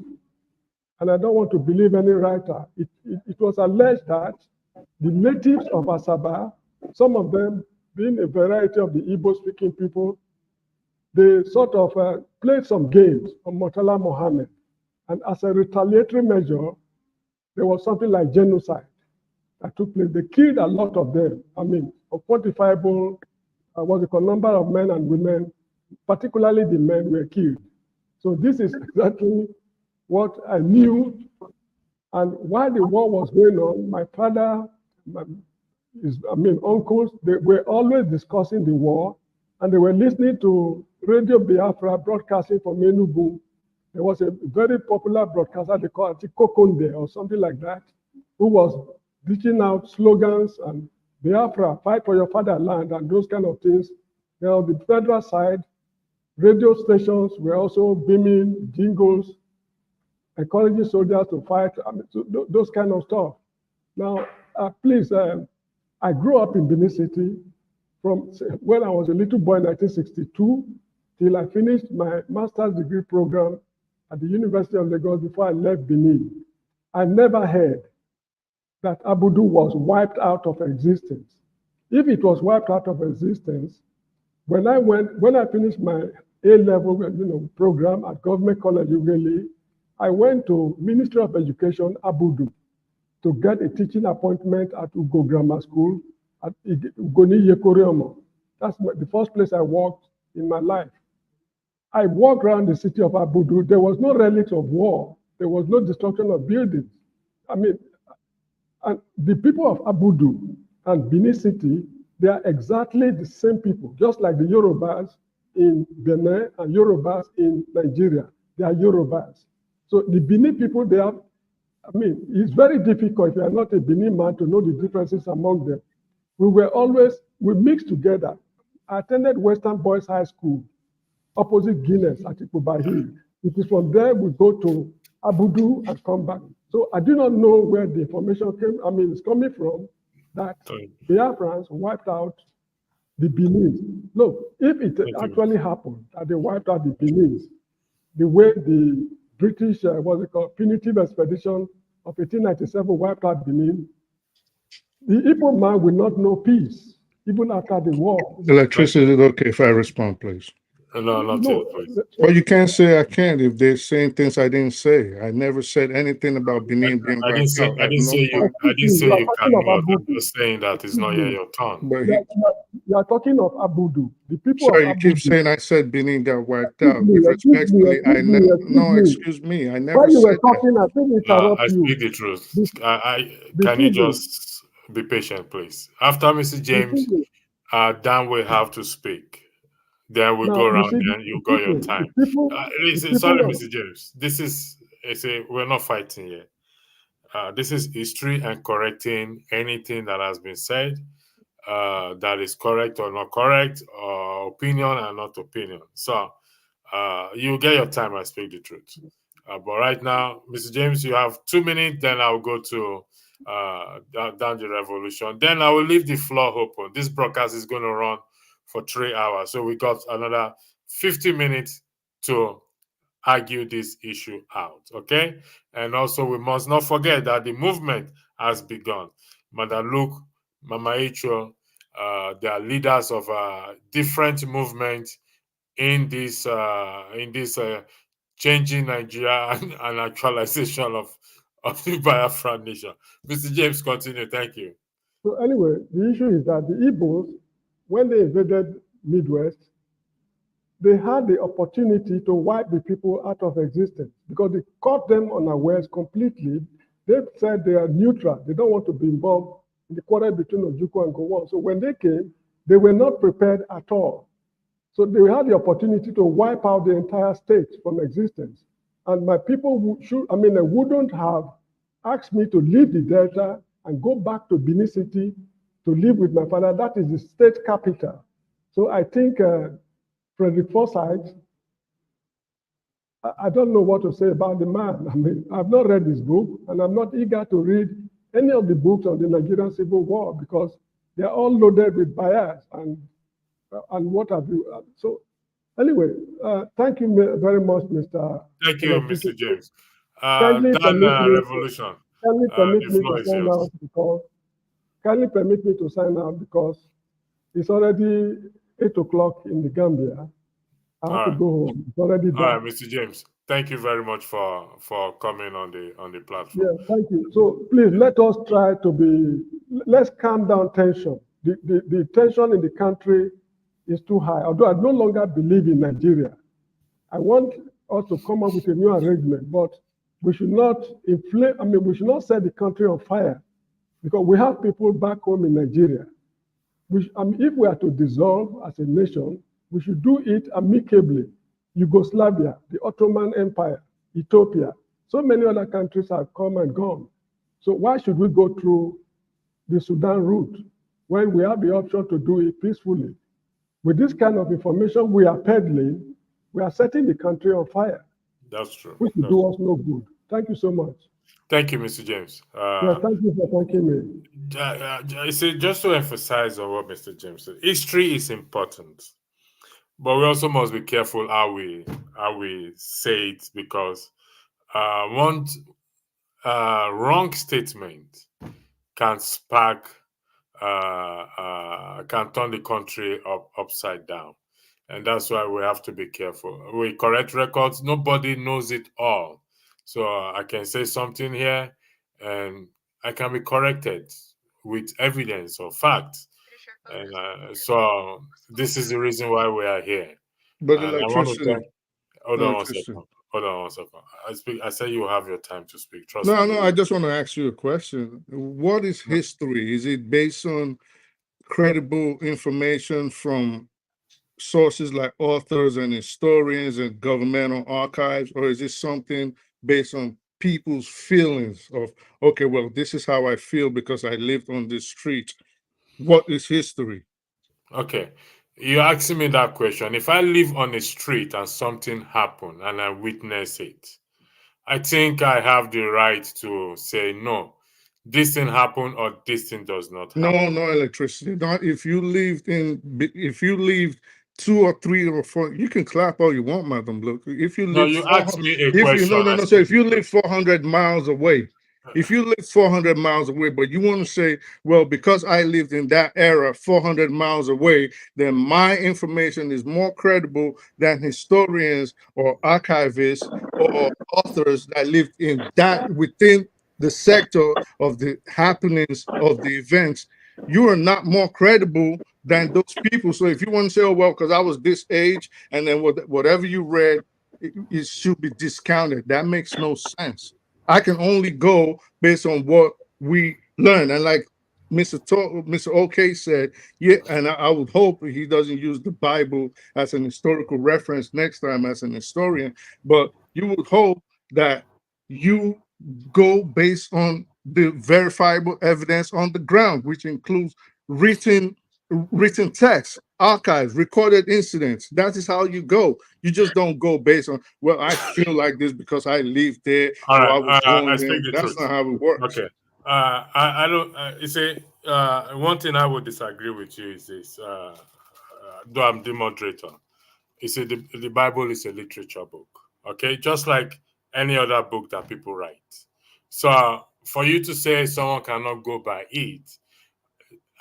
and I don't want to believe any writer. It was alleged that the natives of Asaba, some of them being a variety of the Igbo-speaking people, they sort of played some games on Murtala Mohammed. And as a retaliatory measure, there was something like genocide that took place. They killed a lot of them. I mean, a quantifiable, number of men and women, particularly the men, were killed. So this is exactly what I knew. And while the war was going on, my father, uncles, they were always discussing the war, and they were listening to Radio Biafra broadcasting from Enugu. There was a very popular broadcaster, they called it Kokonde or something like that, who was reaching out slogans and Biafra, fight for your fatherland, and those kind of things. Now, the federal side, radio stations were also beaming jingles, encouraging soldiers to fight, those kind of stuff. Now, please, I grew up in Benin City from when I was a little boy in 1962 till I finished my master's degree program at the University of Lagos before I left Benin. I never heard that Abudu was wiped out of existence. If it was wiped out of existence, when I finished my A-level program at Government College Ughelli, I went to Ministry of Education, Abudu, to get a teaching appointment at Ugo Grammar School at Ugoni Yekoriomo. That's the first place I worked in my life. I walked around the city of Abudu. There was no relics of war. There was no destruction of buildings. I mean, and the people of Abudu and Benin City, they are exactly the same people, just like the Yorubas in Benin and Yorubas in Nigeria. They are Yorubas. So the Benin people, they have, it's very difficult if you are not a Benin man to know the differences among them. We mixed together. I attended Western Boys High School, opposite Guinness at Ikobahir. It is from there we go to Abudu and come back. So I do not know where the information is coming from that Biafrans wiped out the Benin. Look, if it actually happened that they wiped out the Benin, the way the British, punitive expedition of 1897 wiped out Benin, the Igbo man will not know peace, even after the war. Electricity, is it okay if I respond, please? No, not yet, please. Well, you can't say I can't if they're saying things I didn't say. I never said anything about Benin being wiped out. I didn't say you cannot. I'm just saying that it's not yet your turn. But you are talking of Abudu. The people sir, of you Abudu. keep saying I said Benin got wiped out. Respectfully, excuse me. I never While you said were talking, I think interrupt I you. speak the truth. Can you just be patient, please? After Mr. James, Dan will have to speak. Then we'll go around and you got your time. Sorry, Mr. James. We're not fighting here. This is history and correcting anything that has been said that is correct or not correct, or opinion and not opinion. So you get your time, I speak the truth. But right now, Mr. James, you have 2 minutes, then I'll go to down the revolution. Then I will leave the floor open. This broadcast is going to run for 3 hours. So we got another 50 minutes to argue this issue out, okay? And also, we must not forget that the movement has begun. Madam Luke, Mama Icho, they are leaders of different movements in this changing Nigeria and actualization of the Biafran nation. Mr. James, continue. Thank you. So anyway, the issue is that the Igbos, when they invaded Midwest, they had the opportunity to wipe the people out of existence because they caught them unawares completely. They said they are neutral. They don't want to be involved in the quarrel between Ojukwu and Gowon. So when they came, they were not prepared at all. So they had the opportunity to wipe out the entire state from existence. And my people wouldn't have asked me to leave the Delta and go back to Benin City to live with my father. That is the state capital. So I think Frederick Forsyth, I don't know what to say about the man. I mean, I've not read his book, and I'm not eager to read any of the books on the Nigerian Civil War because they're all loaded with bias and what have you. So anyway, thank you very much, Mr. Thank you, Mr. James. Kindly Revolution. Kindly permit The me floor to is sign yours. out because kindly permit me to sign out because it's already 8 o'clock in the Gambia. I have to go home. It's already All right, done. Mr. James. Thank you very much for coming on the platform. Yeah, thank you. So please let us try to let's calm down tension. The tension in the country is too high. Although I no longer believe in Nigeria, I want us to come up with a new arrangement, but we should not inflame, we should not set the country on fire because we have people back home in Nigeria. If we are to dissolve as a nation, we should do it amicably. Yugoslavia, the Ottoman Empire, Ethiopia, so many other countries have come and gone. So why should we go through the Sudan route when we have the option to do it peacefully? With this kind of information we are peddling, we are setting the country on fire. That's true. Which will do us no good. Thank you so much. Thank you, Mr. James. Thank you for thanking me. I say, just to emphasize on what Mr. James said, history is important, but we also must be careful how we say it because one wrong statement can spark can turn the country upside down, and that's why we have to be careful. We correct records. Nobody knows it all. So I can say something here and I can be corrected with evidence or facts. And so this is the reason why we are here. But And I want to thank. Hold on one electricity. second. Hold on one second. I said you have your time to speak. Trust No, me. no, I just want to ask you a question. What is history? Is it based on credible information from sources like authors and historians and governmental archives, or is this something based on people's feelings of, okay, well, this is how I feel because I lived on this street? What is history? Okay. You're asking me that question. If I live on a street and something happened and I witness it, I think I have the right to say, no, this thing happened or this thing does not happen. No electricity. Not if you lived 2 or 3 or 4, you can clap all you want, Madam Luke. If you No, live you asked me a question. no. So if you live 400 miles away, if you live 400 miles away, but you want to say, well, because I lived in that era 400 miles away, then my information is more credible than historians or archivists or authors that lived in that within the sector of the happenings of the events. You are not more credible than those people. So if you want to say, oh, well, because I was this age, and then whatever you read, it should be discounted. That makes no sense. I can only go based on what we learn. And like Mr. OK said, yeah, and I would hope he doesn't use the Bible as an historical reference next time as an historian, but you would hope that you go based on the verifiable evidence on the ground, which includes written text, archives, recorded incidents. That is how you go. You just don't go based on, well, I feel like this because I lived there All or I right, was born I there. speak the That's truth. not how it works. Okay. I don't. You see, one thing I would disagree with you is this. Though I'm the moderator, you see, the Bible is a literature book. Okay, just like any other book that people write. So for you to say someone cannot go by it,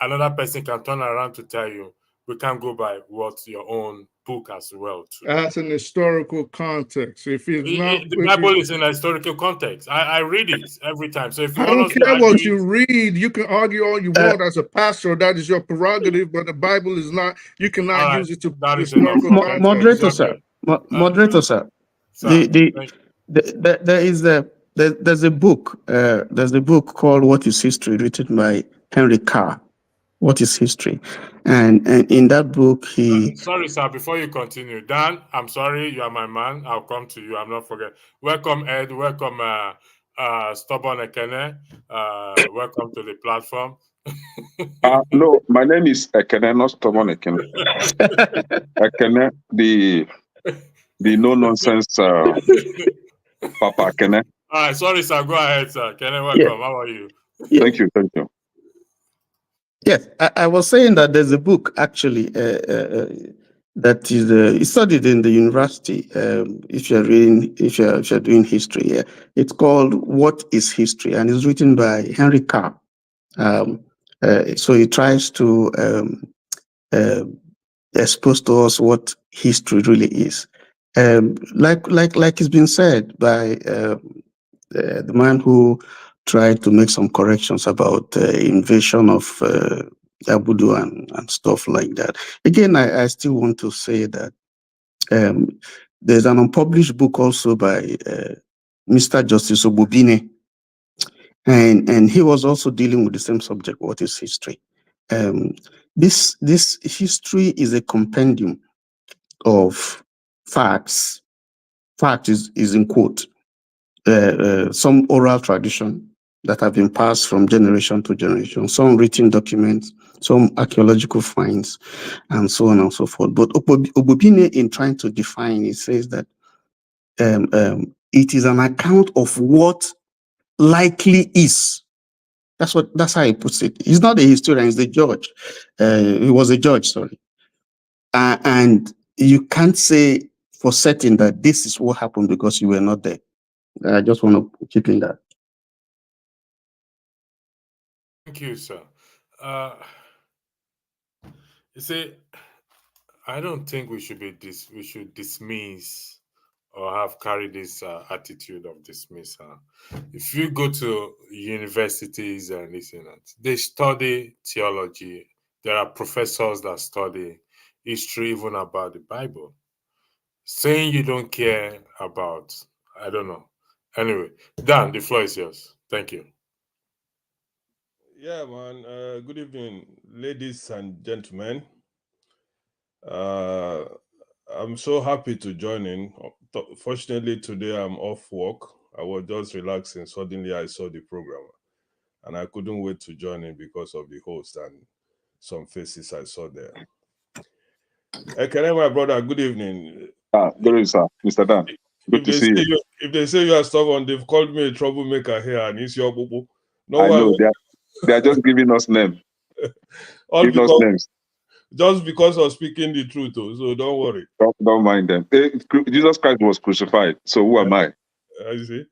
another person can turn around to tell you, we can't go by what your own book as well too. That's an historical context. If it's not, The Bible is in a historical context. I read it every time. So if you I want don't us to care argue what it, you read. You can argue all you want as a pastor. That is your prerogative. But the Bible is not. You cannot all right, use it to that is enough. historical Okay, context. Moderator, sir. okay. Moderator, sir. Sir, There's a book. There's a book called "What Is History," written by Henry Carr. What is history? And in that book, he. Sorry, sir. Before you continue, Dan, I'm sorry. You are my man. I'll come to you. I'm not forget. Welcome, Ed. Welcome, Stubborn Ekene. Welcome to the platform. No, my name is Ekene, not Stubborn Ekene. Ekene, the no nonsense Papa Ekene. All right, sorry, sir. Go ahead, sir. Kene, welcome. Yeah. How are you? Yeah. Thank you. Yes, I was saying that there's a book actually that is studied in the university. If you're reading, if you're doing history, yeah, it's called "What Is History," and it's written by Henry Carr. So he tries to expose to us what history really is. Like it's been said by the man who tried to make some corrections about invasion of Abudu and stuff like that. Again, I still want to say that there's an unpublished book also by Mr. Justice Obubine, and he was also dealing with the same subject, what is history. This history is a compendium of facts. Fact is in quote, some oral tradition that have been passed from generation to generation, some written documents, some archaeological finds, and so on and so forth. But Obubine, in trying to define it, says that it is an account of what likely is. That's how he puts it. He's not a historian, he's the judge. He was a judge, sorry. And you can't say for certain that this is what happened because you were not there. I just want to keep in that. Thank you, sir. You see, I don't think we should dismiss or have carried this attitude of dismissal. If you go to universities and they study theology. There are professors that study history, even about the Bible. Saying you don't care about, I don't know. Anyway, Dan, the floor is yours. Thank you. Yeah, man. Good evening, ladies and gentlemen. I'm so happy to join in. Fortunately, today I'm off work. I was just relaxing. Suddenly, I saw the program, and I couldn't wait to join in because of the host and some faces I saw there. Ekene, my brother, good evening. Good evening, sir. Mr. Dan. Good to see you. If they say you are stubborn, they've called me a troublemaker here, and it's your boo. No, I know they are just giving us names. Just because of speaking the truth, so don't worry. Don't mind them. Jesus Christ was crucified, so who am I? You see?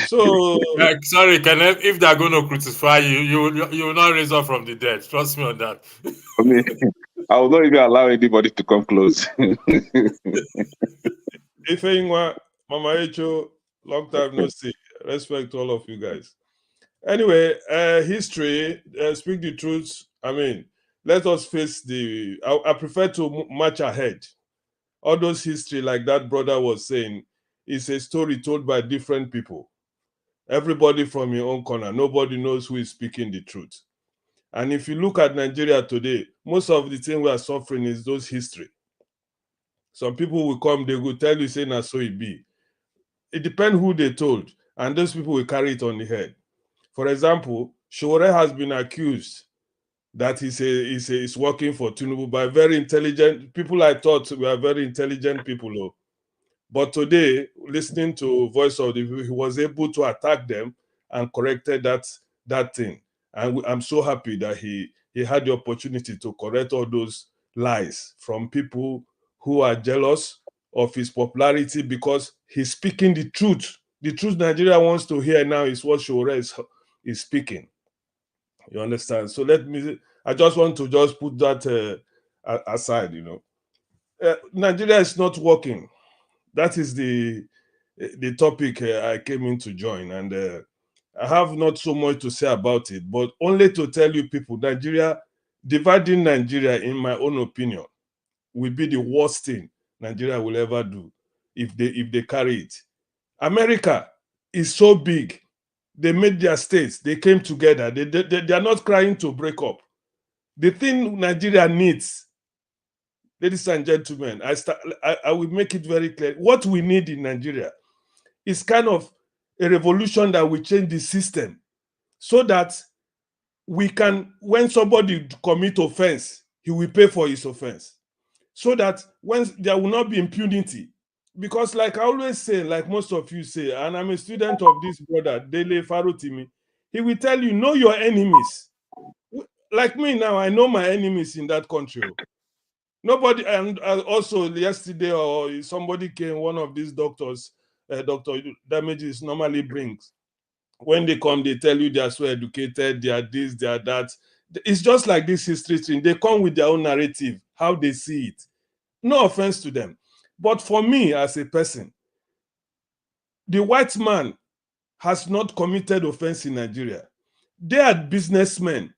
So sorry, Kenneth, if they're going to crucify you, you will not raise up from the dead. Trust me on that. I mean, I will not even allow anybody to come close. Ifeingwa, Mama Echo, long time no see. Respect to all of you guys. Anyway, history, speak the truth. I mean, let us face I prefer to march ahead. All those history, like that brother was saying, is a story told by different people. Everybody from your own corner. Nobody knows who is speaking the truth. And if you look at Nigeria today, most of the thing we are suffering is those history. Some people will come, they will tell you, say, na so it be. It depends who they told, and those people will carry it on the head. For example, Shore has been accused that he's working for Tinubu by very intelligent people. I thought were very intelligent people. But today, listening to Voice of the People, he was able to attack them and corrected that thing. And I'm so happy that he had the opportunity to correct all those lies from people who are jealous of his popularity because he's speaking the truth. The truth Nigeria wants to hear now is what Showore is speaking. You understand? So I just want to just put that aside, you know. Nigeria is not working. That is the topic I came in to join, and I have not so much to say about it, but only to tell you people, dividing Nigeria, in my own opinion, will be the worst thing Nigeria will ever do if they carry it. America is so big. They made their states. They came together. They are not crying to break up. The thing Nigeria needs, ladies and gentlemen, I will make it very clear. What we need in Nigeria is kind of a revolution that will change the system so that we can, when somebody commit offense, he will pay for his offense. So that when there will not be impunity. Because like I always say, like most of you say, and I'm a student of this brother, Dele Farotimi, he will tell you, know your enemies. Like me now, I know my enemies in that country. Nobody, and also yesterday or somebody came, one of these doctors, Dr. Damages normally brings. When they come, they tell you they are so educated, they are this, they are that. It's just like this history thing. They come with their own narrative, how they see it. No offense to them. But for me as a person, the white man has not committed offense in Nigeria. They are businessmen.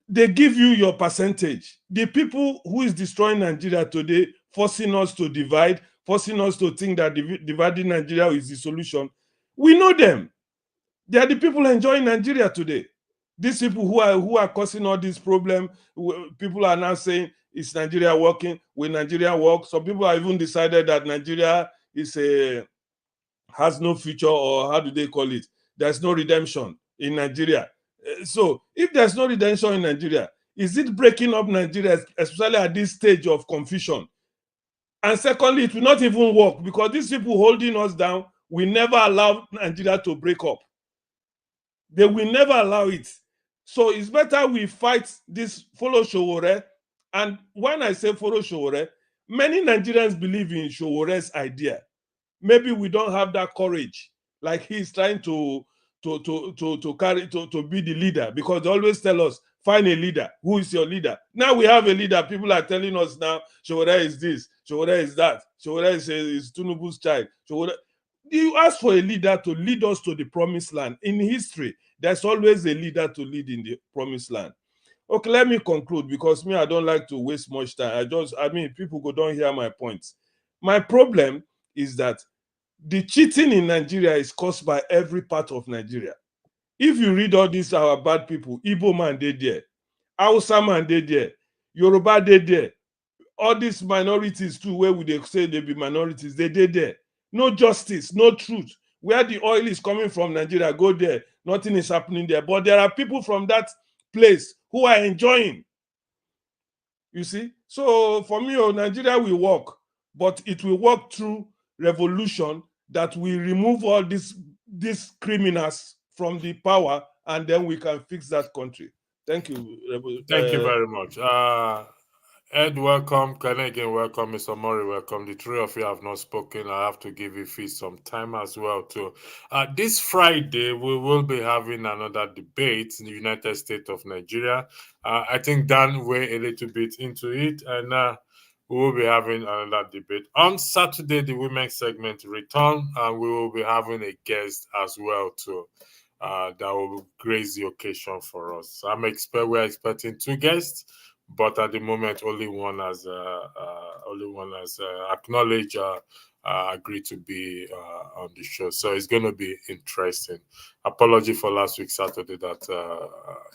They give you your percentage. The people who is destroying Nigeria today, forcing us to divide, forcing us to think that dividing Nigeria is the solution, we know them. They are the people enjoying Nigeria today. These people who are causing all this problem, people are now saying, is Nigeria working? Will Nigeria work? Some people have even decided that Nigeria has no future, or how do they call it? There's no redemption in Nigeria. So if there's no redemption in Nigeria, is it breaking up Nigeria, especially at this stage of confusion? And secondly, it will not even work because these people holding us down will never allow Nigeria to break up. They will never allow it. So it's better we fight this follow Showore. And when I say follow Showore, many Nigerians believe in Showore's idea. Maybe we don't have that courage, like he's trying to be the leader, because they always tell us, find a leader. Who is your leader? Now we have a leader. People are telling us now, Showore is this, Showore is that, Showore is Tinubu's child. Showore. You ask for a leader to lead us to the promised land. In history, there's always a leader to lead in the promised land. Okay, let me conclude, because me, I don't like to waste much time. People go don't hear my points. My problem is that the cheating in Nigeria is caused by every part of Nigeria. If you read all these our bad people, Igbo man they there, Hausa man they there, Yoruba they there, all these minorities too, where would they say they be minorities, they there. No justice, no truth. Where the oil is coming from, Nigeria, go there. Nothing is happening there. But there are people from that place who are enjoying. You see? So for me, Nigeria will work, but it will work through revolution that will remove all these criminals from the power, and then we can fix that country. Thank you. Thank you very much. Ed, welcome. Again, welcome. Mr. Murray, welcome. The three of you have not spoken. I have to give you some time as well too. This Friday, we will be having another debate in the United States of Nigeria. I think Dan went a little bit into it, and we will be having another debate. On Saturday, the women's segment return, and we will be having a guest as well too. That will grace the occasion for us. We're expecting two guests, but at the moment only one has acknowledged, agreed to be on the show. So it's going to be interesting. Apology for last week Saturday that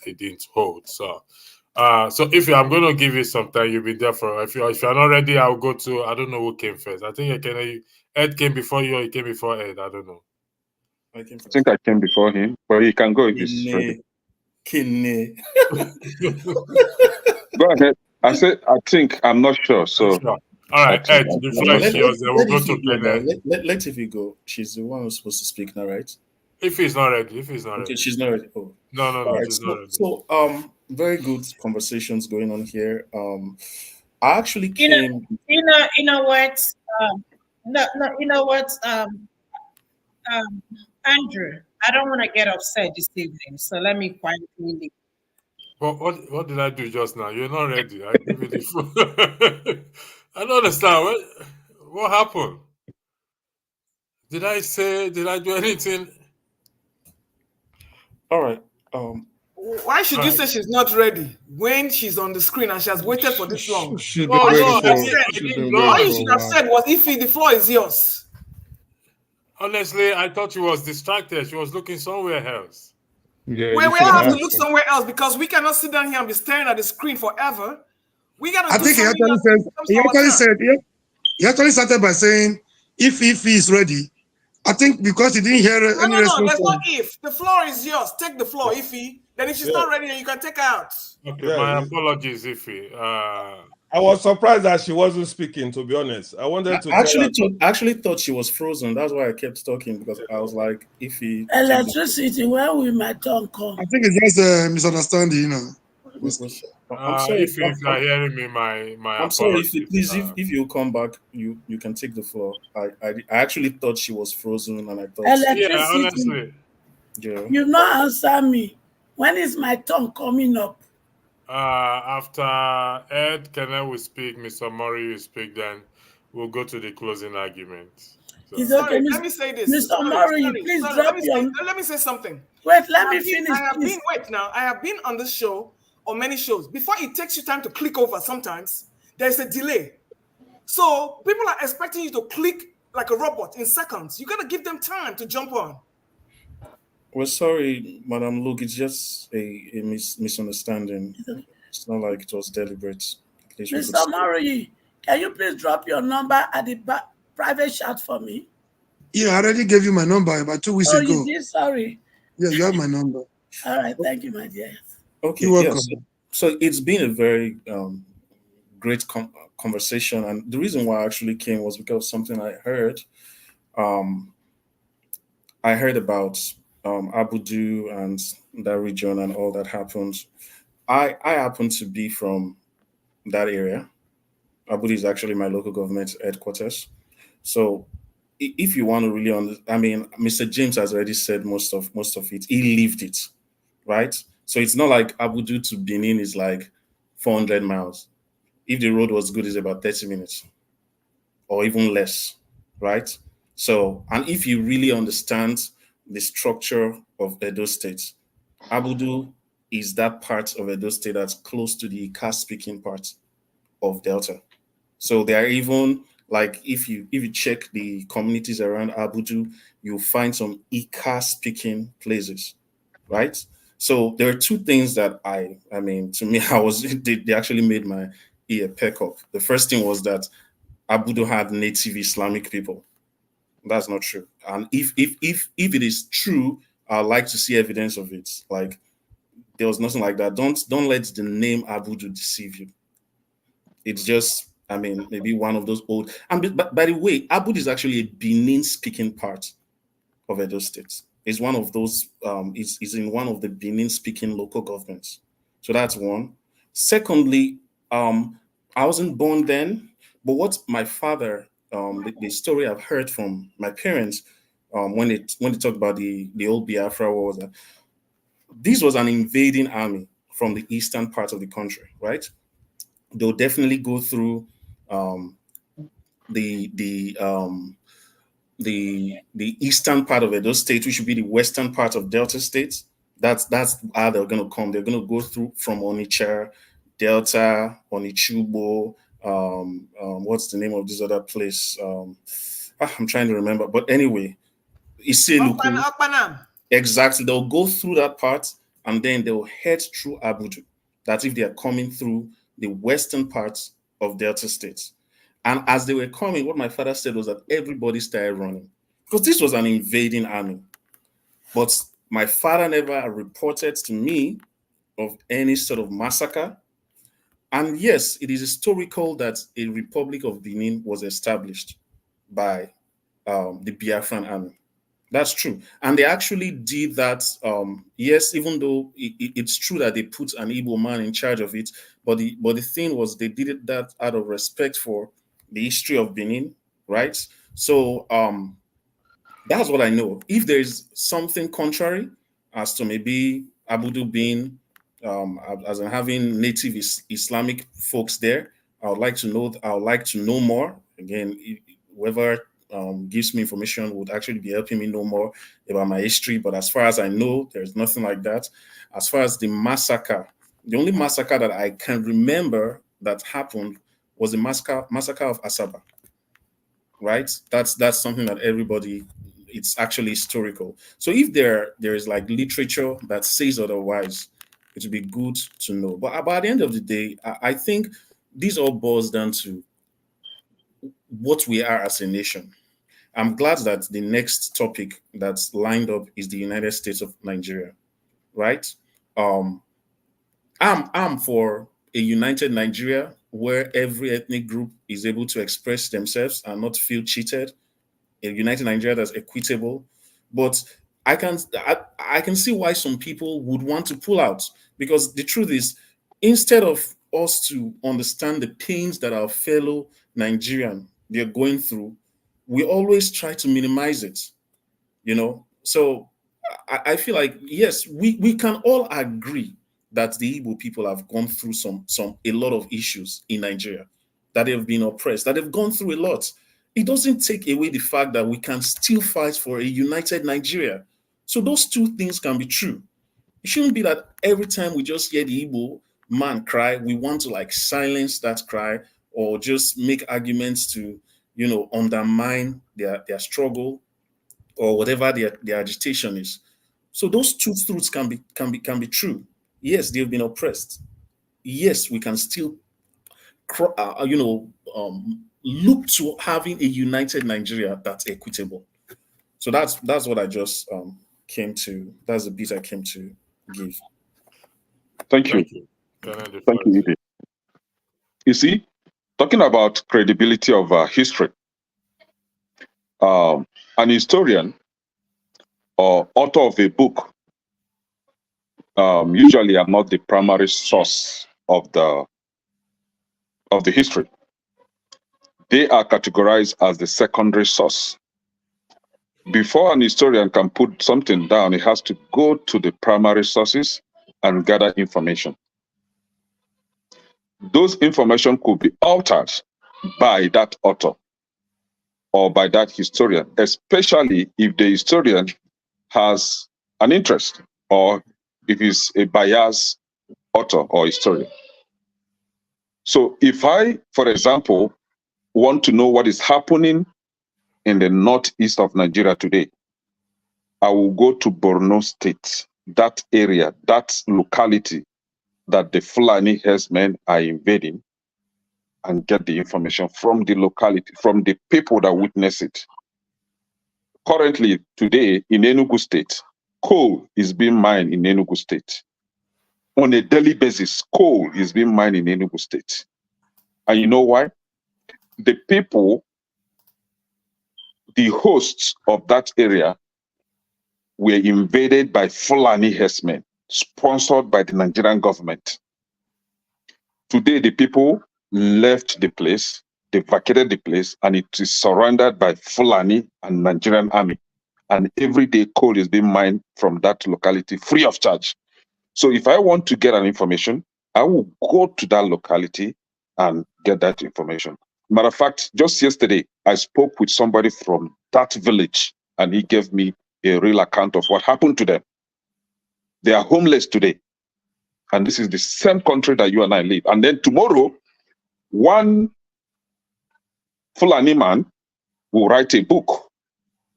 it didn't hold. So I'm going to give you some time. You'll be there for. If you're not ready, I'll go to. I don't know who came first. I think Ed came before you, or he came before Ed. I don't know. I think I came before him, but he can go if he's ready. Go ahead. I think I'm not sure. So, all right, Ed, the floor is yours. We'll go to Kenneth. Let Tiffy go. She's the one who's supposed to speak now, right? If he's not ready, okay, she's not ready. Oh, no, right, she's not ready. So, very good conversations going on here. I actually came. You know what? No, you know what, Andrew, I don't want to get upset this evening, so let me quietly leave. What did I do just now? You're not ready. I give you the phone. I don't understand. What happened? Did I do anything? All right. Why should you say she's not ready when she's on the screen and she has waited for this long? She's Oh, been ready no, for. I She's didn't been know. All ready you for a should have while. said was, Ify, the floor is yours. Honestly, I thought she was distracted. She was looking somewhere else. Yeah, We you all should have to have look to. somewhere else because we cannot sit down here and be staring at the screen forever. We got I to do think he something actually else said, when it comes he to our actually turn. said, he actually started by saying, if he is ready. I think because he didn't hear any No. response There's no from. if. The floor is yours. Take the floor, Ify. Then if she's Yeah. not ready, then you can take her out. Okay, Yeah, my apologies, Ify. I was surprised that she wasn't speaking, to be honest. I wanted to tell her. I actually thought she was frozen. That's why I kept talking, because I was like, if he Electricity, when will my turn come? I think it's just a misunderstanding, you know. I'm sorry. If you are hearing me, my I'm sorry. apologies. If please, if you come back, you can take the floor. I actually thought she was frozen, and I thought. Yeah, honestly. Yeah. You've not answered me. When is my turn coming up? After Ed, Kenneth will speak, Mr. Murray will speak, then we'll go to the closing argument. So. It's okay, Sorry, let me say this. Mr. Murray, please drop Let me say something. Wait, let me finish. I have been on this show, on many shows. Before it takes you time to click over, sometimes there's a delay. So people are expecting you to click like a robot in seconds. You got to give them time to jump on. Well, sorry, Madam Luke. It's just a misunderstanding. It's not like it was deliberate. Mr. Murray, can you please drop your number at the private chat for me? Yeah, I already gave you my number about 2 weeks ago. You did? Sorry. Yeah, you have my number. All right, thank you, my dear. Okay, You're welcome. yes. So it's been a very great conversation, and the reason why I actually came was because of something I heard. I heard about Abudu and that region and all that happened. I happen to be from that area. Abudu is actually my local government headquarters. So if you want to really I mean, Mr. James has already said most of it. He lived it, right? So it's not like Abudu to Benin is like 400 miles. If the road was good, it's about 30 minutes or even less, right? So, and if you really understand the structure of Edo State, Abudu is that part of Edo State that's close to the Ika-speaking part of Delta. So there are even, like, if you check the communities around Abudu, you'll find some Ika-speaking places, right? So there are two things that I mean, to me, they actually made my ear perk up. The first thing was that Abudu had native Islamic people. That's not true. And if it is true, I'd like to see evidence of it. Like, there was nothing like that. Don't let the name Abudu deceive you. It's just, I mean, maybe one of those old. And by the way, Abudu is actually a Benin-speaking part of Edo State. It's one of those. Is in one of the Benin-speaking local governments. So that's one. Secondly, I wasn't born then, but what my father, the story I've heard from my parents, when they talk about the old Biafra war, was that this was an invading army from the eastern part of the country, right? They'll definitely go through the eastern part of Edo State, which would be the western part of Delta State. That's how they're going to come. They're going to go through from Onitsha, Delta, Onichubo. What's the name of this other place? I'm trying to remember. But anyway, Okpanam. Exactly. They'll go through that part and then they'll head through Abudu. That's if they are coming through the western parts of Delta State. And as they were coming, what my father said was that everybody started running because this was an invading army. But my father never reported to me of any sort of massacre. And yes, it is historical that a Republic of Benin was established by the Biafran army. That's true. And they actually did that. Yes, even though it's true that they put an Igbo man in charge of it, but the thing was they did it that out of respect for the history of Benin, right? So that's what I know. If there is something contrary as to maybe Abudu being as in having native Islamic folks there, I would like to know. I would like to know more. Again, whoever gives me information would actually be helping me know more about my history. But as far as I know, there's nothing like that. As far as the massacre, the only massacre that I can remember that happened was the massacre of Asaba. Right? That's something that everybody. It's actually historical. So if there is like literature that says otherwise, it would be good to know. But at the end of the day, I think this all boils down to what we are as a nation. I'm glad that the next topic that's lined up is the United States of Nigeria, right? I'm for a united Nigeria where every ethnic group is able to express themselves and not feel cheated. A united Nigeria that's equitable, but I can see why some people would want to pull out, because the truth is, instead of us to understand the pains that our fellow Nigerian they're going through, we always try to minimize it. So I feel like yes, we can all agree that the Igbo people have gone through a lot of issues in Nigeria, that they've been oppressed, that they've gone through a lot. It doesn't take away the fact that we can still fight for a united Nigeria. So those two things can be true. It shouldn't be that every time we just hear the Igbo man cry, we want to like silence that cry or just make arguments to, undermine their struggle or whatever their agitation is. So those two truths can be true. Yes, they've been oppressed. Yes, we can still, look to having a united Nigeria that's equitable. So that's what I just came to. That's the bit I came to give. Thank you. Thank you, Ibe. You see, talking about credibility of history, an historian or author of a book usually are not the primary source of the history. They are categorized as the secondary source. Before an historian can put something down, he has to go to the primary sources and gather information. Those information could be altered by that author or by that historian, especially if the historian has an interest or if he's a biased author or historian. So if I, for example, want to know what is happening in the northeast of Nigeria today, I will go to Borno State, that area, that locality that the Fulani herdsmen are invading, and get the information from the locality, from the people that witness it. Currently, today, in Enugu State, coal is being mined in Enugu State. On a daily basis, coal is being mined in Enugu State. And you know why? The people, the hosts of that area, were invaded by Fulani herdsmen, sponsored by the Nigerian government. Today, the people left the place, they vacated the place, and it is surrounded by Fulani and Nigerian army. And every day, coal is being mined from that locality free of charge. So if I want to get an information, I will go to that locality and get that information. Matter of fact, just yesterday, I spoke with somebody from that village, and he gave me a real account of what happened to them. They are homeless today. And this is the same country that you and I live. And then tomorrow, one Fulani man will write a book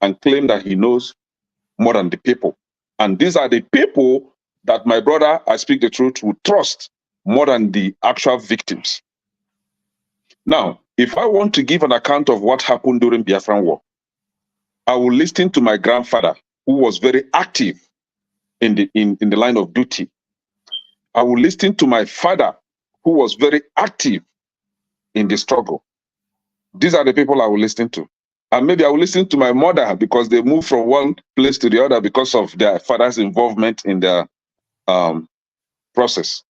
and claim that he knows more than the people. And these are the people that my brother, I speak the truth, would trust more than the actual victims. Now, if I want to give an account of what happened during Biafran War, I will listen to my grandfather, who was very active in the line of duty. I will listen to my father, who was very active in the struggle. These are the people I will listen to. And maybe I will listen to my mother because they moved from one place to the other because of their father's involvement in the process.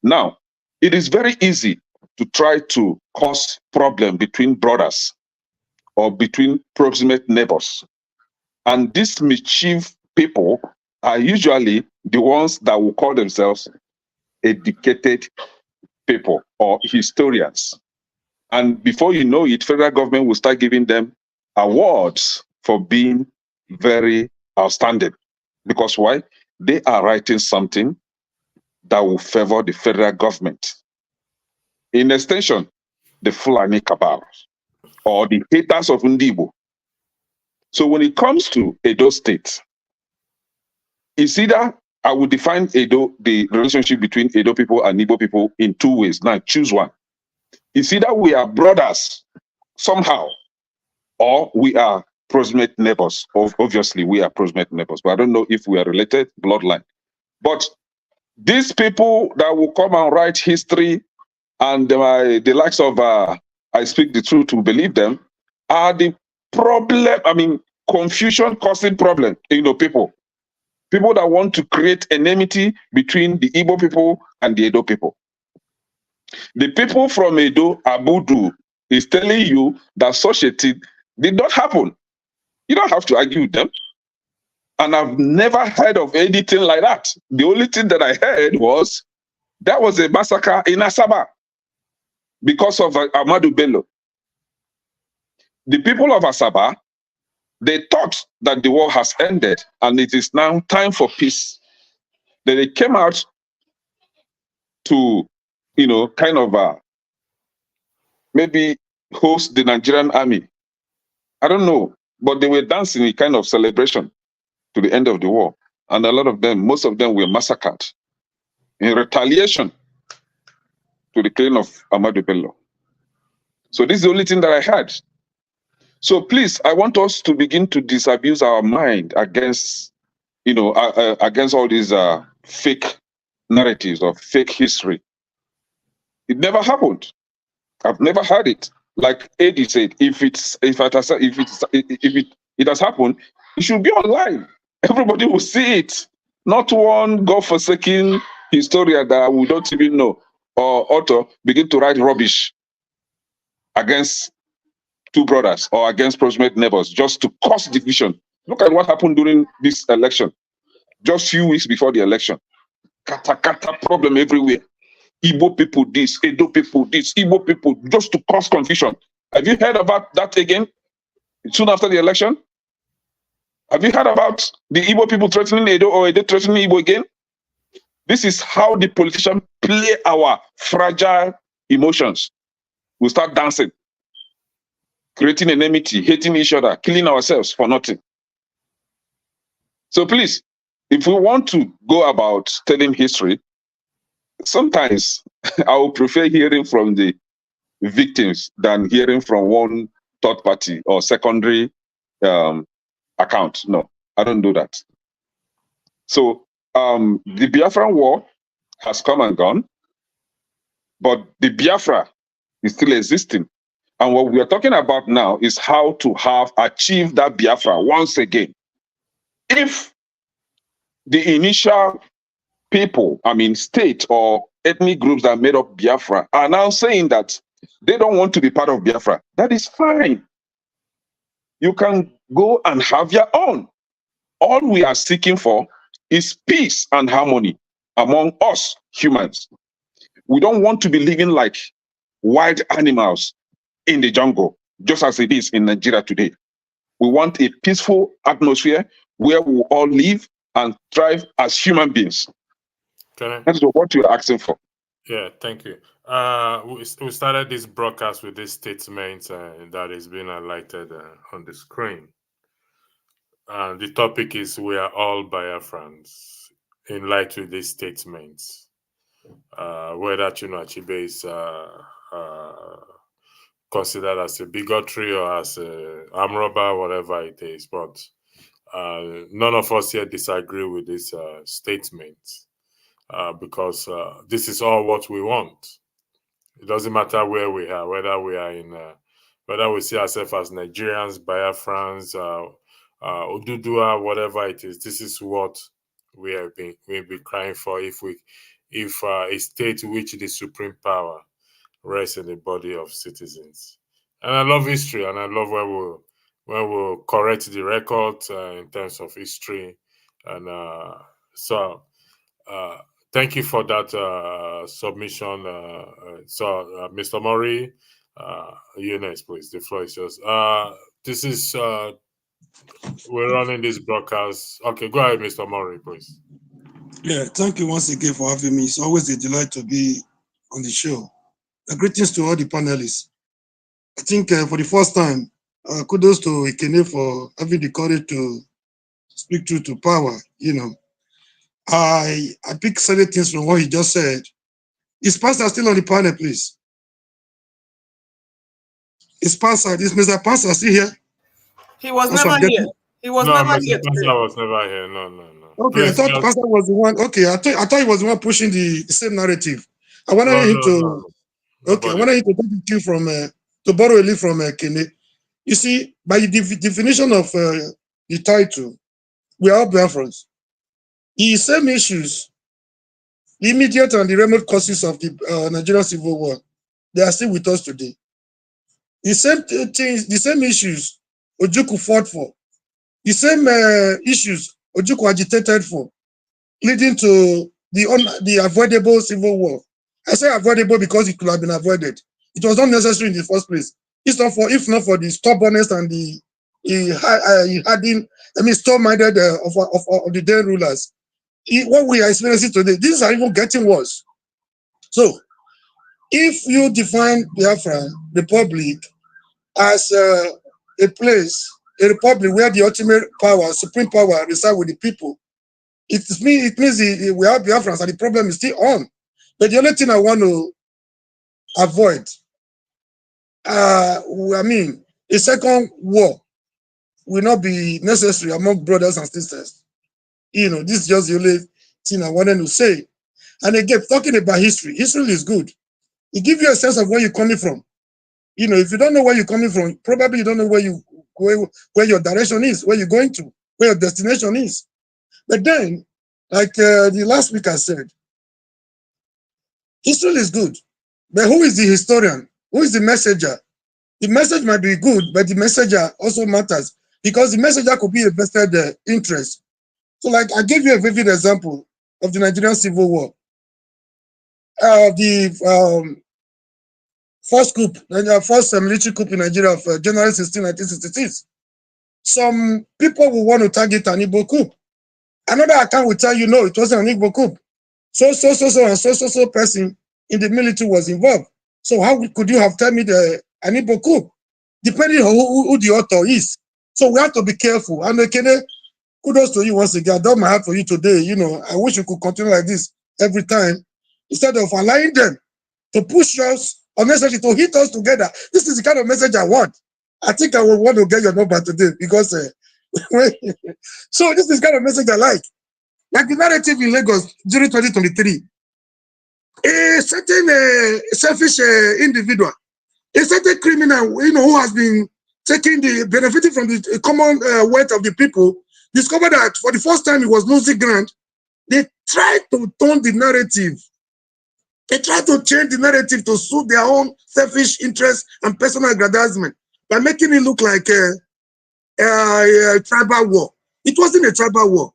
Now, it is very easy to try to cause problem between brothers or between proximate neighbors. And these mischief people are usually the ones that will call themselves educated people or historians. And before you know it, federal government will start giving them awards for being very outstanding. Because why? They are writing something that will favor the federal government. In extension, the Fulani cabal or the haters of Ndibo. So when it comes to Edo State, it's either I would define Edo, the relationship between Edo people and Igbo people in two ways. Now choose one. It's either we are brothers somehow, or we are proximate neighbors. Obviously, we are proximate neighbors, but I don't know if we are related bloodline. But these people that will come and write history and the likes of I speak the truth to believe them are the problem. I mean, confusion causing problem, people. People that want to create enmity between the Igbo people and the Edo people. The people from Edo, Abudu, is telling you that such a thing did not happen. You don't have to argue with them. And I've never heard of anything like that. The only thing that I heard was there was a massacre in Asaba because of Ahmadu Bello. The people of Asaba, they thought that the war has ended and it is now time for peace. Then they came out to, kind of maybe host the Nigerian army. I don't know, but they were dancing a kind of celebration to the end of the war. And a lot of them, most of them were massacred in retaliation to the killing of Ahmadu Bello. So this is the only thing that I heard. So please, I want us to begin to disabuse our mind against, against all these fake narratives of fake history. It never happened. I've never heard it. Like Eddie said, if it has happened, it should be online. Everybody will see it. Not one God-forsaken historian that we don't even know or author begin to write rubbish against two brothers or against proximate neighbors just to cause division. Look at what happened during this election. Just few weeks before the election. Kata problem everywhere. Igbo people this, Edo people this, Igbo people, just to cause confusion. Have you heard about that again? Soon after the election? Have you heard about the Igbo people threatening Edo or Edo threatening Igbo again? This is how the politicians play our fragile emotions. We start dancing, creating enmity, hating each other, killing ourselves for nothing. So please, if we want to go about telling history, sometimes I would prefer hearing from the victims than hearing from one third party or secondary account. No, I don't do that. So the Biafran war has come and gone, but the Biafra is still existing. And what we are talking about now is how to have achieved that Biafra once again. If the initial people, state or ethnic groups that made up Biafra are now saying that they don't want to be part of Biafra, that is fine. You can go and have your own. All we are seeking for is peace and harmony among us humans. We don't want to be living like wild animals in the jungle, just as it is in Nigeria today. We want a peaceful atmosphere where we all live and thrive as human beings. That's what you're asking for. Yeah, thank you. We started this broadcast with this statement that is being highlighted on the screen. The topic is "We are all Biafrans," in light with these statements. Whether Achebe is considered as a bigotry or as a arm robber, whatever it is, but none of us here disagree with this statement. Because this is all what we want. It doesn't matter where we are, whether we are in, whether we see ourselves as Nigerians, Biafrans, Ududua, whatever it is. This is what we'll be crying for if a state which the supreme power rests in the body of citizens. And I love history, and I love when we'll correct the record in terms of history. And so thank you for that submission. Mr. Murray, you next, please. The floor is yours. This is we're running this broadcast. Okay, go ahead, Mr. Murray, please. Yeah, thank you once again for having me. It's always a delight to be on the show. Greetings to all the panelists. I think for the first time, kudos to Ikene for having the courage to speak truth to power. You know, I pick certain things from what he just said. Is Pastor still on the panel, please? Is Mr. Pastor still here? He was never here. He was never here. Pastor was never here. No. Okay, please, I thought Pastor was the one. Okay, I thought he was the one pushing the same narrative. I wanted him to. Okay, I wanted him to take the cue from to borrow a leaf from Kene. You see, by the definition of the title, we are all Biafrans. The same issues, the immediate and the remote causes of the Nigerian Civil War, they are still with us today. The same things, the same issues Ojukwu fought for, the same issues Ojukwu agitated for, leading to the avoidable Civil War. I say avoidable because it could have been avoided. It was not necessary in the first place. If not for the stubbornness and the store-minded of the then rulers. What we are experiencing today, these are even getting worse. So, if you define Biafra Republic as a place, a republic where the ultimate power, supreme power, resides with the people, it means we are Biafrans and the problem is still on. But the only thing I want to avoid, a second war will not be necessary among brothers and sisters. You know, this is just the only thing I wanted to say. And again, talking about history is good. It gives you a sense of where you're coming from. You know, if you don't know where you're coming from, probably you don't know where your direction is, where you're going to, where your destination is. But then, like the last week I said, history is good. But who is the historian? Who is the messenger? The message might be good, but the messenger also matters because the messenger could be a vested interest. So, like, I gave you a vivid example of the Nigerian Civil War. The first military coup in Nigeria of January 16, 1966. Some people will want to target an Igbo coup. Another account will tell you, no, it wasn't an Igbo coup. So person in the military was involved. So how could you have told me an Igbo coup? Depending on who the author is. So we have to be careful. And kudos to you once again. I done my heart for you today. You know, I wish you could continue like this every time instead of allowing them to push us unnecessarily to hit us together. This is the kind of message I want. I think I will want to get your number today because so this is the kind of message I like. Like the narrative in Lagos during 2023. A certain selfish individual, a certain criminal, you know, who has been benefiting from the common wealth of the people, discovered that for the first time he was losing ground. They tried to turn the narrative. They tried to change the narrative to suit their own selfish interests and personal aggrandizement by making it look like a tribal war. It wasn't a tribal war.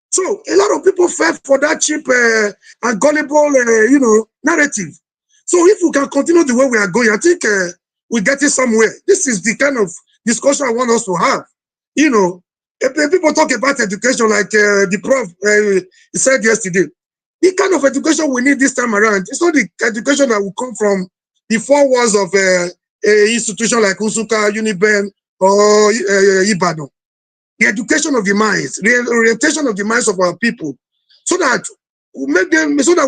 So a lot of people fell for that cheap and gullible, narrative. So if we can continue the way we are going, I think we're getting somewhere. This is the kind of discussion I want us to have. You know, people talk about education like the prof said yesterday. The kind of education we need this time around, it's not the education that will come from the four walls of an institution like Usuka, Uniben, or Ibadan. The education of the minds, the orientation of the minds of our people, so that we make them, so that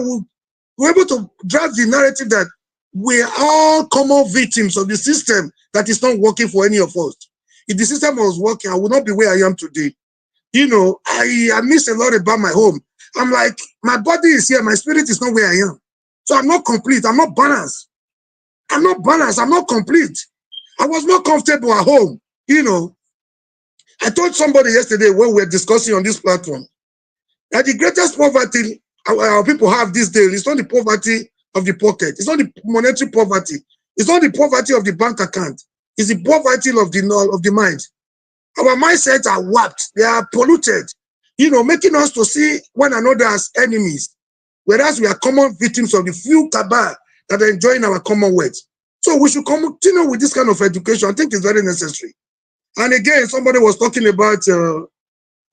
we're able to drive the narrative that we are all common victims of the system that is not working for any of us. If the system was working, I would not be where I am today. You know, I miss a lot about my home. I'm like, my body is here, my spirit is not where I am. So I'm not complete, I'm not balanced. I'm not balanced, I'm not complete. I was not comfortable at home, you know. I told somebody yesterday when we were discussing on this platform that the greatest poverty our people have these days is not the poverty of the pocket, it's not the monetary poverty, It's not the poverty of the bank account. It's the poverty of the mind. Our mindsets are warped. They are polluted, making us to see one another as enemies, whereas we are common victims of the few cabal that are enjoying our commonwealth. So we should continue with this kind of education. I think it's very necessary. And again, somebody was talking about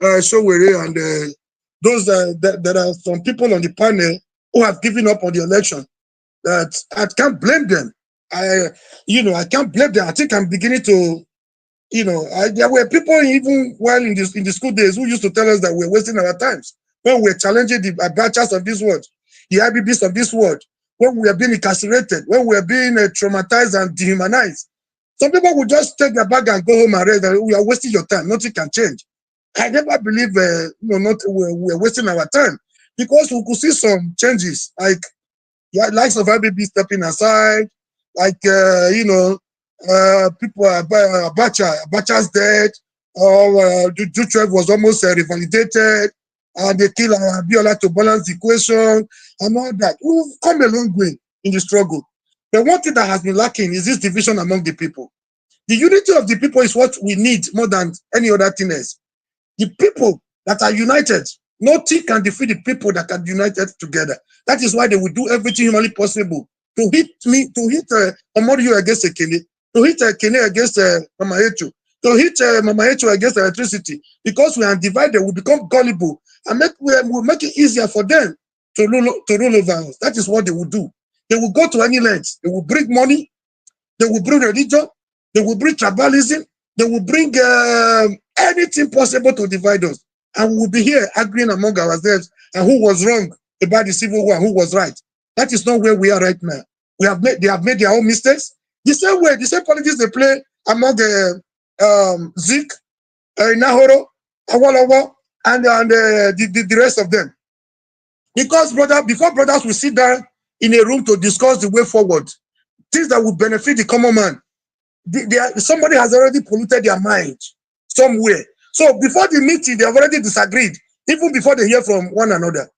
Showere and those there are some people on the panel who have given up on the election. That I can't blame them. I can't blame them. I think I'm beginning to, there were people even while in the school days who used to tell us that we're wasting our times when we're challenging the Abachas of this world, the IBBs of this world, when we are being incarcerated, when we are being traumatized and dehumanized. Some people would just take their bag and go home and rest. We are wasting your time. Nothing can change. I never believe we're wasting our time, because we could see some changes, like likes of IBB stepping aside, like people Abacha's dead, or Dutroy was almost revalidated, and they kill Abiola to balance the equation and all that. We've come a long way in the struggle. But one thing that has been lacking is this division among the people. The unity of the people is what we need more than any other thing else. The people that are united, nothing can defeat the people that are united together. That is why they will do everything humanly possible to hit Omorio against Ekene, to hit Ekene against Mama Echo, to hit Mama Echo against electricity. Because we are divided, we become gullible, and we'll make it easier for them to rule over us. That is what they will do. They will go to any length. They will bring money. They will bring religion. They will bring tribalism. They will bring anything possible to divide us. And we will be here arguing among ourselves and who was wrong about the civil war and who was right. That is not where we are right now. They have made their own mistakes. The same way, the same politics they play among Zik, Nahoro, Awolowo, and the rest of them. Because before brothers will sit down in a room to discuss the way forward, things that would benefit the common man, somebody has already polluted their mind somewhere. So before the meeting, they have already disagreed, even before they hear from one another.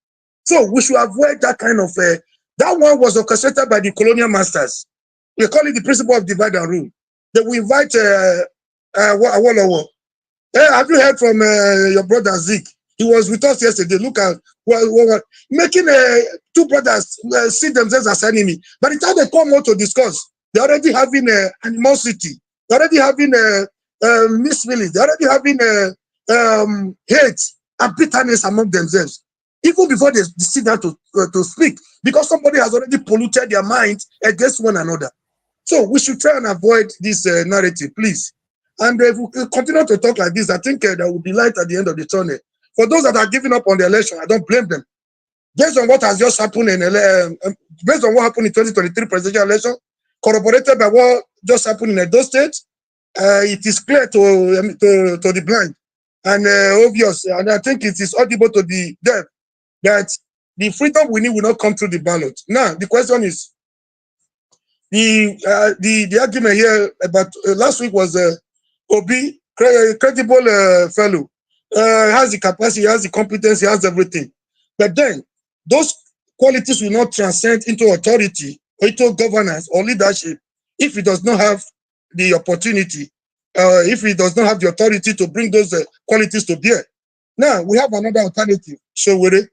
So we should avoid that kind of, that one was orchestrated by the colonial masters. We call it the principle of divide and rule. They will invite Awolowo. Have you heard from your brother Zik? He was with us yesterday. Look at making two brothers see themselves as enemy. By the time they come out to discuss, they're already having animosity. They're already having misfeelings. They're already having hate and bitterness among themselves, even before they sit down to speak, because somebody has already polluted their mind against one another. So we should try and avoid this narrative, please. And if we continue to talk like this, I think there will be light at the end of the tunnel. For those that are giving up on the election, I don't blame them. Based on what has just happened based on what happened in 2023 presidential election, corroborated by what just happened in Edo State, it is clear to the blind and obvious, and I think it is audible to the deaf that the freedom we need will not come through the ballot. Now, the question is, the argument here about last week was Obi, credible fellow, has the capacity, has the competence, he has everything. But then, those qualities will not transcend into authority, or into governance or leadership if he does not have the opportunity, if he does not have the authority to bring those qualities to bear. Now, we have another alternative, Showere.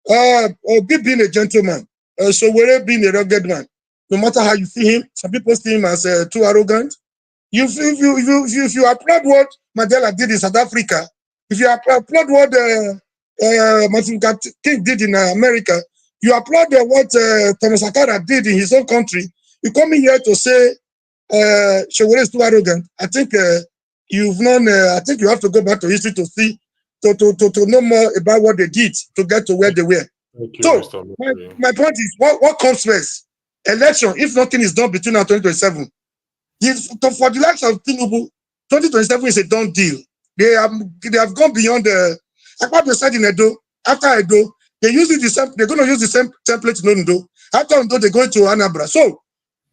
Obi being a gentleman, Showere being a rugged man. No matter how you see him, some people see him as too arrogant. If you applaud what Mandela did in South Africa, if you applaud what Martin Luther King did in America, you applaud what Thomas Sankara did in his own country, you come in here to say Showere is too arrogant. I think you've known. I think you have to go back to history to see, to know more about what they did to get to where they were. So my point is, what comes first? Election, if nothing is done between now and 2027. For the likes of Tinubu, 2027 is a done deal. They have gone beyond what they said in Edo. After Edo, they're going to use the same template in Ondo. After Ondo, they're going to Anambra. So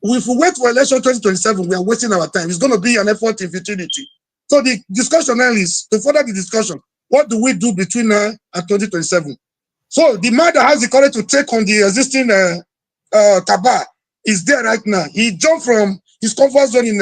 if we wait for election 2027, we are wasting our time. It's going to be an effort in futility. So the discussion now is, to further the discussion, what do we do between now and 2027? So the man that has the courage to take on the existing cabal is there right now. He jumped from his comfort zone in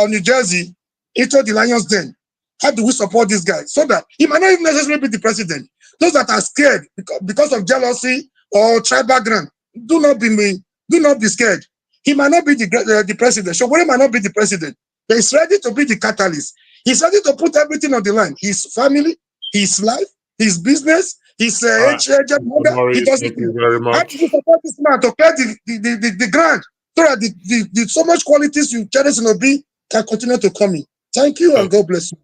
New Jersey into the lion's den. How do we support this guy? So that he might not even necessarily be the president. Those that are scared because of jealousy or tribal background, do not be scared. He might not be the president. Shogore might not be the president. But he's ready to be the catalyst. He's ready to put everything on the line. His family, his life, his business, his agent mother, he doesn't Thank you very How do much. you support this man to clear the ground so that the so much qualities you cherish in Obi can continue to come in? Thank you and God bless you.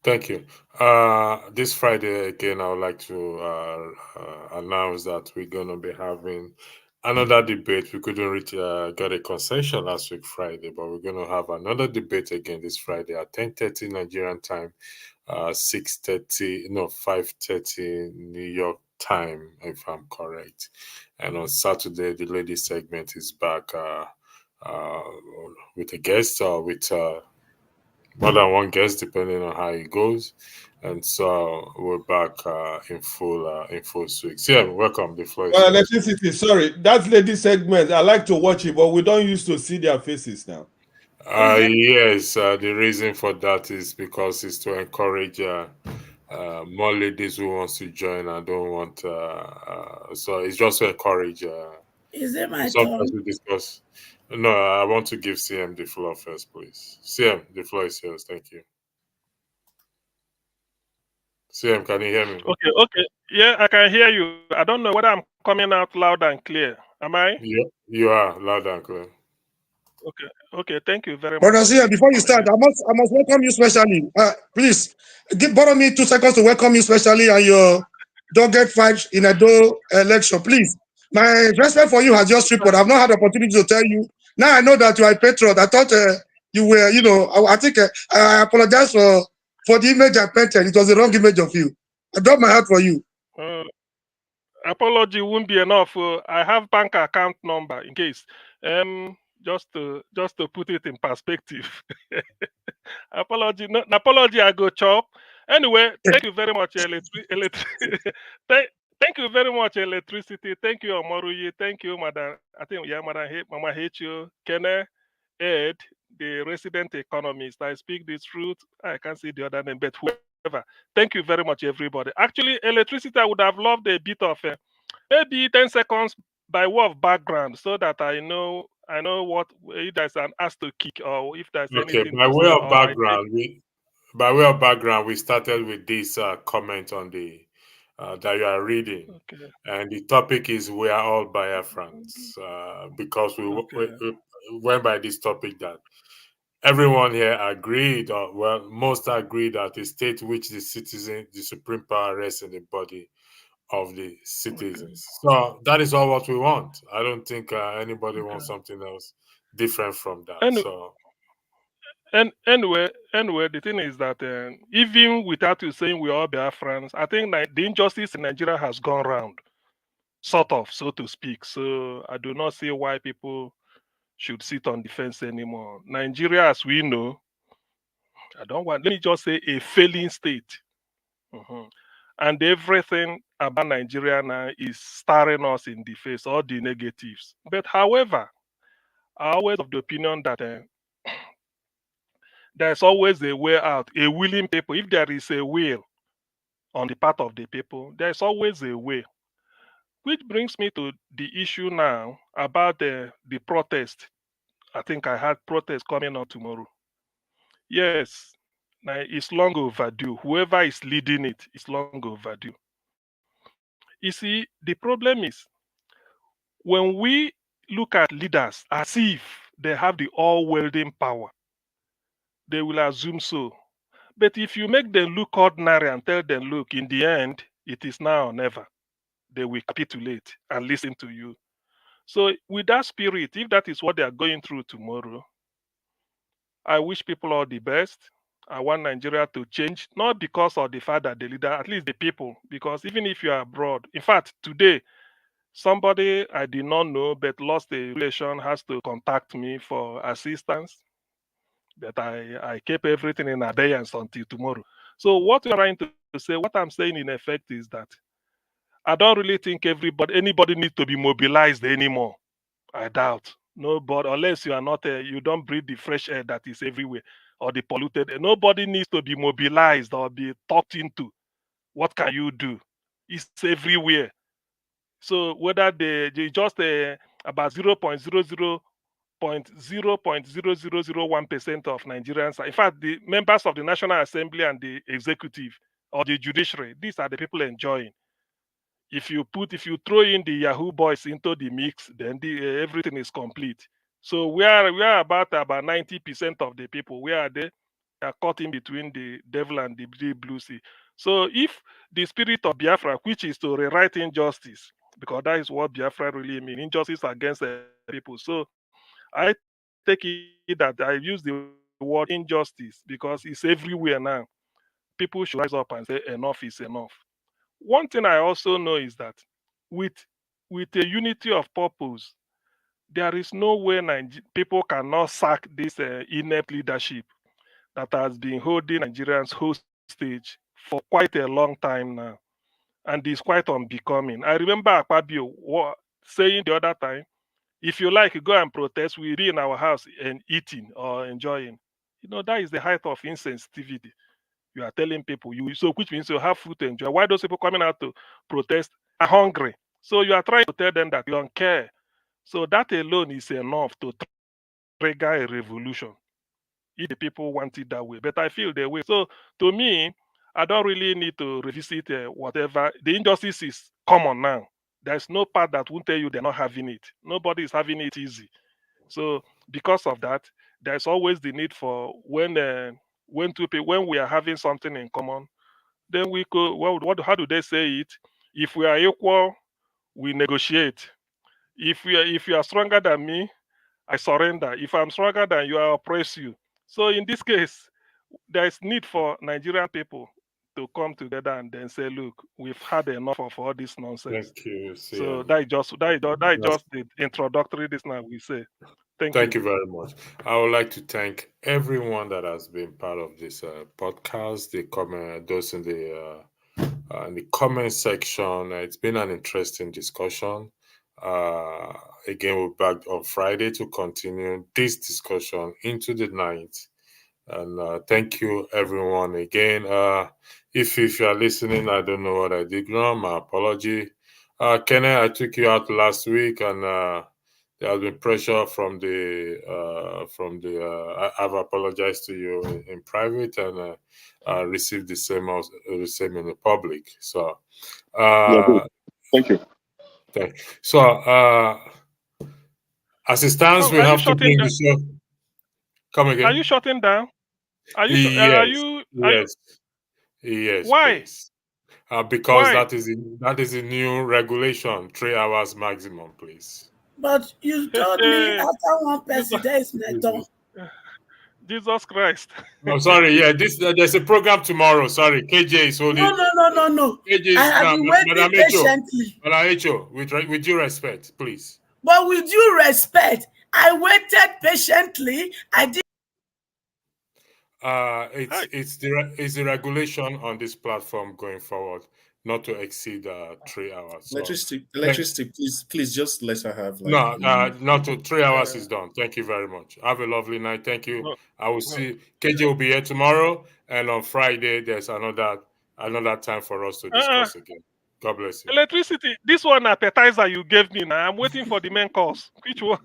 Thank you. This Friday again, I would like to announce that we're going to be having another debate. We couldn't get a concession last week Friday, but we're going to have another debate again this Friday at 10:30 Nigerian time, 5:30 New York time, if I'm correct. And on Saturday, the ladies segment is back with a guest or with more than one guest, depending on how it goes. And so we're back in full swing. Yeah, welcome. The floor is yours. Electricity, sorry. That lady segment, I like to watch it, but we don't used to see their faces now. Yes, the reason for that is because it's to encourage more ladies who wants to join and don't want. So it's just to encourage. Is it my Sometimes turn? we discuss. No, I want to give CM the floor first, please. CM, the floor is yours. Thank you. CM, can you hear me? Okay. Yeah, I can hear you. I don't know whether I'm coming out loud and clear. Am I? Yeah, you are loud and clear. Okay. Thank you very much. Brother Zia, before you start, I must welcome you specially. Please, borrow me 2 seconds to welcome you specially and your don't get fight in a election, please. My respect for you has just tripled. I've not had the opportunity to tell you. Now I know that you are a patriot. I thought you were, I think I apologize for the image I painted. It was the wrong image of you. I drop my heart for you. Apology won't be enough. I have bank account number in case. Just to put it in perspective. Apology I go chop. Anyway, thank you very much, Thank you very much, electricity. Thank you, Omoruyi. Thank you, Madam. I think Mama Hecho, Kene, Ed, the resident economist. I speak the truth. I can't see the other name, but whoever. Thank you very much, everybody. Actually, electricity, I would have loved a bit of maybe 10 seconds by way of background so that I know what if there's an ask to kick or if there's anything By to way say. of background, we started with this comment on the that you are reading, and the topic is "We are all Biafrans," because we went by this topic that everyone here agreed, or well, most agreed that a state which the supreme power rests in the body of the citizens. So that is all what we want. I don't think anybody wants something else different from that. And anyway, the thing is that even without you saying we all Biafrans, I think the injustice in Nigeria has gone round, sort of, so to speak. So I do not see why people should sit on the fence anymore. Nigeria, as we know, let me just say a failing state. And everything about Nigeria now is staring us in the face, all the negatives. But however, I always of the opinion that there's always a way out, a willing people. If there is a will on the part of the people, there's always a way. Which brings me to the issue now about the protest. I think I had protest coming on tomorrow. Yes, now it's long overdue. Whoever is leading it is long overdue. You see, the problem is when we look at leaders as if they have the all-wielding power, they will assume so. But if you make them look ordinary and tell them, look, in the end, it is now or never, they will capitulate and listen to you. So with that spirit, if that is what they are going through tomorrow, I wish people all the best. I want Nigeria to change, not because of the fact that the leader, at least the people, because even if you are abroad, in fact, today, somebody I did not know but lost a relation has to contact me for assistance. But I keep everything in abeyance until tomorrow. So what we're trying to say, what I'm saying in effect is that I don't really think anybody needs to be mobilized anymore. I doubt. Nobody, unless you are not, you don't breathe the fresh air that is everywhere or the polluted air. Nobody needs to be mobilized or be talked into. What can you do? It's everywhere. So whether they just about 0.0001% of Nigerians, in fact, the members of the National Assembly and the executive or the judiciary, these are the people enjoying. If you throw in the Yahoo boys into the mix, then everything is complete. So we are about 90% of the people. We are caught in between the devil and the blue sea. So if the spirit of Biafra, which is to rewrite injustice, because that is what Biafra really means, injustice against people. So I take it that I use the word injustice because it's everywhere now. People should rise up and say enough is enough. One thing I also know is that with a unity of purpose, there is no way people cannot sack this inept leadership that has been holding Nigerians hostage for quite a long time now, and is quite unbecoming. I remember Akpabio saying the other time, if you like, go and protest, we'll be in our house and eating or enjoying. That is the height of insensitivity. You are telling people which means you have food to enjoy. Why those people coming out to protest are hungry? So you are trying to tell them that you don't care. So that alone is enough to trigger a revolution if the people want it that way. But I feel the way. So to me, I don't really need to revisit whatever. The injustice is common now. There's no part that won't tell you they're not having it. Nobody is having it easy. So because of that, there's always the need for when we are having something in common, then we could, how do they say it? If we are equal, we negotiate. If you are stronger than me, I surrender. If I'm stronger than you, I oppress you. So in this case, there is need for Nigerian people to come together and then say, look, we've had enough of all this nonsense. Thank you. So that is just the introductory this now we say. Thank you very much. I would like to thank everyone that has been part of this podcast. Those in the comment section. It's been an interesting discussion. Again, we're back on Friday to continue this discussion into the night. And thank you, everyone. Again, if you are listening, I don't know what I did wrong. My apology. Kenneth, I took you out last week, and there has been pressure from the. I've apologized to you in private, and received the same in the public. So, thank you. So, as it stands, we have to bring the show. Come again. Are you shutting down? Are you? Yes. Yes. Why? Please. Because that is a new regulation, 3 hours maximum, please. But you told me after one person, there is my turn. Jesus Christ. I'm sorry. Yeah, there's a program tomorrow. Sorry, KJ is holding. No. KJ I have been waiting patiently. Madam Echo, with due respect, please. But with due respect, I waited patiently. I did. It's the regulation on this platform going forward, not to exceed 3 hours. So, electricity, please just let her have. Not to 3 hours is done. Thank you very much. Have a lovely night. Thank you. I will see. KJ will be here tomorrow, and on Friday there's another time for us to discuss again. God bless you. Electricity. This one appetizer you gave me now. I'm waiting for the main course. Which one?